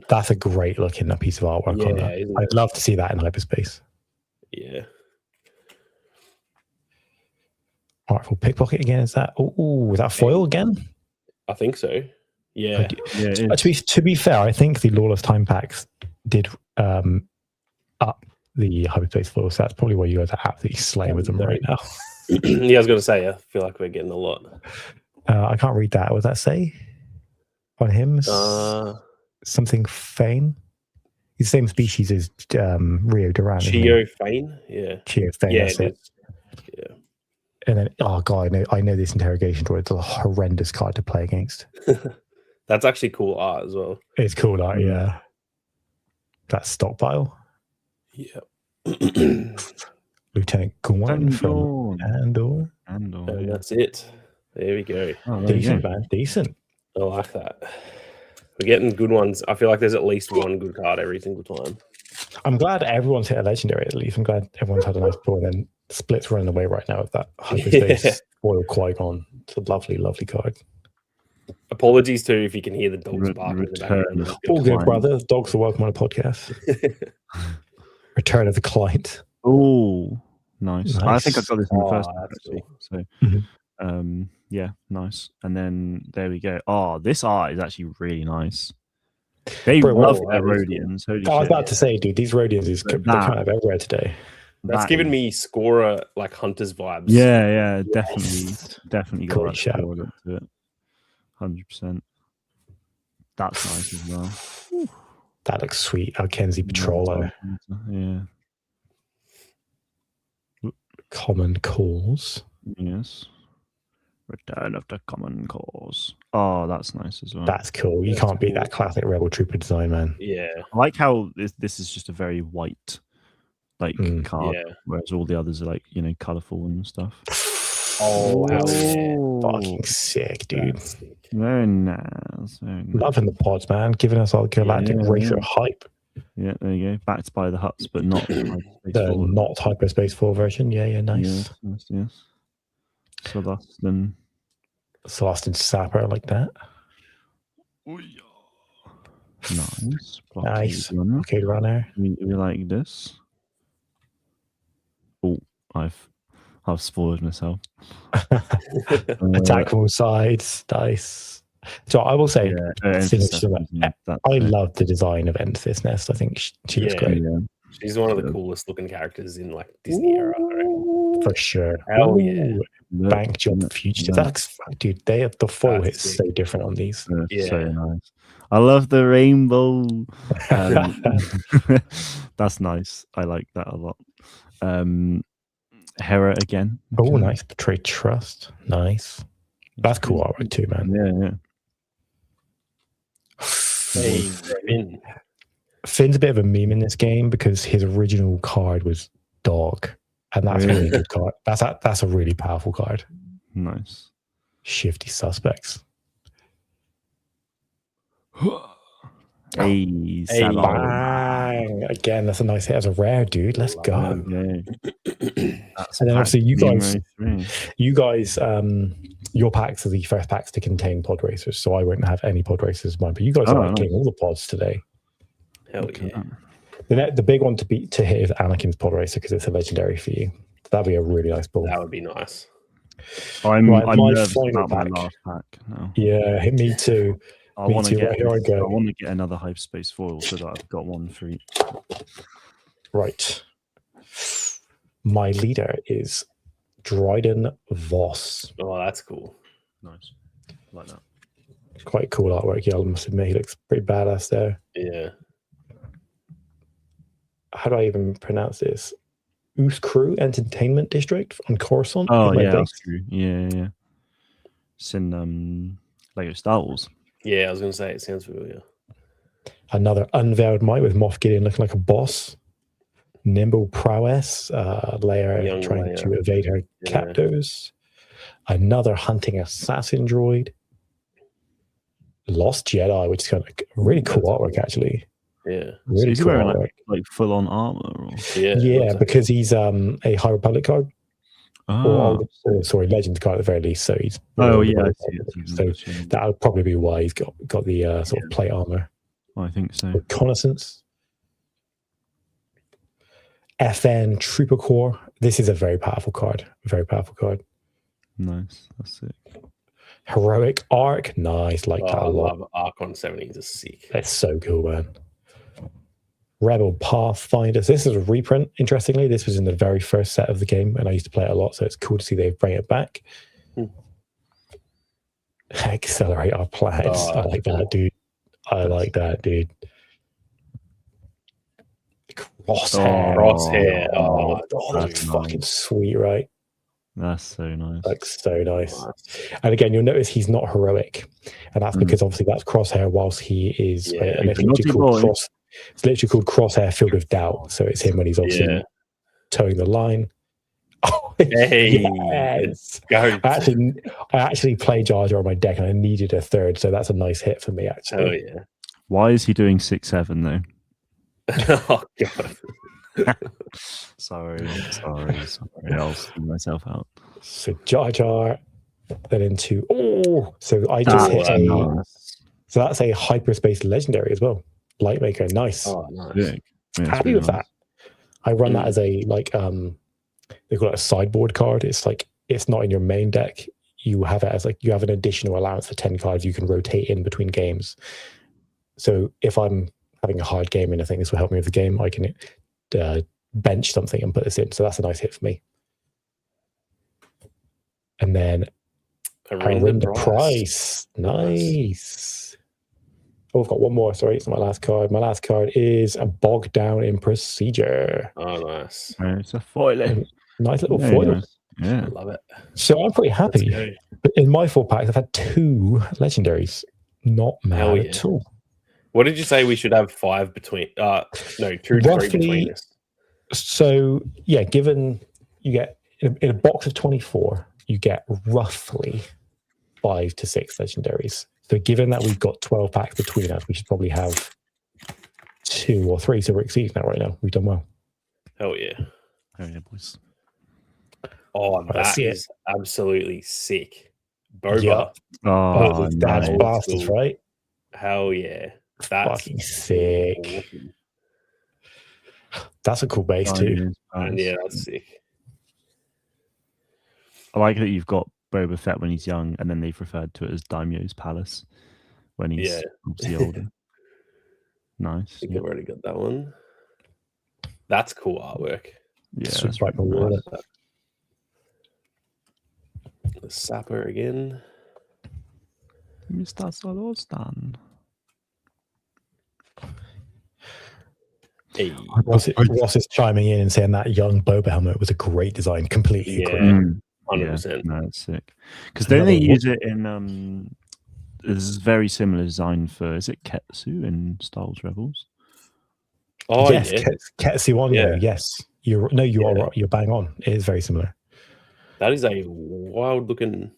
that's a great looking piece of artwork on that. I'd love to see that in hyperspace.
Yeah.
Artful Pickpocket again, is that? Oh, is that foil again?
I think so. Yeah.
To be fair, I think the Lawless Time packs did up the hyperspace foil, so that's probably why you guys are absolutely slaying with them right now.
Yeah, I was going to say, I feel like we're getting a lot.
I can't read that. What does that say? On him? Something Fane? He's the same species as Rio Duran.
Chio Fane? Yeah.
Chio Fane, that's it.
Yeah.
And then, oh god, I know this interrogation droid. It's a horrendous card to play against.
That's actually cool art as well.
It's cool art, yeah. That's Stockpile.
Yeah.
Lieutenant Gorn from Andor.
And that's it. There we go.
Decent, man. Decent.
I like that. We're getting good ones. I feel like there's at least one good card every single time.
I'm glad everyone's hit a legendary at least. I'm glad everyone's had a nice pull. And then Split's running away right now with that hyperspace foil Qui-Gon. It's a lovely, lovely card.
Apologies too if you can hear the dogs barking in the background.
All good, brother. Dogs are welcome on a podcast. Return of the Client.
Oh, nice. I think I got this in the first one, actually.
Cool.
So, yeah, nice. And then there we go. Oh, this art is actually really nice. They love their Rhodians.
Cool. I was about to say, dude, these Rhodians they're kind of everywhere today.
That's giving me Scorer like Hunters vibes.
Yeah, definitely got that
shout
to it. 100%. That's nice as well.
That looks sweet. Kenzie Patroller.
Yeah.
Common Cause.
Yes. Return of the Common Cause. Oh, that's nice as well.
That's cool. You can't beat that classic Rebel Trooper design, man.
Yeah.
I like how this is just a very white card, whereas all the others are like, colourful and stuff.
Oh,
fucking sick, dude.
Very nice.
Loving the pods, man. Giving us our galactic racer hype.
Yeah, there you go. Backed by the Hutts, but not
the not hyperspace 4 version. Yeah, nice.
Yes. Celestin
Sapper like that.
Nice.
Nice. Blockade runner.
We like this. Oh, I've spoiled myself.
Attack from all sides. Nice. So I will say, I love the design of Enfys Nest. I think she looks great.
Yeah. She's one of the coolest looking characters in like Disney era.
For sure.
Hell yeah.
Bank Job Fugitive. That's dude. They have the foil hits so different on these.
Yeah. So nice. I love the rainbow. That's nice. I like that a lot. Hera again.
Oh, nice. Betray Trust. Nice. That's cool artwork too, man.
Yeah.
Hey, Finn.
Finn's a bit of a meme in this game because his original card was Dog, and that's a really good card. That's a really powerful card.
Nice.
Shifty Suspects.
Hey,
bang! Again, that's a nice hit as a rare, dude. Let's go.
And
then obviously you guys, your packs are the first packs to contain pod racers, so I won't have any pod racers in mine. But you guys are getting all the pods today.
Hell yeah!
The big one to hit is Anakin's pod racer because it's a legendary for you. That'd be a really nice pull.
That would be nice.
I'm nervous about my last pack now.
Yeah, hit me too.
I want to get another hyperspace foil so that I've got one for each.
Right. My leader is Dryden Voss.
Oh, that's cool.
Nice. Like that.
Quite cool artwork. Yeah, I must admit, he looks pretty badass there.
Yeah.
How do I even pronounce this? Crew Entertainment District on Coruscant.
Oh, yeah. Yeah. It's in Lego Star Wars.
Yeah, I was going to say, it sounds familiar.
Another Unveiled Might with Moff Gideon looking like a boss. Nimble Prowess, Leia trying to evade her captors. Another Hunting Assassin droid. Lost Jedi, which is kind of really cool artwork, actually.
Yeah.
Really
so
cool
wearing like full-on armor? Or...
Yeah, because he's a High Republic card.
Oh.
Sorry, Legends card at the very least. So he's
I see it.
So that would probably be why he's got the sort of plate armor.
I think so.
Reconnaissance. FN Trooper Corps. This is a very powerful card.
Nice. That's it.
Heroic Arc. Nice. Like that a lot.
I love Arc on 17s. It's sick.
That's so cool, man. Rebel Pathfinders. This is a reprint, interestingly. This was in the very first set of the game, and I used to play it a lot, so it's cool to see they bring it back. Accelerate our plans. I like that, dude. Crosshair. That's fucking sweet, right?
That's so nice.
That's so nice. And again, you'll notice he's not heroic, and that's because obviously that's Crosshair whilst he is it's literally called Crosshair Field of Doubt. So it's him when he's obviously towing the line. Oh, yes. I actually played Jar Jar on my deck and I needed a third, so that's a nice hit for me, actually.
Oh, yeah.
Why is he doing 6/7 though?
Oh, God.
Sorry. I'll see myself out.
So Jar Jar, then into so I just hit so that's a hyperspace legendary as well. Lightmaker, nice.
Oh, nice.
Yeah,
happy with that. I run that as a they call it a sideboard card. It's like it's not in your main deck. You have it as you have an additional allowance for 10 cards you can rotate in between games. So if I'm having a hard game and I think this will help me with the game, I can bench something and put this in. So that's a nice hit for me. And then Arinda Price. Nice. Oh, I've got one more. Sorry, it's not my last card. My last card is a Bogged Down in Procedure.
Oh, nice.
It's a foil.
Nice little foil.
Nice. Yeah.
I love it.
So I'm pretty happy. But in my 4 packs, I've had 2 legendaries. Not mad at all.
What did you say we should have 5 between? 2 to 3 between us.
So, yeah, given you get in a box of 24, you get roughly 5 to 6 legendaries. So given that we've got 12 packs between us, we should probably have 2 or 3. So we're exceeding that right now. We've done well.
Hell yeah.
Hell yeah, boys.
Oh, that is absolutely sick. Boba.
Yep.
Oh,
Dad's
nice.
bastards, right?
Hell yeah. That's
fucking sick.
Awesome.
That's a cool base too.
And yeah, that's sick.
I like that you've got Boba Fett when he's young, and then they've referred to it as Daimyo's Palace when he's obviously older. Nice.
I think I've already got that one. That's cool artwork.
Yeah,
that's
right.
Nice.
The Sapper again.
Mr. Solostan.
Hey.
Ross is chiming in and saying that young Boba helmet was a great design. Completely agree.
100%.
No, it's sick. Because then they use it in this is very similar design for, is it Ketsu in Star Wars Rebels?
Oh yes, Ketsu on there. Yes, you are right. You're bang on. It is very similar.
That is a wild looking.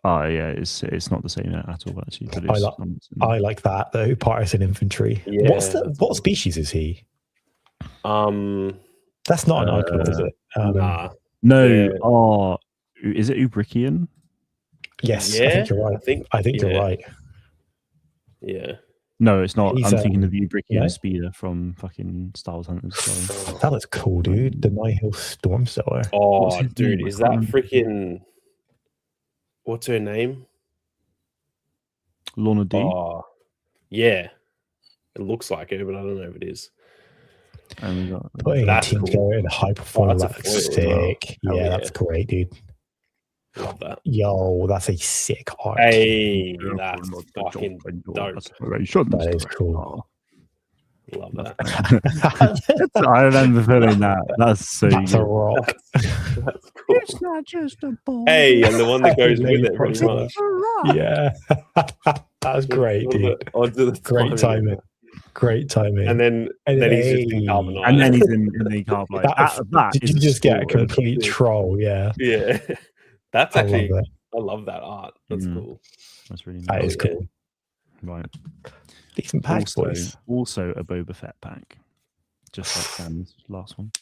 Oh yeah, it's not the same at all actually. But
I like that though. Partisan infantry.
Yeah,
what species is he? That's not an icon, is it?
Nah.
No. Yeah. Oh, is it Ubrikian?
Yes, I think you're right. I think you're right.
Yeah.
No, it's not. I'm thinking of the Ubrikian speeder from fucking Star Wars Hunters. Sorry.
That looks cool, dude. The Nihil Stormsower.
Oh, dude, is that freaking? What's her name?
Lorna D.
Oh, yeah. It looks like her, but I don't know if it is.
And we got putting a team together in high performance. That's sick. Well. Yeah, that's great, dude.
Love that.
Yo, that's a sick art.
Hey, that's fucking dope.
That is cool.
Love that.
I remember feeling that. That's so
that's a rock.
That's cool.
It's not just a ball.
Hey, and the one that goes with it pretty much.
Yeah. That was great, dude. Great timing. Great timing.
And then he's just in carbonite.
And then he's in the carbonite.
Did you just get a complete troll? Yeah.
Yeah. That's actually, I love that art. That's cool.
That's really nice.
That is cool.
Right.
Decent packs, boys.
Also a Boba Fett pack. Just like Sam's last one.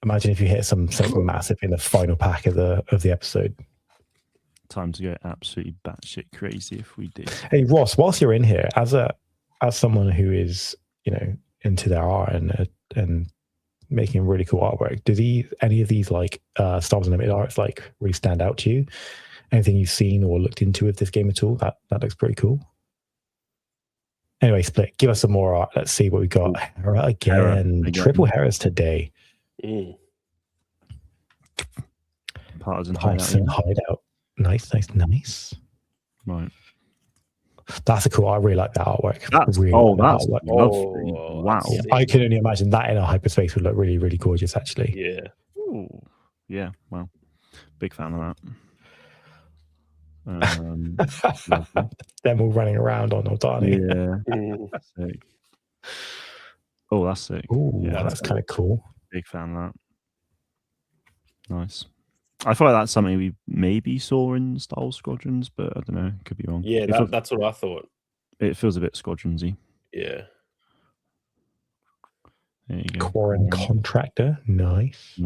Imagine if you hit something massive in the final pack of the episode.
Time to go absolutely batshit crazy if we did.
Hey Ross, whilst you're in here, as someone who is, into their art and making really cool artwork, do any of these like Star Wars Unlimited arts like really stand out to you? Anything you've seen or looked into with this game at all? That looks pretty cool. Anyway, Split, give us some more art. Let's see what we got. Hera again. Triple Heras today.
Partisan
hideout. Nice.
Right.
That's a cool. I really like that artwork.
That's
really
lovely.
Wow. Yeah, I can only imagine that in a hyperspace would look really, really gorgeous, actually.
Yeah.
Ooh. Yeah. Well, big fan of that.
Them all running around on Aldani.
Yeah. Sick. Oh, that's sick.
Ooh, yeah, that's kind of cool.
Big fan of that. Nice. I feel like that's something we maybe saw in Star Wars Squadrons, but I don't know. Could be wrong.
Yeah, that's what I thought.
It feels a bit Squadrons-y.
Yeah.
There you go.
Quarren Contractor. Nice.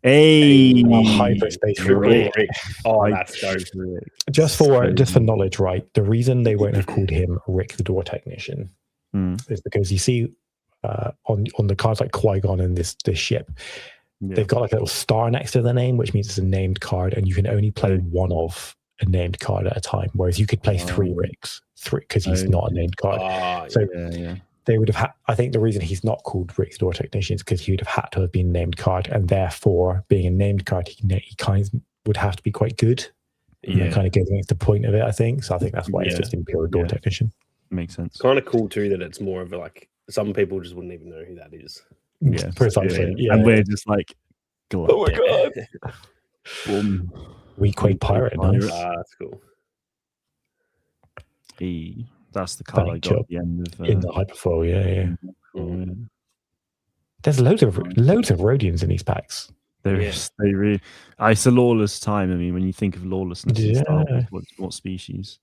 Hey!
Hyperspace
Rick. Oh, that's dope.
Just for knowledge, right? The reason they won't have called him Rick the Door Technician is because you see on the cards like Qui-Gon and this ship, they've got like a little star next to the name, which means it's a named card, and you can only play one of a named card at a time. Whereas you could play three Ricks, because he's not a named card. They would have had. I think the reason he's not called Rick the Door Technician is because he would have had to have been named card, and therefore, being a named card, he kind of would have to be quite good. And that kind of goes against the point of it, I think. So I think that's why it's just Imperial Door Technician.
Makes sense.
It's kind of cool too that it's more of a like some people just wouldn't even know who that is.
Yeah, precisely. Yeah.
And we're just like,
oh my god, Weak Pirate. Nice.
That's cool.
That's the card I got at the end of
in the Hyperfoil. Yeah. There's loads of Rhodians in these packs.
It's a lawless time. I mean, when you think of lawlessness, what species?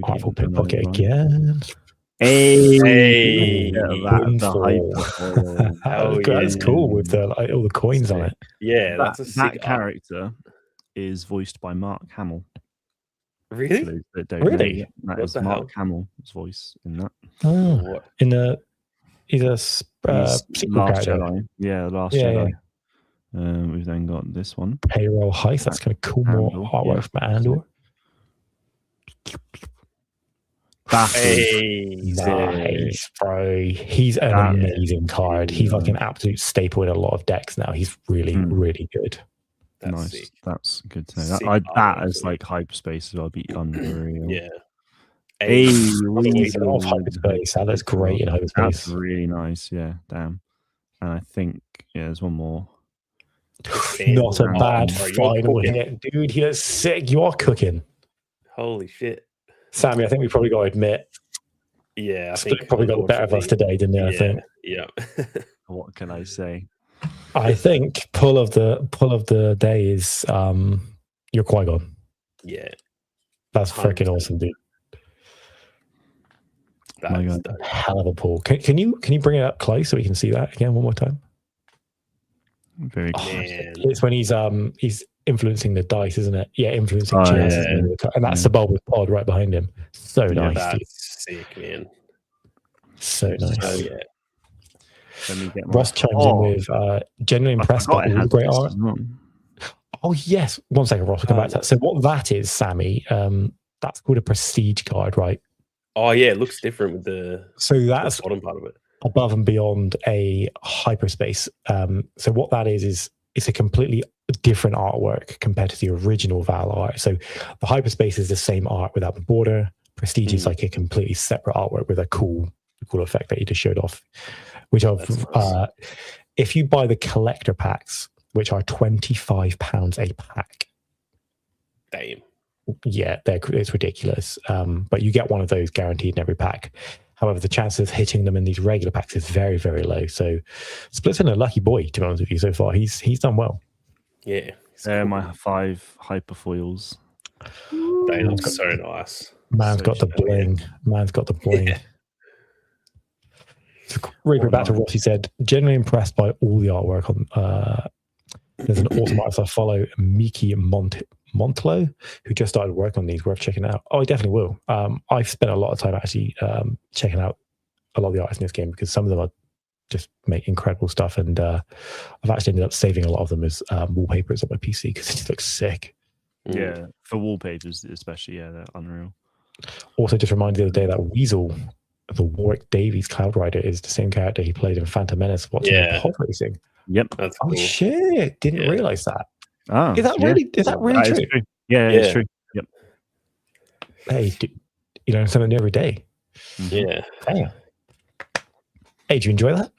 Artful Pickpocket again.
Hey,
that's cool with all the coins on it.
Yeah, that's a sick
that character is voiced by Mark Hamill.
Really?
Really?
That is Mark Hamill's voice in that.
Oh, he's a sequel
Last
character.
Jedi. Yeah, Last Jedi. Yeah. We've then got this one.
Payroll Heist. That's kind of cool. More artwork from Andor. Nice, bro. He's an amazing card. He's like an absolute staple in a lot of decks now. He's really, really good.
That's nice. Sick. That's good to know. That is like hyperspace as well. Be unreal.
Yeah.
He's off hyperspace. That's great in hyperspace.
That's really nice. Yeah. Damn. And I think there's one more.
Not a bad final hit, dude. He looks sick. You are cooking.
Holy shit.
Sammy, I think we probably got to admit.
Yeah, I
think probably got the better of us today, didn't you? I think.
Yeah.
What can I say?
I think pull of the day is your Qui-Gon.
Yeah.
That's freaking awesome, dude.
That's
a hell of a pull. Can you bring it up close so we can see that again one more time?
Very cool.
It's when he's influencing the dice, isn't it? Yeah, influencing chances.
Yeah.
And that's the bulbous pod right behind him. So nice.
That's sick, man.
So nice.
Oh, yeah.
Ross chimes in with genuinely impressed by all the great art. Oh yes. One second, Ross, we'll come back to that. So what that is, Sammy, that's called a prestige card, right?
Oh yeah, it looks different with
that's
the bottom part of it.
Above and beyond a hyperspace. So what that is it's a completely different artwork compared to the original Val art. So the hyperspace is the same art without the border. Prestige is like a completely separate artwork with a cool effect that you just showed off. Which nice. If you buy the collector packs, which are £25 a pack.
Damn.
Yeah, it's ridiculous. But you get one of those guaranteed in every pack. However, the chances of hitting them in these regular packs is very, very low. So Split's been a lucky boy, to be honest with you, so far. He's done well.
Yeah.
My 5 hyperfoils.
They look so nice.
Man's got the bling. Man's got the bling. Yeah. So, Reaper back to Ross, he said, genuinely impressed by all the artwork on there's an awesome artist I follow, Miki Montlo, who just started work on these. Worth checking out. Oh, I definitely will. I've spent a lot of time actually checking out a lot of the artists in this game because some of them are just make incredible stuff, and I've actually ended up saving a lot of them as wallpapers on my PC because it just looks sick.
Yeah, for wallpapers especially, they're unreal.
Also, just reminded the other day that Weasel, the Warwick Davies Cloud Rider, is the same character he played in Phantom Menace watching pod racing.
Yep.
That's cool.
Shit! Didn't realize that.
Oh,
is that really true?
Yeah, it's true. Yep.
Hey, you learn something new every day.
Yeah.
Damn. Hey, did you enjoy that?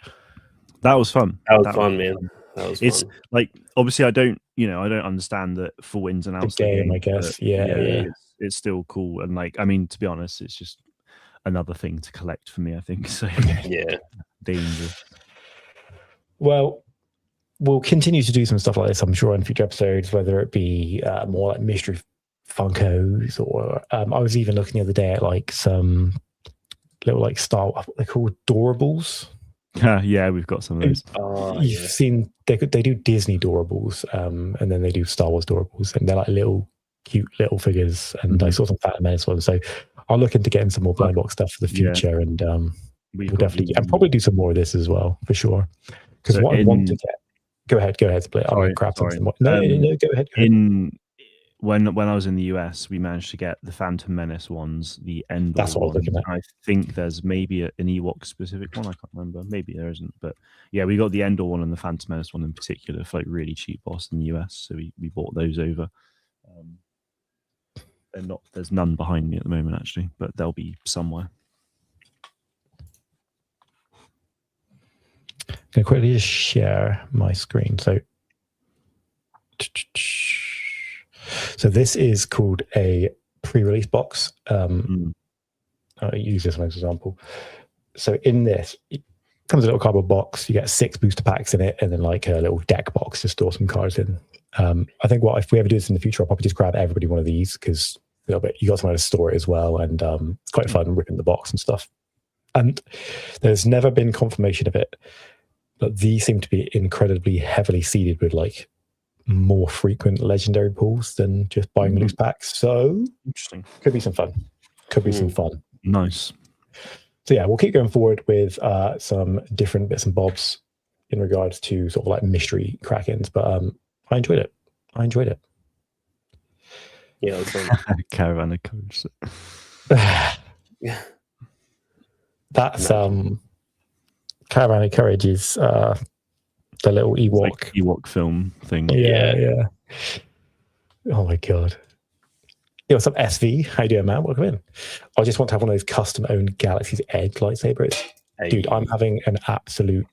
That was fun.
That was fun, man. That was fun.
It's like obviously I don't understand the full ins and outs
of the game, I guess. Yeah.
It's still cool, and like I mean, to be honest, it's just another thing to collect for me, I think. So
yeah,
dangerous.
Well, we'll continue to do some stuff like this, I'm sure, in future episodes, whether it be more like mystery Funkos or I was even looking the other day at like some little like what they're called Doorables.
Yeah, we've got some of those.
You've seen they do Disney Doorables, and then they do Star Wars Doorables, and they're like cute little figures. And I saw some Phantom Menace ones, so I'll look into getting some more blind box stuff for the future, and we'll definitely and probably do some more of this as well for sure. Because what I want to get. Go ahead, Split. I'm crafting some more. No, go ahead.
When I was in the US, we managed to get the Phantom Menace ones, the Endor.
That's what I was looking at.
I think there's maybe an Ewok specific one. I can't remember. Maybe there isn't. But yeah, we got the Endor one and the Phantom Menace one in particular for like really cheap boss in the US. So we bought those over. There's none behind me at the moment actually, but they'll be somewhere.
I'm going to quickly just share my screen. So this is called a pre-release box. I'll use this one as an example. So in this, it comes a little cardboard box. You get 6 booster packs in it, and then like a little deck box to store some cards in. I think if we ever do this in the future, I'll probably just grab everybody one of these because you got somewhere to store it as well, and it's quite fun ripping the box and stuff. And there's never been confirmation of it, but these seem to be incredibly heavily seeded with like more frequent legendary pools than just buying loose packs. So
interesting.
Could be some fun. Could be some fun.
Nice.
So yeah, we'll keep going forward with some different bits and bobs in regards to sort of like mystery Krakens. But I enjoyed it.
Yeah, it was fun.
Caravan of Courage.
That's Caravan of Courage is the little Ewok
like Ewok film thing.
Yeah. Oh my god. Yo, what's up, SV? How you doing, man? Welcome in. I just want to have one of those custom-owned Galaxy's Edge lightsabers.
Hey.
Dude, I'm having an absolute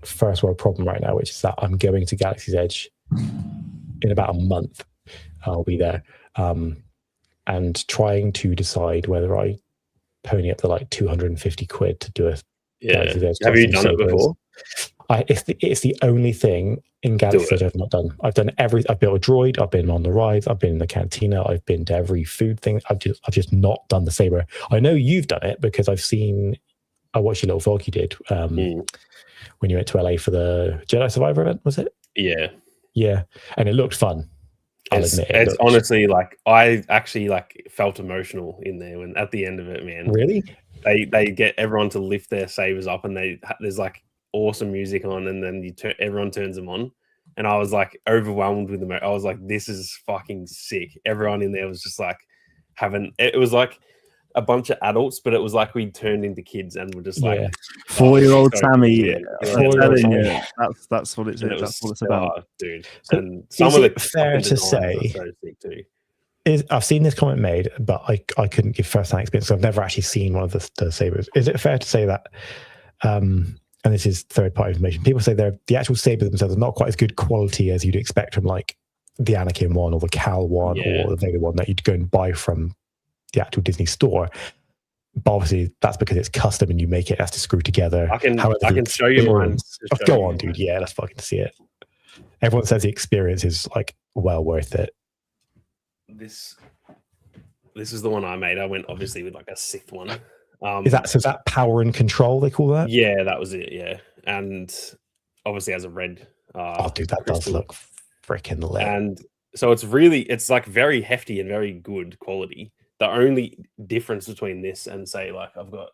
first world problem right now, which is that I'm going to Galaxy's Edge in about a month. I'll be there. And trying to decide whether I pony up the like 250 quid to do a Galaxy's Edge.
Have you done it before?
It's the only thing in Galaxy's Edge I've not done. I've done I've built a droid, I've been on the rides, I've been in the cantina, I've been to every food thing. I've just not done the saber. I know you've done it because I watched your little vlog you did when you went to LA for the Jedi Survivor event, was it? Yeah, and it looked fun.
It's honestly like I actually like felt emotional in there when at the end of it, man.
Really?
They get everyone to lift their sabers up, and there's like awesome music on, and then everyone turns them on, and I was like overwhelmed with them. I was like, this is fucking sick. Everyone in there was just like it was like a bunch of adults, but it was like we turned into kids and we're just like
4-year-old Sammy.
That's
what it's that's what it's about,
dude.
So
and some of it
fair to say
so sick too.
I've seen this comment made, but I couldn't give first-hand experience, so I've never actually seen one of the sabers. Is it fair to say that and this is third-party information, people say the actual sabers themselves are not quite as good quality as you'd expect from like the Anakin one or the Cal one or the Vader one that you'd go and buy from the actual Disney store? But obviously that's because it's custom and you make it has to screw together.
I can show you mine.
Go on, dude. Yeah, let's fucking see it. Everyone says the experience is like well worth it.
This is the one I made. I went obviously with like a Sith one.
Is that power and control they call that?
Yeah, that was it. Yeah, and obviously has a red.
Dude, that crystal. Does look freaking lit.
And so it's like very hefty and very good quality. The only difference between this and say like I've got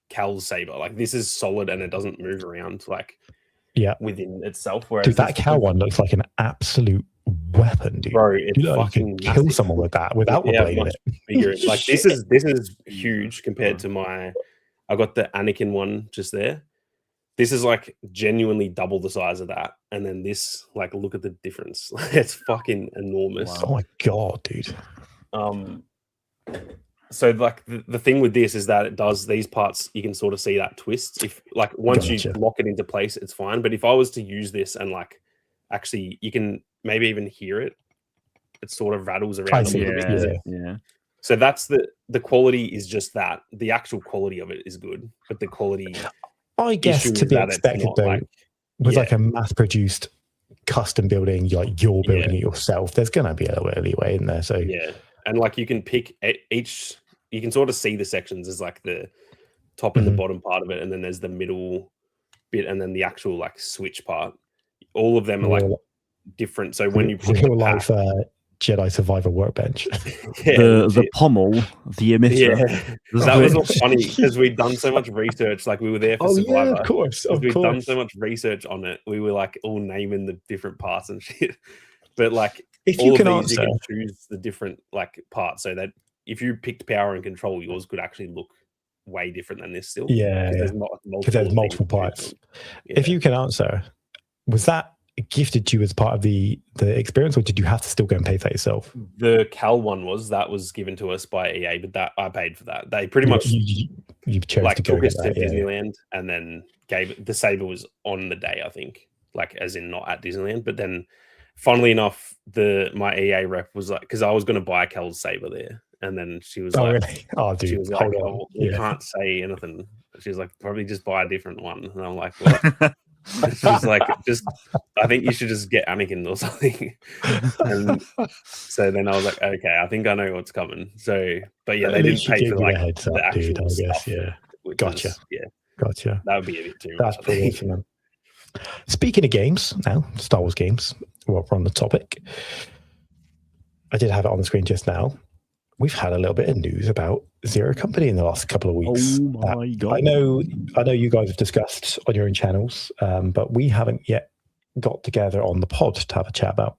Cal's saber, like this is solid and it doesn't move around like within itself. Whereas
dude, that Cal one looks like an absolute weapon, dude.
Bro, it fucking
kill someone with that without the blade in it.
Like this is huge compared to I got the Anakin one just there. This is like genuinely double the size of that, and then this, like, look at the difference. It's fucking enormous.
Wow. Oh my god, dude.
So like the thing with this is that it does these parts, you can sort of see that twist. If like once you lock it into place, it's fine. But if I was to use this and like actually, you can maybe even hear it. It sort of rattles around a little bit.
Yeah.
So that's the quality is just that. The actual quality of it is good, but the quality,
I guess, to be expected though, with like a mass-produced custom building, like you're building it yourself, there's gonna be a little bit of leeway in there. So
and like you can pick each, you can sort of see the sections as like the top and the bottom part of it, and then there's the middle bit, and then the actual like switch part. All of them are like different. So when you pick
real life Jedi Survivor workbench,
the pommel, the emitter.
That was all funny because we'd done so much research. Like we were there for Survivor.
Yeah, of course.
We'd done so much research on it. We were like all naming the different parts and shit. But like,
if you can
you can choose the different like parts, so that if you picked power and control, yours could actually look way different than this still.
Because there's multiple parts. If you can answer, was that gifted to you as part of the experience, or did you have to still go and pay for that yourself?
The Cal one was given to us by EA, but that I paid for that. They pretty much
you chose
like
to go
took us to
that,
Disneyland and then gave it. The saber was on the day, I think, like as in not at Disneyland. But then, funnily enough, my EA rep was like, because I was going to buy Cal's saber there, and then she was
really? Oh, dude,
she was like, you can't say anything. She was like, probably just buy a different one, and I'm like, well. It's just like, I think you should just get Anakin or something. And so then I was like, okay, I think I know what's coming. So, but yeah, they didn't pay for like the actual stuff.
Yeah, gotcha.
Yeah,
gotcha.
That would be a bit too
much. That's pretty awesome, man. Speaking of games, now Star Wars games. Well, we're on the topic. I did have it on the screen just now. We've had a little bit of news about Zero Company in the last couple of weeks.
Oh my god!
I know you guys have discussed on your own channels, but we haven't yet got together on the pod to have a chat about.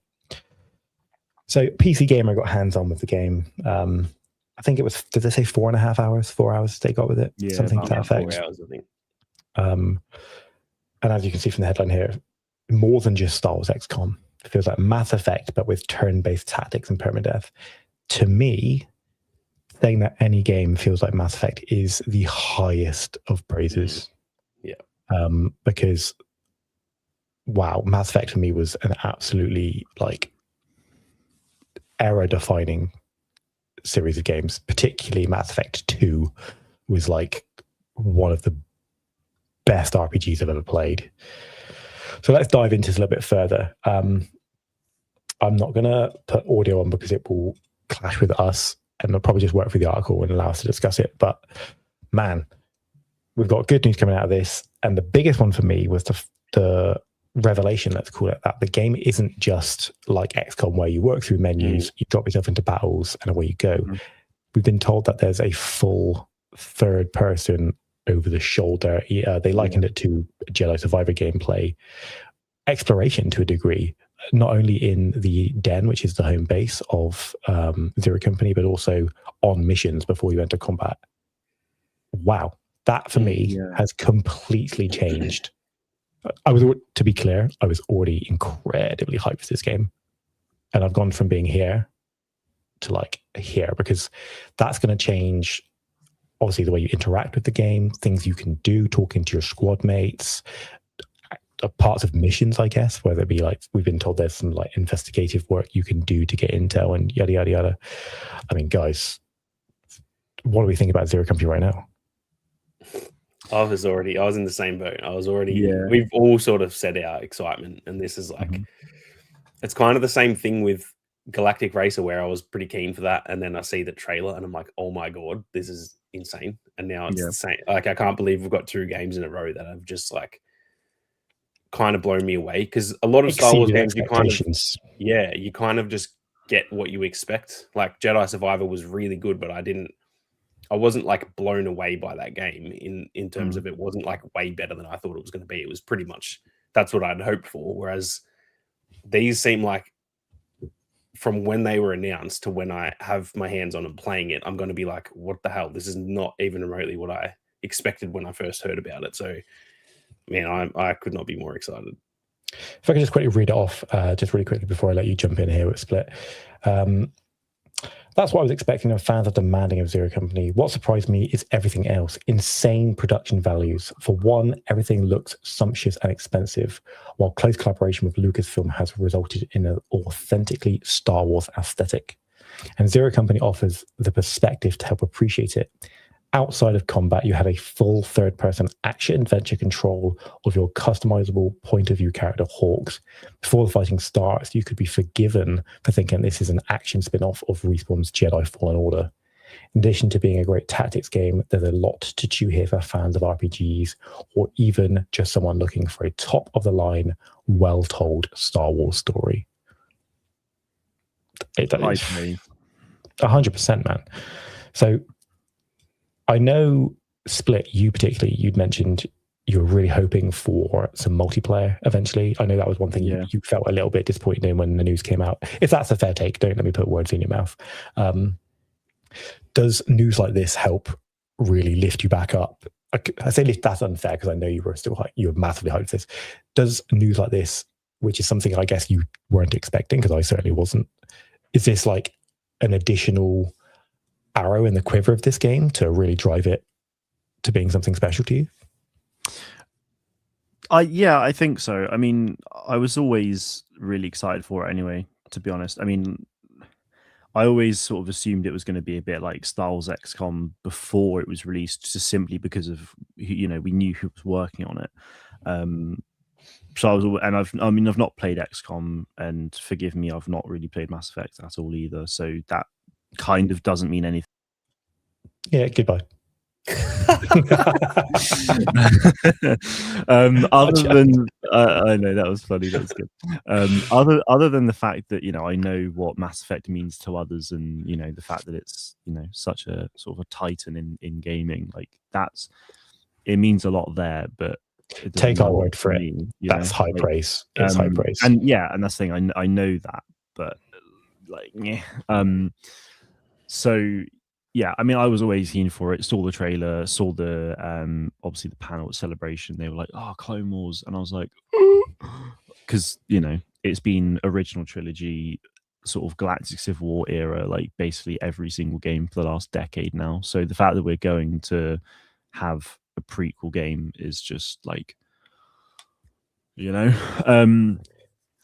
So PC Gamer got hands on with the game. I think it was, did they say 4.5 hours? 4 hours they got with it?
Yeah,
something to that effect.
4 hours, I think.
And as you can see from the headline here, more than just Star Wars XCOM. It feels like Mass Effect, but with turn-based tactics and permadeath. To me, saying that any game feels like Mass Effect is the highest of praises.
Yeah.
Because, wow, Mass Effect for me was an absolutely like era-defining series of games. Particularly Mass Effect 2 was like one of the best RPGs I've ever played. So let's dive into this a little bit further. I'm not going to put audio on because it will clash with us, and I'll probably just work through the article and allow us to discuss it. But man, we've got good news coming out of this. And the biggest one for me was the revelation, let's call it that. The game isn't just like XCOM where you work through menus, you drop yourself into battles, and away you go. We've been told that there's a full third person over the shoulder. They likened it to Jedi Survivor gameplay, exploration to a degree, not only in the den, which is the home base of Zero Company, but also on missions before you enter combat. Wow, that for me has completely changed. To be clear, I was already incredibly hyped for this game, and I've gone from being here to like here, because that's going to change obviously the way you interact with the game, things you can do, talking to your squad mates, parts of missions, I guess, whether it be like, we've been told there's some like investigative work you can do to get intel and yada yada yada. I mean, guys, what do we think about Zero Company right now?
I was in the same boat. We've all sort of said our excitement, and this is like, it's kind of the same thing with Galactic Racer, where I was pretty keen for that, and then I see the trailer and I'm like, oh my god, this is insane. And now it's the same. Like, I can't believe we've got 2 games in a row that have just like kind of blown me away, because a lot of Star Wars games you kind of just get what you expect. Like Jedi Survivor was really good, but I wasn't like blown away by that game in terms of, it wasn't like way better than I thought it was going to be. It was pretty much, that's what I'd hoped for. Whereas these seem like, from when they were announced to when I have my hands on and playing it, I'm going to be like, what the hell? This is not even remotely what I expected when I first heard about it. So, man, I could not be more excited.
If I could just quickly read it off, just really quickly before I let you jump in here with Split. That's what I was expecting, and fans are demanding of Zero Company. What surprised me is everything else. Insane production values. For one, everything looks sumptuous and expensive, while close collaboration with Lucasfilm has resulted in an authentically Star Wars aesthetic. And Zero Company offers the perspective to help appreciate it. Outside of combat, you have a full third-person action-adventure control of your customizable point-of-view character, Hawks. Before the fighting starts, you could be forgiven for thinking this is an action spin-off of Respawn's Jedi Fallen Order. In addition to being a great tactics game, there's a lot to chew here for fans of RPGs, or even just someone looking for a top-of-the-line, well-told Star Wars story. It is 100%, man. So, I know, Split, you particularly, you'd mentioned you were really hoping for some multiplayer eventually. I know that was one thing you felt a little bit disappointed in when the news came out. If that's a fair take, don't let me put words in your mouth. Does news like this help really lift you back up? I say that's unfair because I know you were still you were massively hyped for this. Does news like this, which is something I guess you weren't expecting, because I certainly wasn't, is this like an additional arrow in the quiver of this game to really drive it to being something special to you?
I think so. I mean, I was always really excited for it anyway, to be honest. I mean, I always sort of assumed it was going to be a bit like Star Wars XCOM before it was released, just simply because of, we knew who was working on it. So I was, and I've not played XCOM, and forgive me, I've not really played Mass Effect at all either. So that kind of doesn't mean anything.
Yeah, goodbye.
Other than I know that was funny, that was good. Other than the fact that, you know, I know what Mass Effect means to others, and, you know, the fact that it's, you know, such a sort of a titan in gaming, like it means a lot there. But
take our word for it. That's high praise. It's high praise.
And yeah, and that's the thing. I know that, but like, yeah. So yeah, I mean, I was always keen for it. Saw the trailer, saw the obviously the panel at Celebration. They were like, "Oh, Clone Wars," and I was like, because, you know, it's been original trilogy, sort of Galactic Civil War era, like basically every single game for the last decade now. So the fact that we're going to have a prequel game is just like, you know,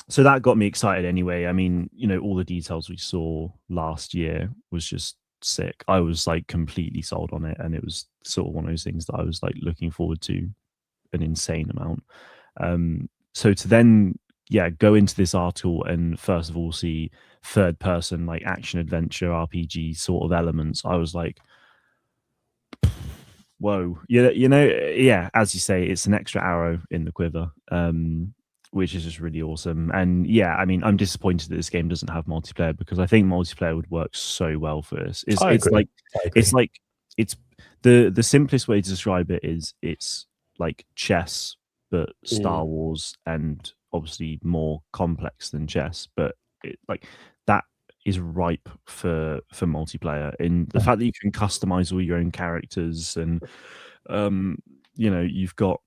so that got me excited anyway. I mean, you know, all the details we saw last year was just sick. I was like completely sold on it, and it was sort of one of those things that I was like looking forward to an insane amount. So to then go into this article and first of all see third person like action adventure RPG sort of elements, I was like, whoa. You know, as you say, it's an extra arrow in the quiver, which is just really awesome. And yeah, I mean, I'm disappointed that this game doesn't have multiplayer, because I think multiplayer would work so well for this. It's the simplest way to describe it is it's like chess but Star Wars, and obviously more complex than chess, but like that is ripe for multiplayer, in the fact that you can customize all your own characters, and you know, you've got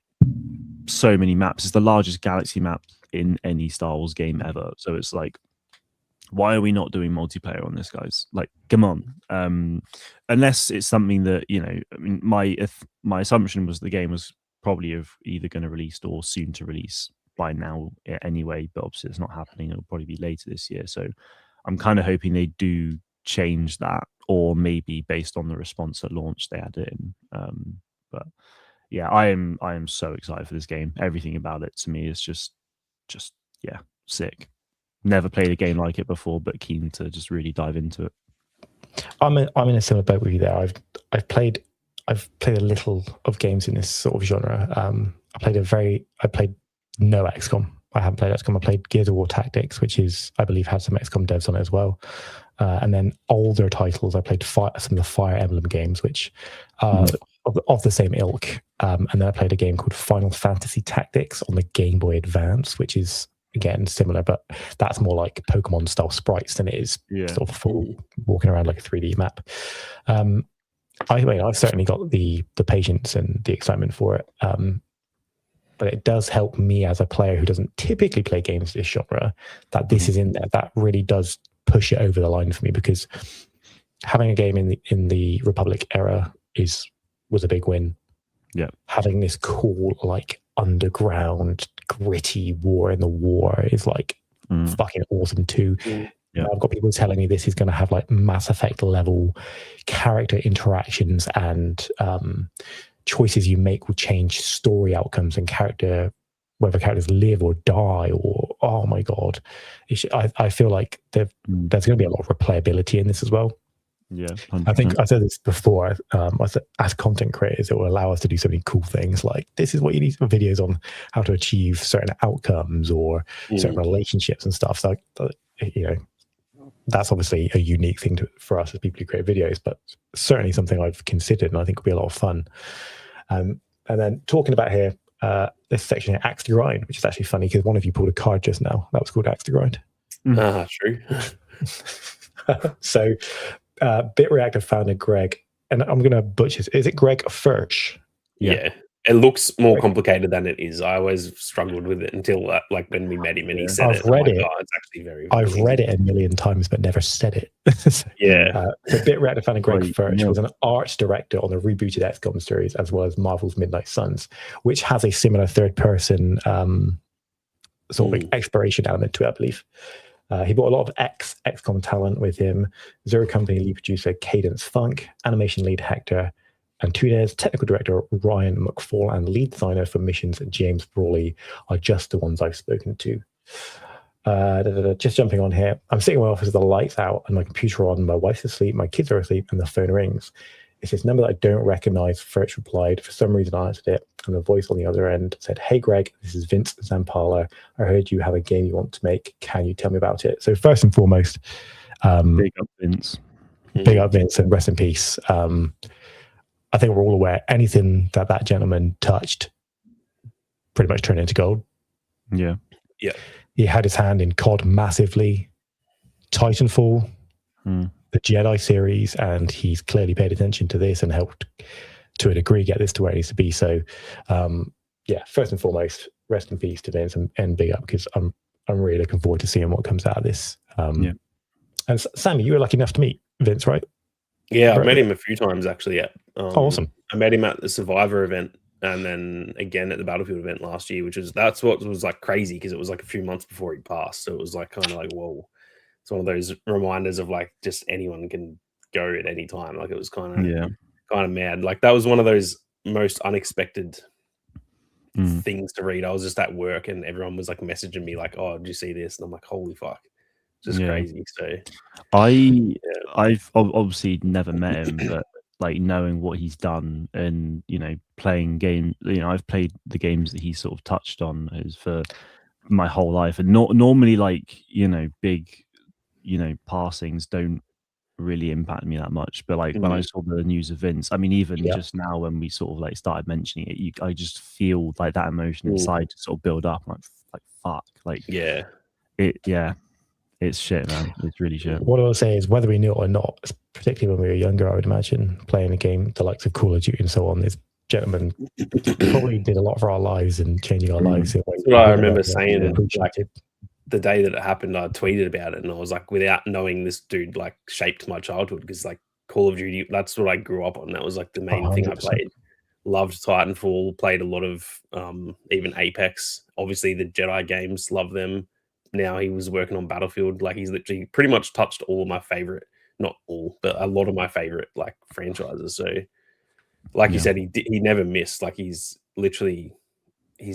so many maps. It's the largest galaxy map in any Star Wars game ever. So it's like, why are we not doing multiplayer on this, guys? Like, come on. Unless it's something that, you know, I mean, my assumption was the game was probably either going to release or soon to release by now anyway, but obviously it's not happening. It'll probably be later this year. So I'm kind of hoping they do change that, or maybe based on the response at launch they add it in. But yeah, I am so excited for this game. Everything about it to me is just sick. Never played a game like it before, but keen to just really dive into it.
I'm in a similar boat with you there. I've played a little of games in this sort of genre. I played no XCOM. I haven't played XCOM. I played Gears of War Tactics, which is, I believe, had some XCOM devs on it as well. And then older titles, I played some of the Fire Emblem games, which of the same ilk. And then I played a game called Final Fantasy Tactics on the Game Boy Advance, which is, again, similar, but that's more like Pokemon style sprites than it is sort of full walking around like a 3D map. I've certainly got the patience and the excitement for it. But it does help me as a player who doesn't typically play games of this genre, that this is in there. That really does push it over the line for me, because having a game in the Republic era was a big win.
Yeah,
having this cool like underground gritty war in the war is like fucking awesome too. Yeah. I've got people telling me this is going to have like Mass Effect level character interactions, and choices you make will change story outcomes and whether characters live or die, or oh my god, I feel like there's going to be a lot of replayability in this as well.
Yeah,
100%. I think I said this before. I said, as content creators, it will allow us to do so many cool things. Like, this is what you need for videos on how to achieve certain outcomes or certain relationships and stuff. So, you know, that's obviously a unique thing for us as people who create videos, but certainly something I've considered and I think will be a lot of fun. And then talking about here, this section here, Axe to Grind, which is actually funny because one of you pulled a card just now that was called Axe to Grind.
True.
So, BitReactor founder Greg, and I'm going to butcher this. Is it Greg Furch?
Yeah. It looks more complicated than it is. I always struggled with it until like when we met him and he said
I've read it.
Oh, it's actually very
I've read it a million times but never said it. So BitReactor founder Greg Furch was an art director on the rebooted XCOM series, as well as Marvel's Midnight Suns, which has a similar third-person sort of exploration element to it, I believe. He brought a lot of XCOM talent with him. Zero Company lead producer Cadence Funk, animation lead Hector, and Tune's technical director Ryan McFall and lead designer for missions James Brawley are just the ones I've spoken to. Just jumping on here, I'm sitting in my office with the lights out and my computer on, my wife's asleep, my kids are asleep, and the phone rings. It's this number that I don't recognize. Fritz replied. For some reason, I answered it, and the voice on the other end said, "Hey, Greg, this is Vince Zampala. I heard you have a game you want to make. Can you tell me about it?" So first and foremost,
big up Vince.
Big up Vince, and rest in peace. I think we're all aware anything that gentleman touched pretty much turned into gold.
Yeah.
He had his hand in COD massively, Titanfall, the Jedi series, and he's clearly paid attention to this and helped to a degree get this to where it needs to be. So, first and foremost, rest in peace to Vince and big up, because I'm really looking forward to seeing what comes out of this. And Sammy, you were lucky enough to meet Vince, right?
Yeah, I've met him a few times actually. Yeah.
Awesome.
I met him at the Survivor event, and then again at the Battlefield event last year, that's what was like crazy, because it was like a few months before he passed. So it was like kind of like, whoa. It's one of those reminders of like just anyone can go at any time. Like it was kind of mad. Like that was one of those most unexpected things to read. I was just at work and everyone was like messaging me like, "Oh, did you see this?" And I'm like, "Holy fuck." Just crazy. So
I've obviously never met him, but like knowing what he's done and, you know, playing game, you know, I've played the games that he sort of touched on is for my whole life. And not normally, like, you know, big, you know, passings don't really impact me that much. But like when I saw the news of Vince, I mean, even just now when we sort of like started mentioning it, I just feel like that emotion inside to sort of build up. Like fuck, like it's shit, man. It's really shit.
What I will say is, whether we knew it or not, particularly when we were younger, I would imagine playing a game the likes of Call of Duty and so on, this gentleman probably did a lot for our lives and changing our lives.
That's what I remember saying. Like, the day that it happened, I tweeted about it, and I was like, without knowing this dude like shaped my childhood, because like Call of Duty, that's what I grew up on. That was like the main thing I played. Loved Titanfall, played a lot of even Apex. Obviously, the Jedi games, love them. Now he was working on Battlefield. Like he's literally pretty much touched all of my favorite, not all, but a lot of my favorite like franchises. So, like you said, he never missed. Like he's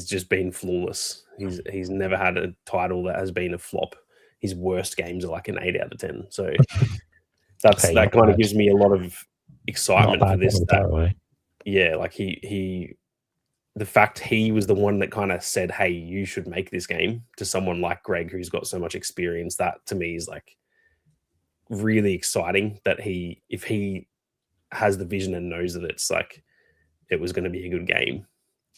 just been flawless. He's never had a title that has been a flop. His worst games are like an 8 out of 10. So that kind of gives me a lot of excitement for this. Like the fact he was the one that kind of said, "Hey, you should make this game," to someone like Greg, who's got so much experience, that to me is like really exciting. That if he has the vision and knows that it's like it was going to be a good game,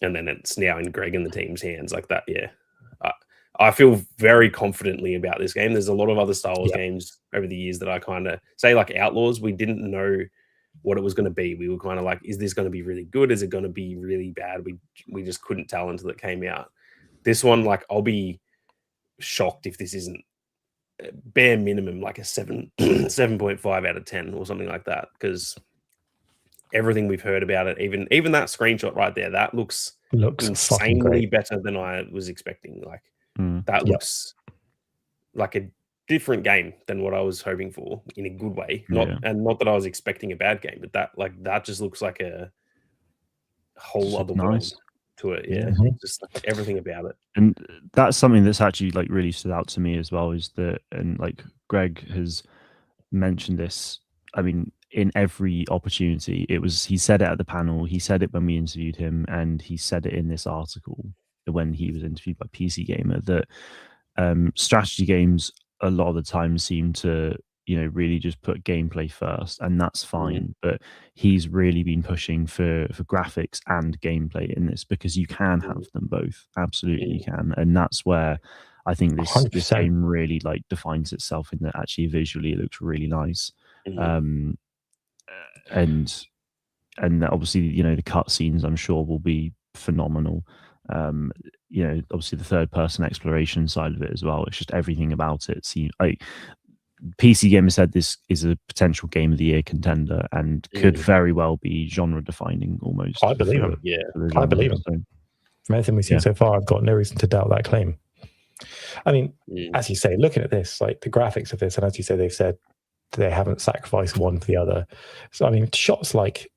and then it's now in Greg and the team's hands like that. Yeah. I feel very confidently about this game. There's a lot of other Star Wars games over the years that I kind of say, like Outlaws, we didn't know what it was going to be. We were kind of like, is this going to be really good? Is it going to be really bad? We just couldn't tell until it came out. This one, like, I'll be shocked if this isn't bare minimum like a 7.5 out of 10 or something like that, because everything we've heard about it, even that screenshot right there, that looks insanely better than I was expecting. Like that looks like a different game than what I was hoping for, in a good way. Not that I was expecting a bad game, but that just looks like a whole other world to it. Just like everything about it.
And that's something that's actually like really stood out to me as well, is that, and like Greg has mentioned this, I mean, in every opportunity. He said it at the panel, he said it when we interviewed him, and he said it in this article when he was interviewed by PC Gamer, that strategy games a lot of the time seem to, you know, really just put gameplay first, and that's fine. But he's really been pushing for graphics and gameplay in this, because you can have them both. Absolutely, you can. And that's where I think this game really like defines itself, in that actually visually it looks really nice. And obviously, you know, the cutscenes I'm sure will be phenomenal. You know, obviously the third person exploration side of it as well. It's just everything about it seems like PC Gamer said this is a potential game of the year contender, and could very well be genre defining almost.
I believe it. Yeah, I believe it. From everything we've seen so far, I've got no reason to doubt that claim. I mean, as you say, looking at this, like the graphics of this, and as you say, they've said they haven't sacrificed one for the other. So I mean, shots like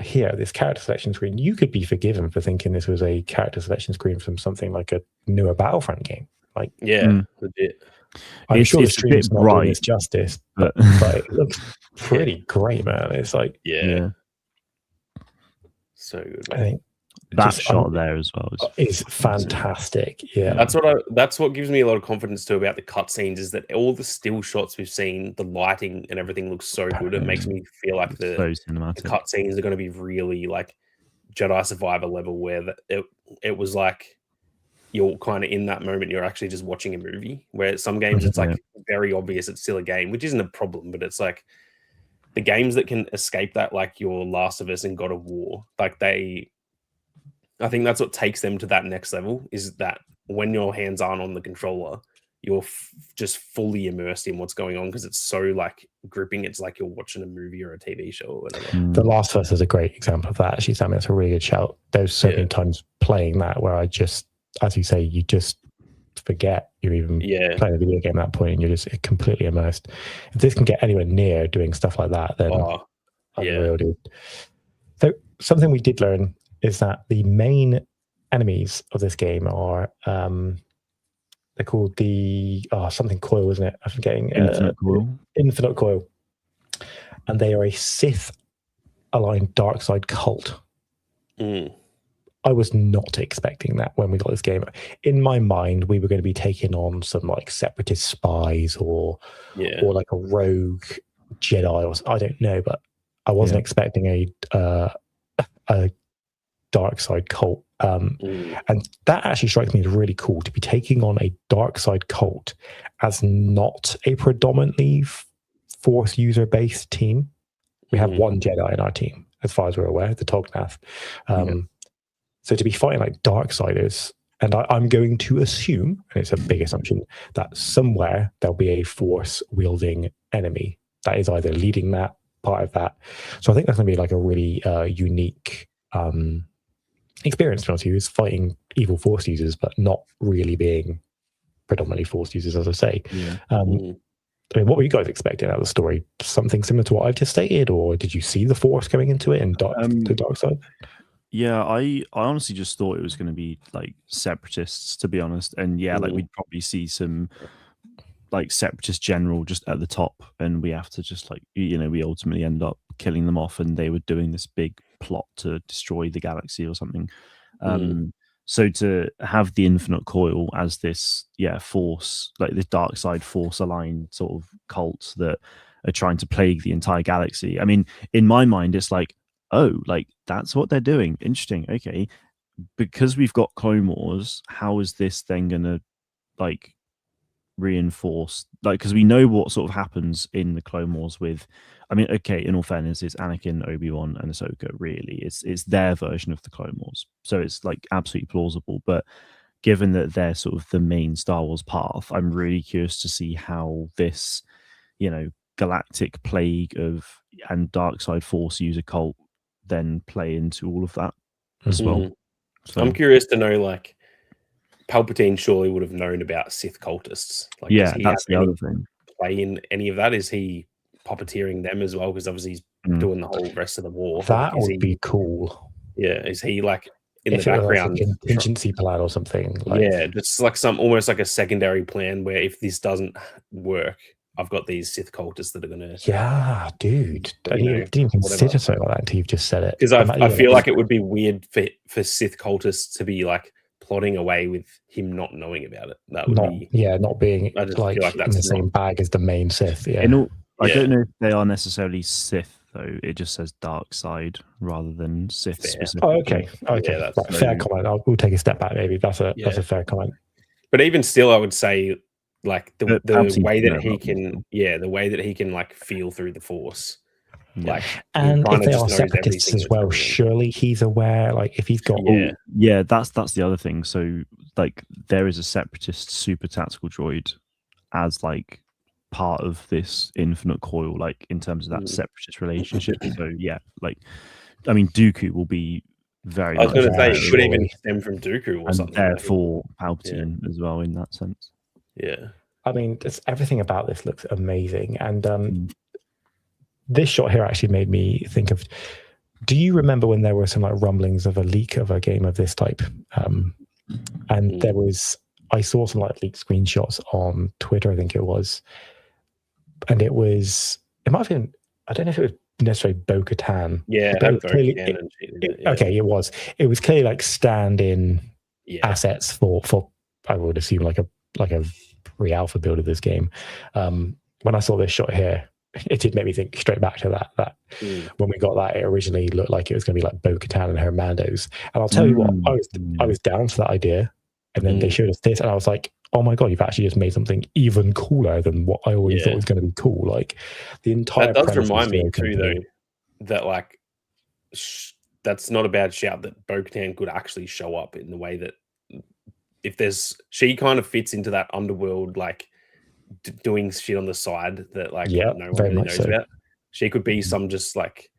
here, this character selection screen, you could be forgiven for thinking this was a character selection screen from something like a newer Battlefront game. Like,
legit.
I'm sure the
it's a
stream's
bit
not doing
bright,
this justice,
but
but it looks pretty great, man. It's like,
so good.
I think
that shot there as well
is fantastic. Yeah,
that's what gives me a lot of confidence too about the cutscenes, is that all the still shots we've seen, the lighting and everything looks so good. It makes me feel like the cutscenes are going to be really like Jedi Survivor level, where it was like you're kind of in that moment, you're actually just watching a movie. Where some games it's like very obvious it's still a game, which isn't a problem, but it's like the games that can escape that, like your Last of Us and God of War, like I think that's what takes them to that next level, is that when your hands aren't on the controller, you're just fully immersed in what's going on, because it's so like gripping. It's like you're watching a movie or a TV show or whatever.
The Last of Us is a great example of that. Actually, Sammy, that's a really good shout. There's so many times playing that where I just, as you say, you just forget you're even playing a video game at that point, and you're just completely immersed. If this can get anywhere near doing stuff like that, then unreal, dude. So something we did learn is that the main enemies of this game are they're called the something coil, isn't it? I'm forgetting. Infinite Coil, and they are a Sith aligned dark side cult. I was not expecting that when we got this game. In my mind, we were going to be taking on some like separatist spies or like a rogue Jedi, or I don't know, but I wasn't expecting a dark side cult. And that actually strikes me as really cool, to be taking on a dark side cult as not a predominantly Force user based team. We have one Jedi in our team, as far as we're aware, the Tognath. So to be fighting like Darksiders, and I'm going to assume, and it's a big assumption, that somewhere there'll be a Force wielding enemy that is either leading that, part of that. So I think that's going to be like a really unique experience, to be honest with you, is fighting evil Force users, but not really being predominantly Force users, as I say. I mean, what were you guys expecting out of the story? Something similar to what I've just stated, or did you see the Force coming into it and the dark side?
Yeah, I honestly just thought it was going to be like separatists, to be honest. And like we'd probably see some like separatist general just at the top, and we have to just like, we ultimately end up killing them off, and they were doing this big plot to destroy the galaxy or something. So to have the Infinite Coil as this Force, like this dark side Force aligned sort of cult that are trying to plague the entire galaxy. I mean, in my mind, it's like, oh, like that's what they're doing. Interesting. Okay. Because we've got Clone Wars, how is this then going to like reinforce, like, because we know what sort of happens in the Clone Wars with, I mean, okay, in all fairness, it's Anakin, Obi-Wan, and Ahsoka, really. It's their version of the Clone Wars. So it's like absolutely plausible. But given that they're sort of the main Star Wars path, I'm really curious to see how this, galactic plague and dark side Force user cult then play into all of that as well. So
I'm curious to know, like, Palpatine surely would have known about Sith cultists. Like,
that's the other thing.
Play in any of that? Is he puppeteering them as well? Because obviously he's doing the whole rest of the war.
That would be cool.
Yeah, is he like in
if
the background,
like a contingency plan or something?
Like, just like almost like a secondary plan where if this doesn't work, I've got these Sith cultists that are going to...
Yeah, dude. I didn't even consider something like that until you've just said it.
Because I feel like it would be weird for Sith cultists to be like plotting away with him not knowing about it. That would
not being like in the same bag as the main Sith. Yeah.
I don't know if they are necessarily Sith, though. It just says dark side rather than Sith specifically.
Oh, okay. Yeah, that's fair comment. We'll take a step back, maybe. That's a fair comment.
But even still, I would say, like the way that he can, the way that he can like feel through the Force, like,
and if they are separatists as well, surely he's aware. Like, if he's got,
that's the other thing. So, like, there is a separatist super tactical droid as like part of this Infinite Coil, like in terms of that separatist relationship. So, like, I mean, Dooku will be very.
I was going to say it could even stem from Dooku or something.
Therefore, Palpatine as well in that sense.
Yeah,
I mean, everything about this looks amazing, and this shot here actually made me think of Do you remember when there were some like rumblings of a leak of a game of this type? And there was, I saw some like leaked screenshots on Twitter, I think it was, and it might have been, I don't know if it was necessarily Bo-Katan.
Yeah,
but it was clearly, okay, it was clearly like stand-in assets for I would assume like a pre-alpha build of this game. When I saw this shot here, it did make me think straight back to that when we got that, it originally looked like it was going to be like Bo-Katan and her Mandos. And I'll tell you what, I was down for that idea, and then they showed us this, and I was like, oh my god, you've actually just made something even cooler than what I already thought was going to be cool. Like the entire.
That does remind me too, though, that like that's not a bad shout that Bo-Katan could actually show up in the way that she kind of fits into that underworld, like doing shit on the side that like no one really knows about. She could be some just like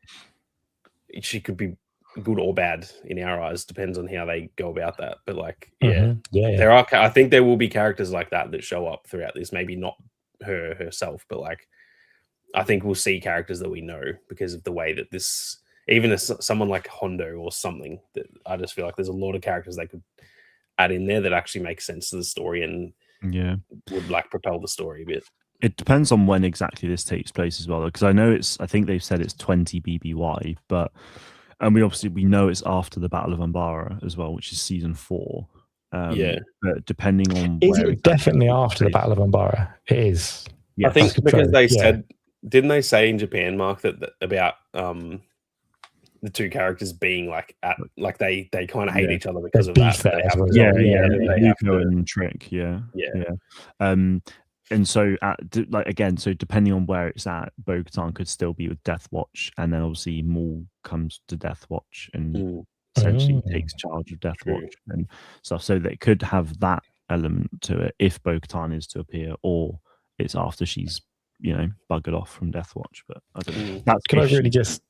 she could be good or bad in our eyes, depends on how they go about that. But like there are, I think there will be characters like that show up throughout this. Maybe not her herself, but like I think we'll see characters that we know because of the way that this, even as someone like Hondo or something, that I just feel like there's a lot of characters they could add in there that actually make sense to the story and would like propel the story a bit.
It depends on when exactly this takes place as well, because I think they've said it's 20 BBY, and we know it's after the Battle of Umbara as well, which is season 4. But depending on
is it definitely after the Battle of Umbara? It is.
I think because they said, didn't they say in Japan, Mark, that about the two characters being like they kind of hate each other because of that.
Yuko and Trick, and so so depending on where it's at, Bo-Katan could still be with Deathwatch, and then obviously Maul comes to Deathwatch and essentially takes charge of Deathwatch and stuff. So they could have that element to it if Bo-Katan is to appear, or it's after she's buggered off from Deathwatch. But I don't know.
Can I really just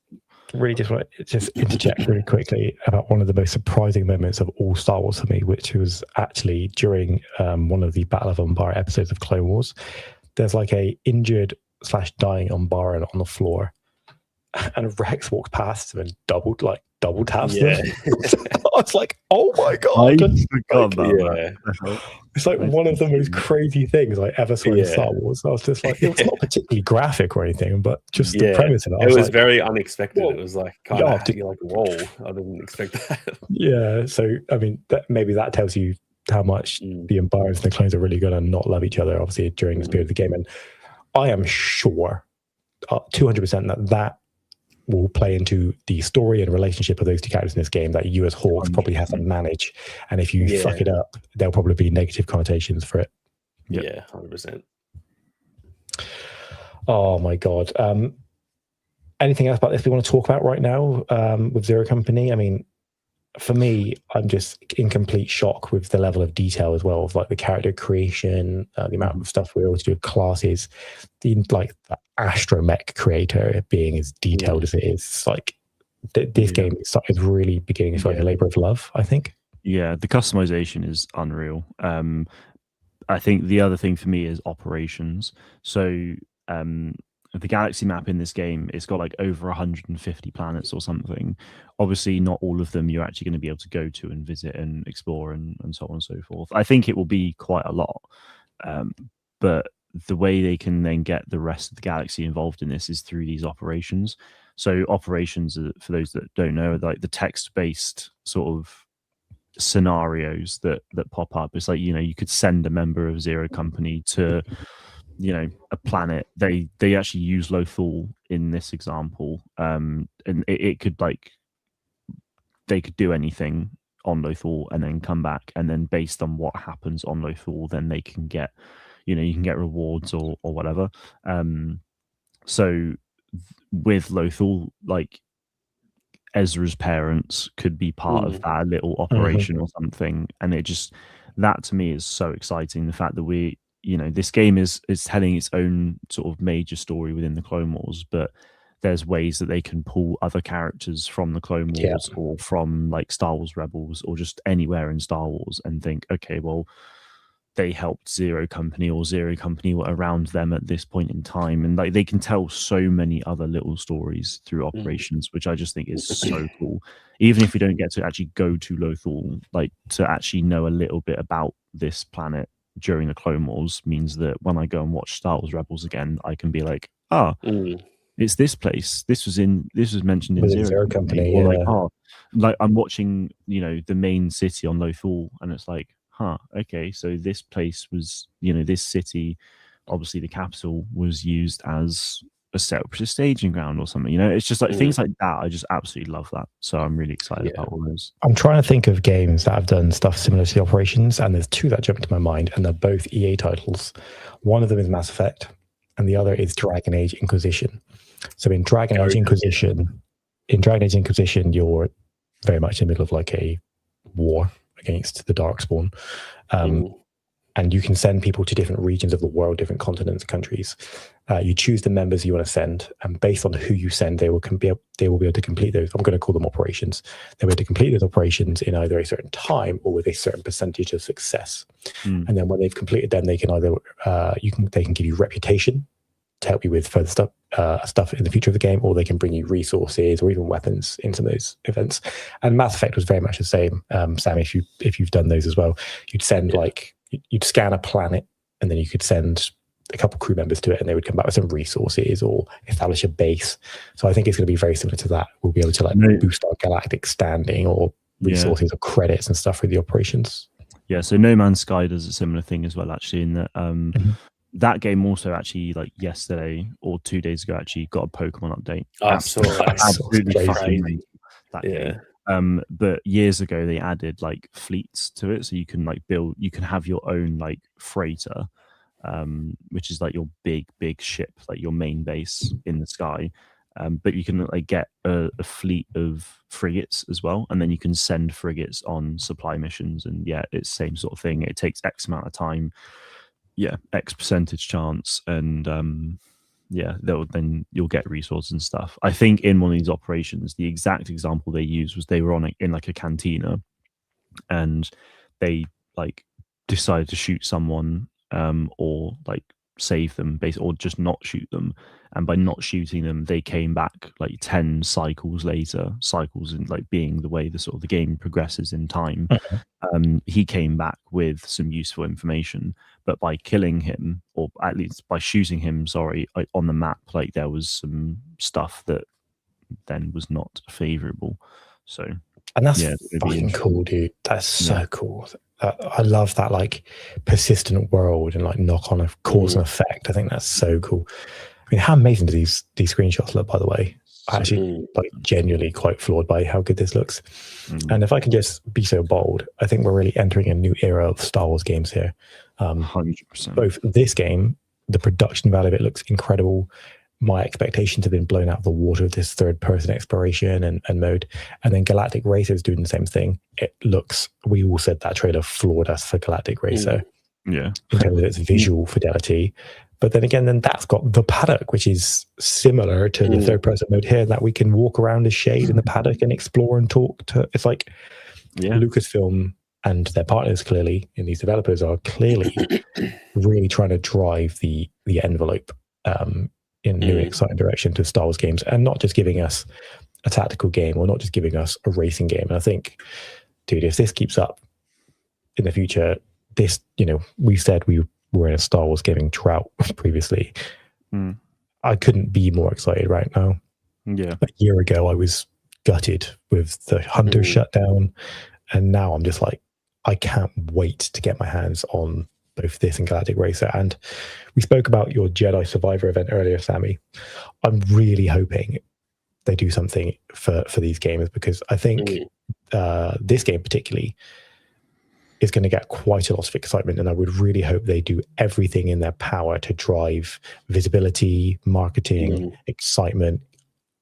want to interject really quickly about one of the most surprising moments of all Star Wars for me, which was actually during one of the Battle of Umbara episodes of Clone Wars. There's like a injured / dying Umbaran on the floor, and Rex walked past him and double taps them. I was like, oh my god! It's like one of the most crazy things I ever saw in Star Wars. I was just like, it was not particularly graphic or anything, but just the premise of it.
It was like, very unexpected. Whoa. It was like kind of like, whoa, I didn't expect that.
So I mean, maybe that tells you how much the Umbarans and the clones are really going to not love each other, obviously, during this period of the game. And I am sure, 200% that will play into the story and relationship of those two characters in this game that you as Hawks probably have to manage. And if you fuck it up, there'll probably be negative connotations for it.
Yeah, 100%.
Oh my god. Anything else about this we want to talk about right now with Zero Company? I mean, for me, I'm just in complete shock with the level of detail as well, of like the character creation, the amount of stuff we're able to do with classes, the astromech creator being as detailed as it is. It's like this game is really beginning to feel like a labor of love, I think.
Yeah, the customization is unreal. I think the other thing for me is operations. So the galaxy map in this game, it's got like over 150 planets or something. Obviously, not all of them you're actually going to be able to go to and visit and explore and so on and so forth. I think it will be quite a lot. But the way they can then get the rest of the galaxy involved in this is through these operations. So operations, for those that don't know, are like the text-based sort of scenarios that pop up. It's like, you could send a member of Zero Company to a planet. They actually use Lothal in this example, and it could they could do anything on Lothal and then come back, and then based on what happens on Lothal, then they can get you can get rewards or whatever. So with Lothal, like Ezra's parents could be part of that little operation or something, and that to me is so exciting. The fact that this game is telling its own sort of major story within the Clone Wars, but there's ways that they can pull other characters from the Clone Wars or from like Star Wars Rebels or just anywhere in Star Wars and think, okay, well, they helped Zero Company, or Zero Company were around them at this point in time, and like they can tell so many other little stories through operations, which I just think is so cool. Even if you don't get to actually go to Lothal, like to actually know a little bit about this planet during the Clone Wars means that when I go and watch Star Wars Rebels again, I can be like, it's this place. This was mentioned in Zero Company. Or like I'm watching, the main city on Lothal, and it's like, okay, so this place was, this city, obviously the capital, was used as a separate staging ground or something. It's just like things like that. I just absolutely love that. So I'm really excited about all those.
I'm trying to think of games that have done stuff similar to the Operations, and there's two that jump to my mind, and they're both EA titles. One of them is Mass Effect, and the other is Dragon Age Inquisition. So in Dragon Age Inquisition, you're very much in the middle of like a war against the Darkspawn. And you can send people to different regions of the world, different continents, countries. You choose the members you want to send, and based on who you send, they will be able to complete those. I'm going to call them operations. They'll be able to complete those operations in either a certain time or with a certain percentage of success. And then when they've completed them, they can either they can give you reputation to help you with further stuff in the future of the game, or they can bring you resources or even weapons in some of those events. And Mass Effect was very much the same. Sam, if you've done those as well, you'd send you'd scan a planet, and then you could send a couple crew members to it, and they would come back with some resources or establish a base. So I think it's going to be very similar to that. We'll be able to boost our galactic standing or resources or credits and stuff for the operations.
Yeah, so No Man's Sky does a similar thing as well, actually, in that that game also actually, like yesterday or 2 days ago, actually got a Pokemon update. Absolutely fucking that game. But years ago they added like fleets to it, so you can like you can have your own like freighter, which is like your big ship, like your main base in the sky. But you can like get a fleet of frigates as well, and then you can send frigates on supply missions. And it's the same sort of thing. It takes X amount of time, X percentage chance, and then you'll get resources and stuff. I think in one of these operations, the exact example they used was they were in like a cantina, and they like decided to shoot someone, or like save them, or just not shoot them. And by not shooting them, they came back like 10 cycles later. Cycles in like being the way the sort of the game progresses in time. He came back with some useful information, but by killing him, or at least by shooting him, on the map, like there was some stuff that then was not favorable. So,
and that's fucking cool, dude. That's so cool. I love that like persistent world and like knock on a cause and effect. I think that's so cool. I mean, how amazing do these screenshots look, by the way? I'm actually like genuinely quite floored by how good this looks. And if I can just be so bold, I think we're really entering a new era of Star Wars games here.
100%.
Both this game, the production value of it looks incredible. My expectations have been blown out of the water with this third-person exploration and mode. And then Galactic Racer is doing the same thing. It looks, we all said that trailer floored us for Galactic Racer.
In
terms of its visual fidelity. But then again, that's got the paddock, which is similar to the third-person mode here, that we can walk around the shade in the paddock and explore and talk to. It's like Lucasfilm and their partners clearly in these developers are clearly really trying to drive the envelope in a new and exciting direction to Star Wars games, and not just giving us a tactical game or not just giving us a racing game. And I think, dude, if this keeps up in the future, we said we were in a Star Wars gaming drought previously. I couldn't be more excited right now. A year ago, I was gutted with the Hunter shutdown, and now I'm just like, I can't wait to get my hands on both this and Galactic Racer. And we spoke about your Jedi Survivor event earlier, Sammy. I'm really hoping they do something for these games, because I think this game particularly is going to get quite a lot of excitement, and I would really hope they do everything in their power to drive visibility, marketing, excitement,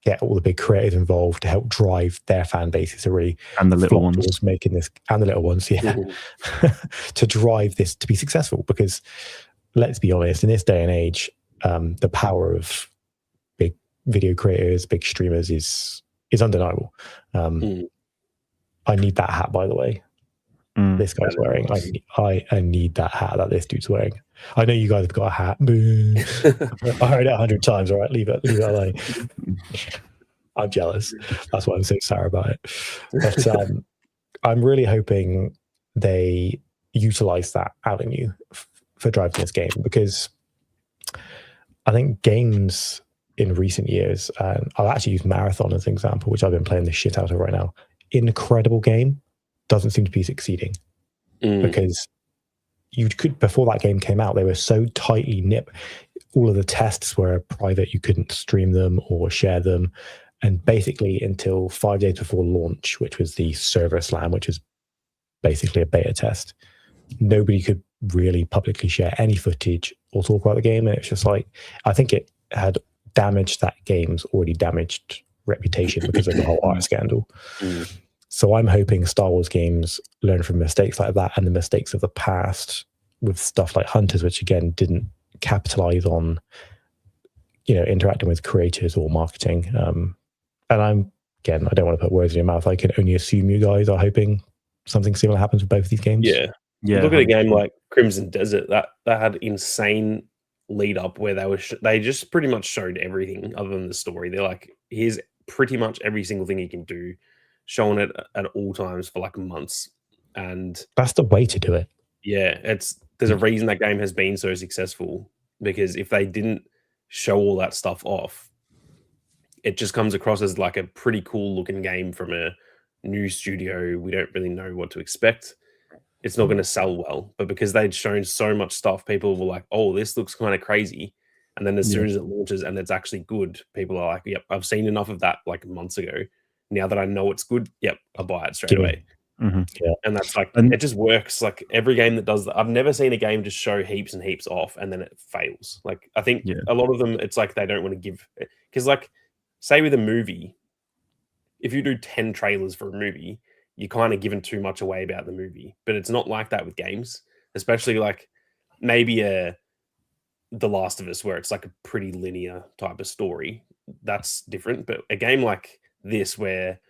get all the big creators involved to help drive their fan bases to really,
and the little ones
making this, and the little ones, to drive this to be successful. Because let's be honest, in this day and age, the power of big video creators, big streamers is undeniable. I need that hat, by the way. this guy's wearing. I need that hat that this dude's wearing. I know you guys have got a hat. I heard it 100 times. All right, leave it alone. I'm jealous. That's why I'm so sour about it. But I'm really hoping they utilize that avenue for driving this game, because I think games in recent years, I'll actually use Marathon as an example, which I've been playing the shit out of right now. Incredible game, doesn't seem to be succeeding because you could, before that game came out, they were so tightly nipped. All of the tests were private. You couldn't stream them or share them. And basically until 5 days before launch, which was the server slam, which is basically a beta test, nobody could really publicly share any footage or talk about the game. And it's just like, I think it had damaged that game's already damaged reputation because of the whole art scandal. So I'm hoping Star Wars games learn from mistakes like that and the mistakes of the past with stuff like Hunters, which again didn't capitalize on, interacting with creators or marketing. And I don't want to put words in your mouth. I can only assume you guys are hoping something similar happens with both of these games.
Yeah. Look at a game like Crimson Desert that had insane lead up where they just pretty much showed everything other than the story. They're like, here's pretty much every single thing you can do, showing it at all times for like months. And
that's the way to do it.
Yeah, there's a reason that game has been so successful, because if they didn't show all that stuff off, it just comes across as like a pretty cool looking game from a new studio. We don't really know what to expect. It's not going to sell well. But because they'd shown so much stuff, people were like, oh, this looks kind of crazy. And then as soon as it launches and it's actually good, people are like, yep, I've seen enough of that like months ago. Now that I know it's good, yep, I'll buy it straight away.
Yeah.
And that's like, it just works. Like every game that does that, I've never seen a game just show heaps and heaps off and then it fails. Like I think a lot of them, it's like they don't want to give, because like say with a movie, if you do 10 trailers for a movie, you're kind of giving too much away about the movie. But it's not like that with games, especially like maybe The Last of Us, where it's like a pretty linear type of story. That's different. But a game like this, where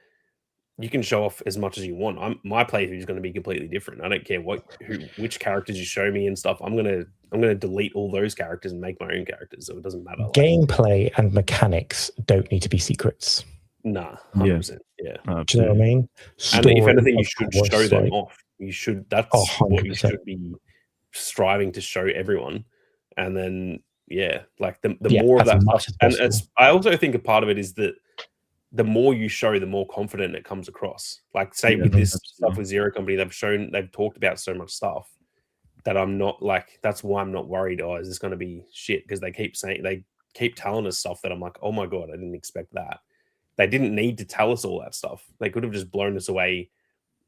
you can show off as much as you want, my playthrough is going to be completely different. I don't care which characters you show me and stuff. I'm gonna delete all those characters and make my own characters, so it doesn't matter.
Gameplay and mechanics don't need to be secrets.
Nah, 100%. Yeah.
Do you know what I mean?
And if anything, you should show them off. You should. That's what you should be striving to show everyone. And then, like the more of that stuff. And I also think a part of it is that the more you show, the more confident it comes across. Like, say with this stuff with Zero Company, they've talked about so much stuff that I'm not like. That's why I'm not worried. Oh, is this going to be shit? Because they keep telling us stuff that I'm like, oh my god, I didn't expect that. They didn't need to tell us all that stuff. They could have just blown us away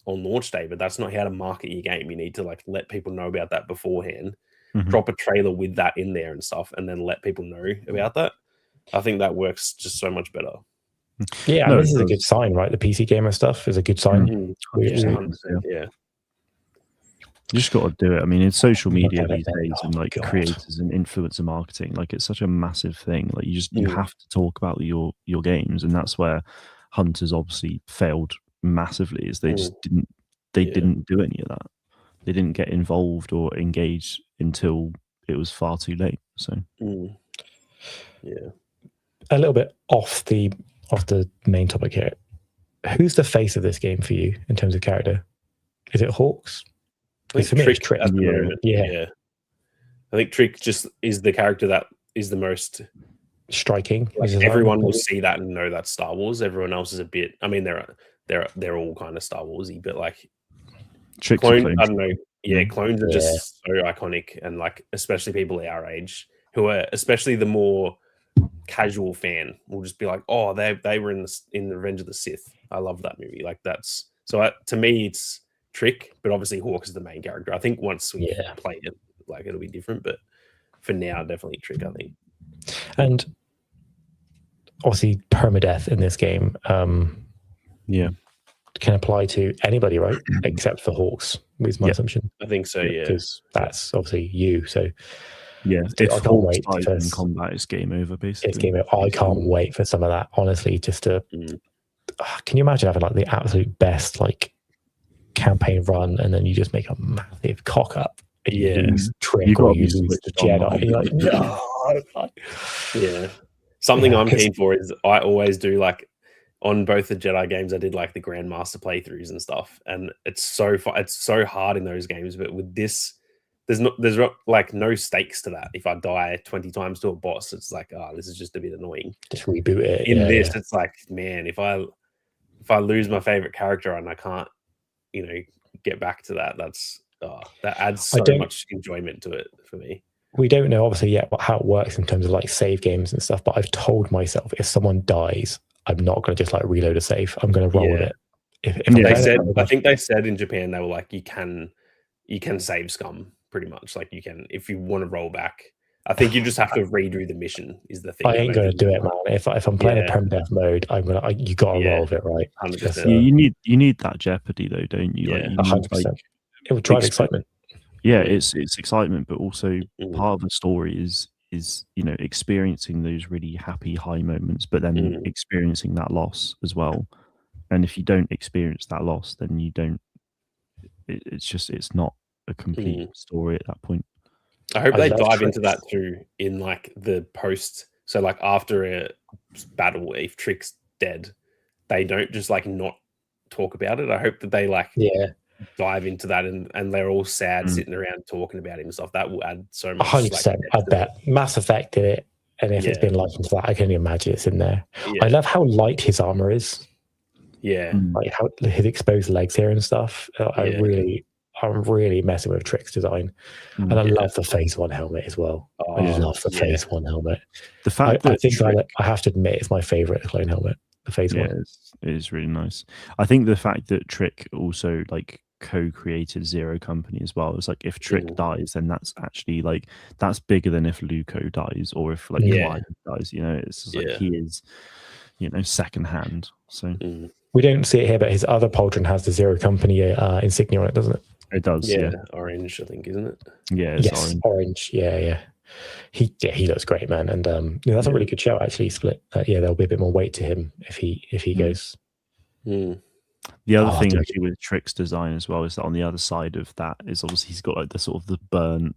on launch day, but that's not how to market your game. You need to like let people know about that beforehand. Drop a trailer with that in there and stuff, and then let people know about that. I think that works just so much better.
Yeah, this is a good sign, right? The PC gamer stuff is a good sign.
Yeah.
You just got to do it. I mean, in social media these days, and like creators and influencer marketing, like it's such a massive thing. Like you have to talk about your games, and that's where Hunters obviously failed massively. Is they just didn't do any of that. They didn't get involved or engaged until it was far too late. So
a little bit off the main topic here. Who's the face of this game for you in terms of character? Is it Hawks?
I think Trick. I think Trick just is the character that is the most
striking.
Like everyone will see that and know that's Star Wars. Everyone else is a bit. I mean, they're all kind of Star Warsy, but like clones. I don't know. Yeah, clones are just so iconic, and like especially people our age who are, especially the more casual fan, will just be like, oh, they were in the Revenge of the Sith. I love that movie. Like that's so to me, it's Trick, but obviously Hawk is the main character. I think once we play it, like it'll be different, but for now, definitely Trick, I think.
And obviously, permadeath in this game, can apply to anybody, right? Except for Hawks, is my assumption.
I think so,
because that's obviously you. So
if
I can't wait for
in combat, it's game over. Basically,
it's game over. I can't wait for some of that. Honestly, just to can you imagine having like the absolute best like campaign run, and then you just make a massive cock up. And you lose Trick,
you
or you lose the Jedi. And you're like, no.
Yeah. Something I'm keen for is I always do like on both the Jedi games. I did like the Grandmaster playthroughs and stuff, and it's so hard in those games. But with this, there's like no stakes to that. If I die 20 times to a boss, it's like, oh, this is just a bit annoying.
Just reboot it.
In this, it's like, man, if I lose my favorite character and I can't, get back to that, that adds so much enjoyment to it for me.
We don't know obviously yet how it works in terms of like save games and stuff, but I've told myself if someone dies, I'm not going to just like reload a save. I'm going to roll with it.
I think they said in Japan, they were like, you can save scum pretty much. Like you can, if you want to roll back, I think you just have to redo the mission is the thing.
I ain't going to do it, man. If I'm playing a permadeath mode, you got to roll with it, right?
100%.
You need that jeopardy though, don't you?
Yeah, 100%. It will drive excitement.
Yeah, it's excitement, but also part of the story is experiencing those really happy high moments, but then experiencing that loss as well. And if you don't experience that loss, then you don't. It's not a complete story at that point.
I hope they dive into that too in like the post. So like after a battle, if Trick's dead, they don't just like not talk about it. I hope that they dive into that and they're all sad sitting around talking about it and stuff. That will add so much.
100%. I bet Mass Effect did it, and if it's been like into that, I can only imagine it's in there. I love how light his armor is.
Yeah,
like how his exposed legs here and stuff. I'm really messing with Trick's design, and I love the Phase 1 helmet as well. I love the Phase 1 helmet.
The fact
I think I have to admit it's my favorite clone helmet. The Phase 1
it is really nice. I think the fact that Trick also like co-created Zero Company as well. It's like if Trick dies, then that's actually like that's bigger than if Luco dies or if like Clive dies. It's just like he is, second hand. So
we don't see it here, but his other pauldron has the Zero Company insignia on it, doesn't it?
It does, yeah.
Orange, I think, isn't it?
Yeah, it's
orange. Yeah. He looks great, man, and that's a really good show actually. Split. There'll be a bit more weight to him if he goes.
The other thing actually with Trick's design as well is that on the other side of that is obviously he's got like the sort of the burnt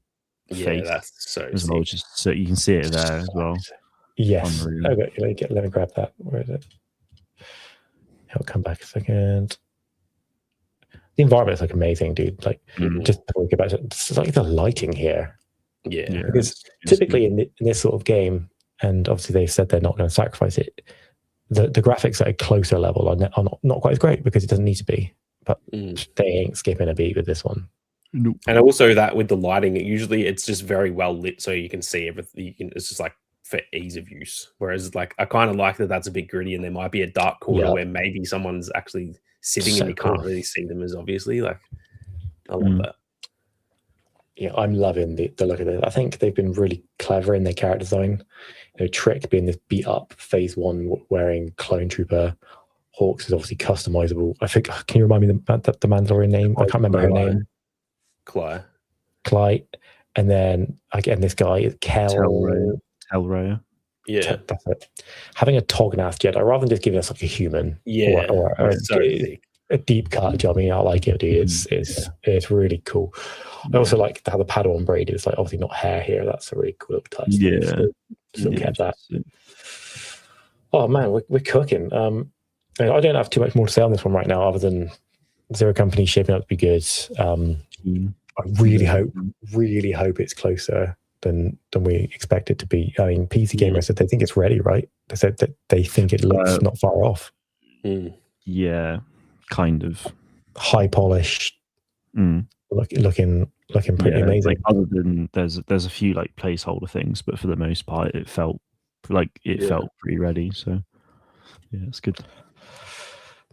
face.
That's so
as well, just so you can see it there as well.
Yes. Okay, let me grab that. Where is it? I'll come back a second. The environment's like amazing, dude. Like just before we get back to it, it's like the lighting here.
Yeah.
Because typically in this sort of game, and obviously they've said they're not going to sacrifice it, the graphics at a closer level are not quite as great because it doesn't need to be. But they ain't skipping a beat with this one.
Nope.
And also that with the lighting, it's just very well lit, so you can see everything. It's just like for ease of use. Whereas like I kind of like that's a bit gritty, and there might be a dark corner where maybe someone's actually sitting and you can't really see them as obviously. Like I love that.
Yeah, I'm loving the look of it. I think they've been really clever in their character design. Trick being this beat up Phase 1 wearing clone trooper. Hawks is obviously customizable. I think. Can you remind me the Mandalorian name? I can't remember her name. Cly. And then again, this guy is
Telraya.
Yeah,
that's it. Having a Tognath Jedi rather than just giving us like a human, or a deep cut job. I mean, I like it, dude. It's really cool. I also like how the Padawan braid is like obviously not hair here. That's a really cool little touch.
Yeah,
still kept that. Oh man, we're cooking. I don't have too much more to say on this one right now, other than Zero Company shaping up to be good. I really hope it's closer than we expect it to be. I mean, PC Gamer said they think it's ready, right? They said that they think it looks not far off.
Yeah, kind of
high polished, looking pretty amazing.
Like other than there's a few like placeholder things, but for the most part, it felt pretty ready. So yeah, it's good.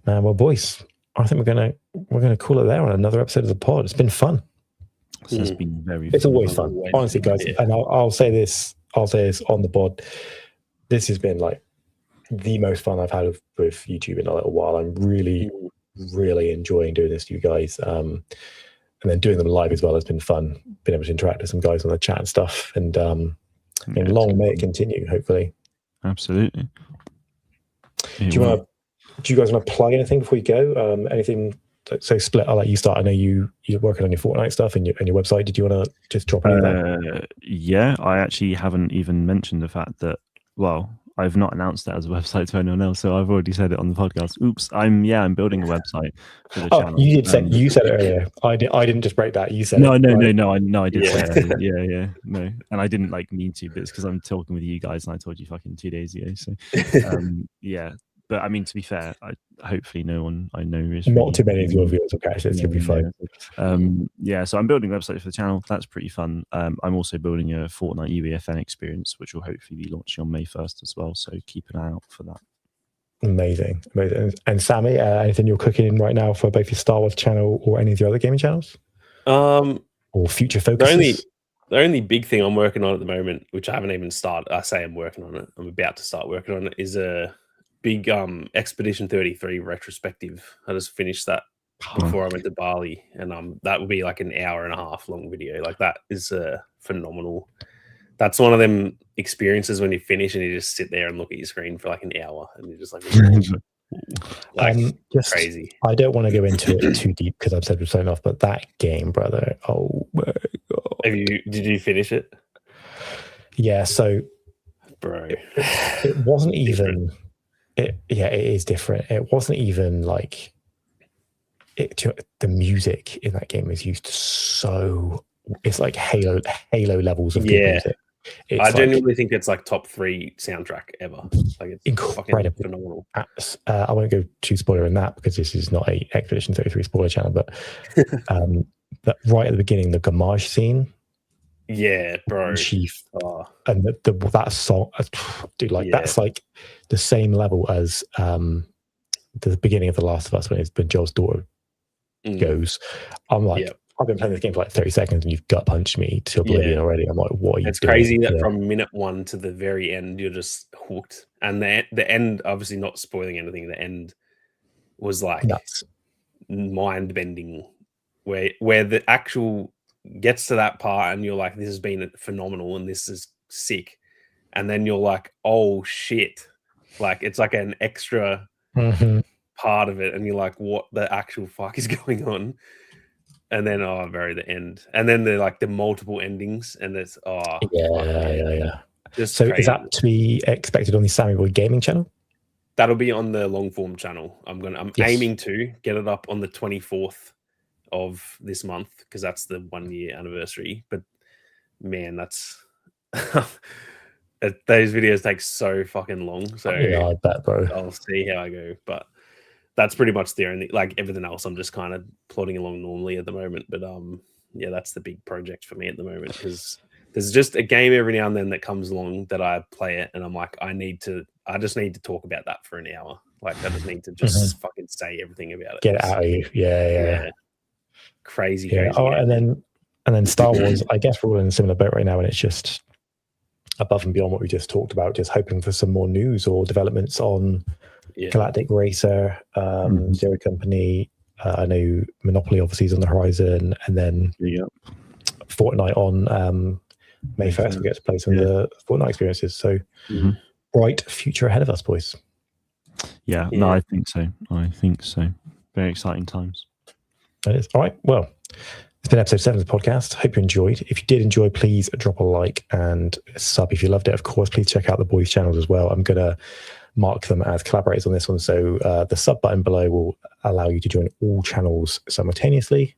Man, well, boys, I think we're gonna call it there on another episode of the pod. It's been fun.
It's been very.
It's always fun, honestly, guys. Yeah. And I'll say this on the pod. This has been like the most fun I've had with YouTube in a little while. I'm really, really enjoying doing this to you guys. And then doing them live as well has been fun. Being able to interact with some guys on the chat and stuff. And long may it continue. Hopefully.
Absolutely.
Do you guys want to plug anything before we go? Anything So Split, I'll let you start. I know you're working on your Fortnite stuff and your website. Did you want to just drop any of that?
Yeah, I actually haven't even mentioned the fact that, well, I've not announced that as a website to anyone else, so I've already said it on the podcast. Oops, I'm building a website for the channel.
You did say you said it earlier. I didn't just break that. You said
no,
it.
No, I did say it. No, and I didn't mean to, but it's because I'm talking with you guys, and I told you fucking 2 days ago. So, yeah. But I mean, to be fair, hopefully no one I know is
not too many of your viewers will catch this. You'll be fine.
Yeah, so I'm building a website for the channel. That's pretty fun. I'm also building a Fortnite UEFN experience, which will hopefully be launching on May 1st as well. So keep an eye out for that.
Amazing. And Sammy, anything you're cooking right now for both your Star Wars channel or any of your other gaming channels? Or future focuses?
The only big thing I'm working on at the moment, which I haven't even started, I say I'm working on it, I'm about to start working on it, is a big Expedition 33 retrospective. I just finished that before I went to Bali, and that will be like an hour and a half long video. Like, that is phenomenal. That's one of them experiences when you finish and you just sit there and look at your screen for like an hour and you're just like crazy.
I don't want to go into it too deep because I've said we're signing off, but that game, brother, oh my god!
Did you finish it?
Yeah. So,
bro,
it wasn't even. It is different. It wasn't even like it. The music in that game is used so. It's like Halo levels of good music.
I genuinely think it's like top 3 soundtrack ever. Like, it's
incredible,
phenomenal.
I won't go too spoiler in that because this is not a Expedition 33 spoiler channel. But but right at the beginning, the Gamage scene.
Yeah, bro.
Chief, and that song, dude, like that's like the same level as the beginning of The Last of Us when Joel's daughter goes. I'm like, I've been playing this game for like 30 seconds and you've gut punched me to oblivion already. I'm like, what are you doing?
It's crazy that from minute 1 to the very end, you're just hooked. And the end, obviously not spoiling anything, the end was like mind bending, where the actual gets to that part and you're like, this has been phenomenal and this is sick. And then you're like, oh shit. Like, it's like an extra part of it. And you're like, what the actual fuck is going on? And then, the end. And then the multiple endings. And it's, Just
so
crazy.
Is that to be expected on the Sammyboiii gaming channel?
That'll be on the long form channel. I'm aiming to get it up on the 24th of this month because that's the 1 year anniversary. But man, that's those videos take so fucking long. So
I bet, bro.
I'll see how I go. But that's pretty much the only, like, everything else I'm just kind of plodding along normally at the moment. But that's the big project for me at the moment because there's just a game every now and then that comes along that I play it and I'm like, I just need to talk about that for an hour. Like, I just need to just fucking say everything about it.
Get it out of you. Yeah.
Crazy.
And then Star Wars, I guess we're all in a similar boat right now, and it's just above and beyond what we just talked about, just hoping for some more news or developments on Galactic Racer, Zero Company. I know Monopoly obviously is on the horizon, and then Fortnite on May 1st. We get to play some of the Fortnite experiences. So bright future ahead of us, boys.
Yeah, no, I think so. Very exciting times.
It is. All right. Well, it's been episode 7 of the podcast. Hope you enjoyed. If you did enjoy, please drop a like and a sub. If you loved it, of course, please check out the boys' channels as well. I'm going to mark them as collaborators on this one. So the sub button below will allow you to join all channels simultaneously.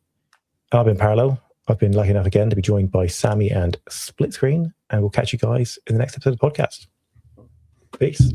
I've been Parallel. I've been lucky enough again to be joined by Sammy and Split Screen, and we'll catch you guys in the next episode of the podcast. Peace.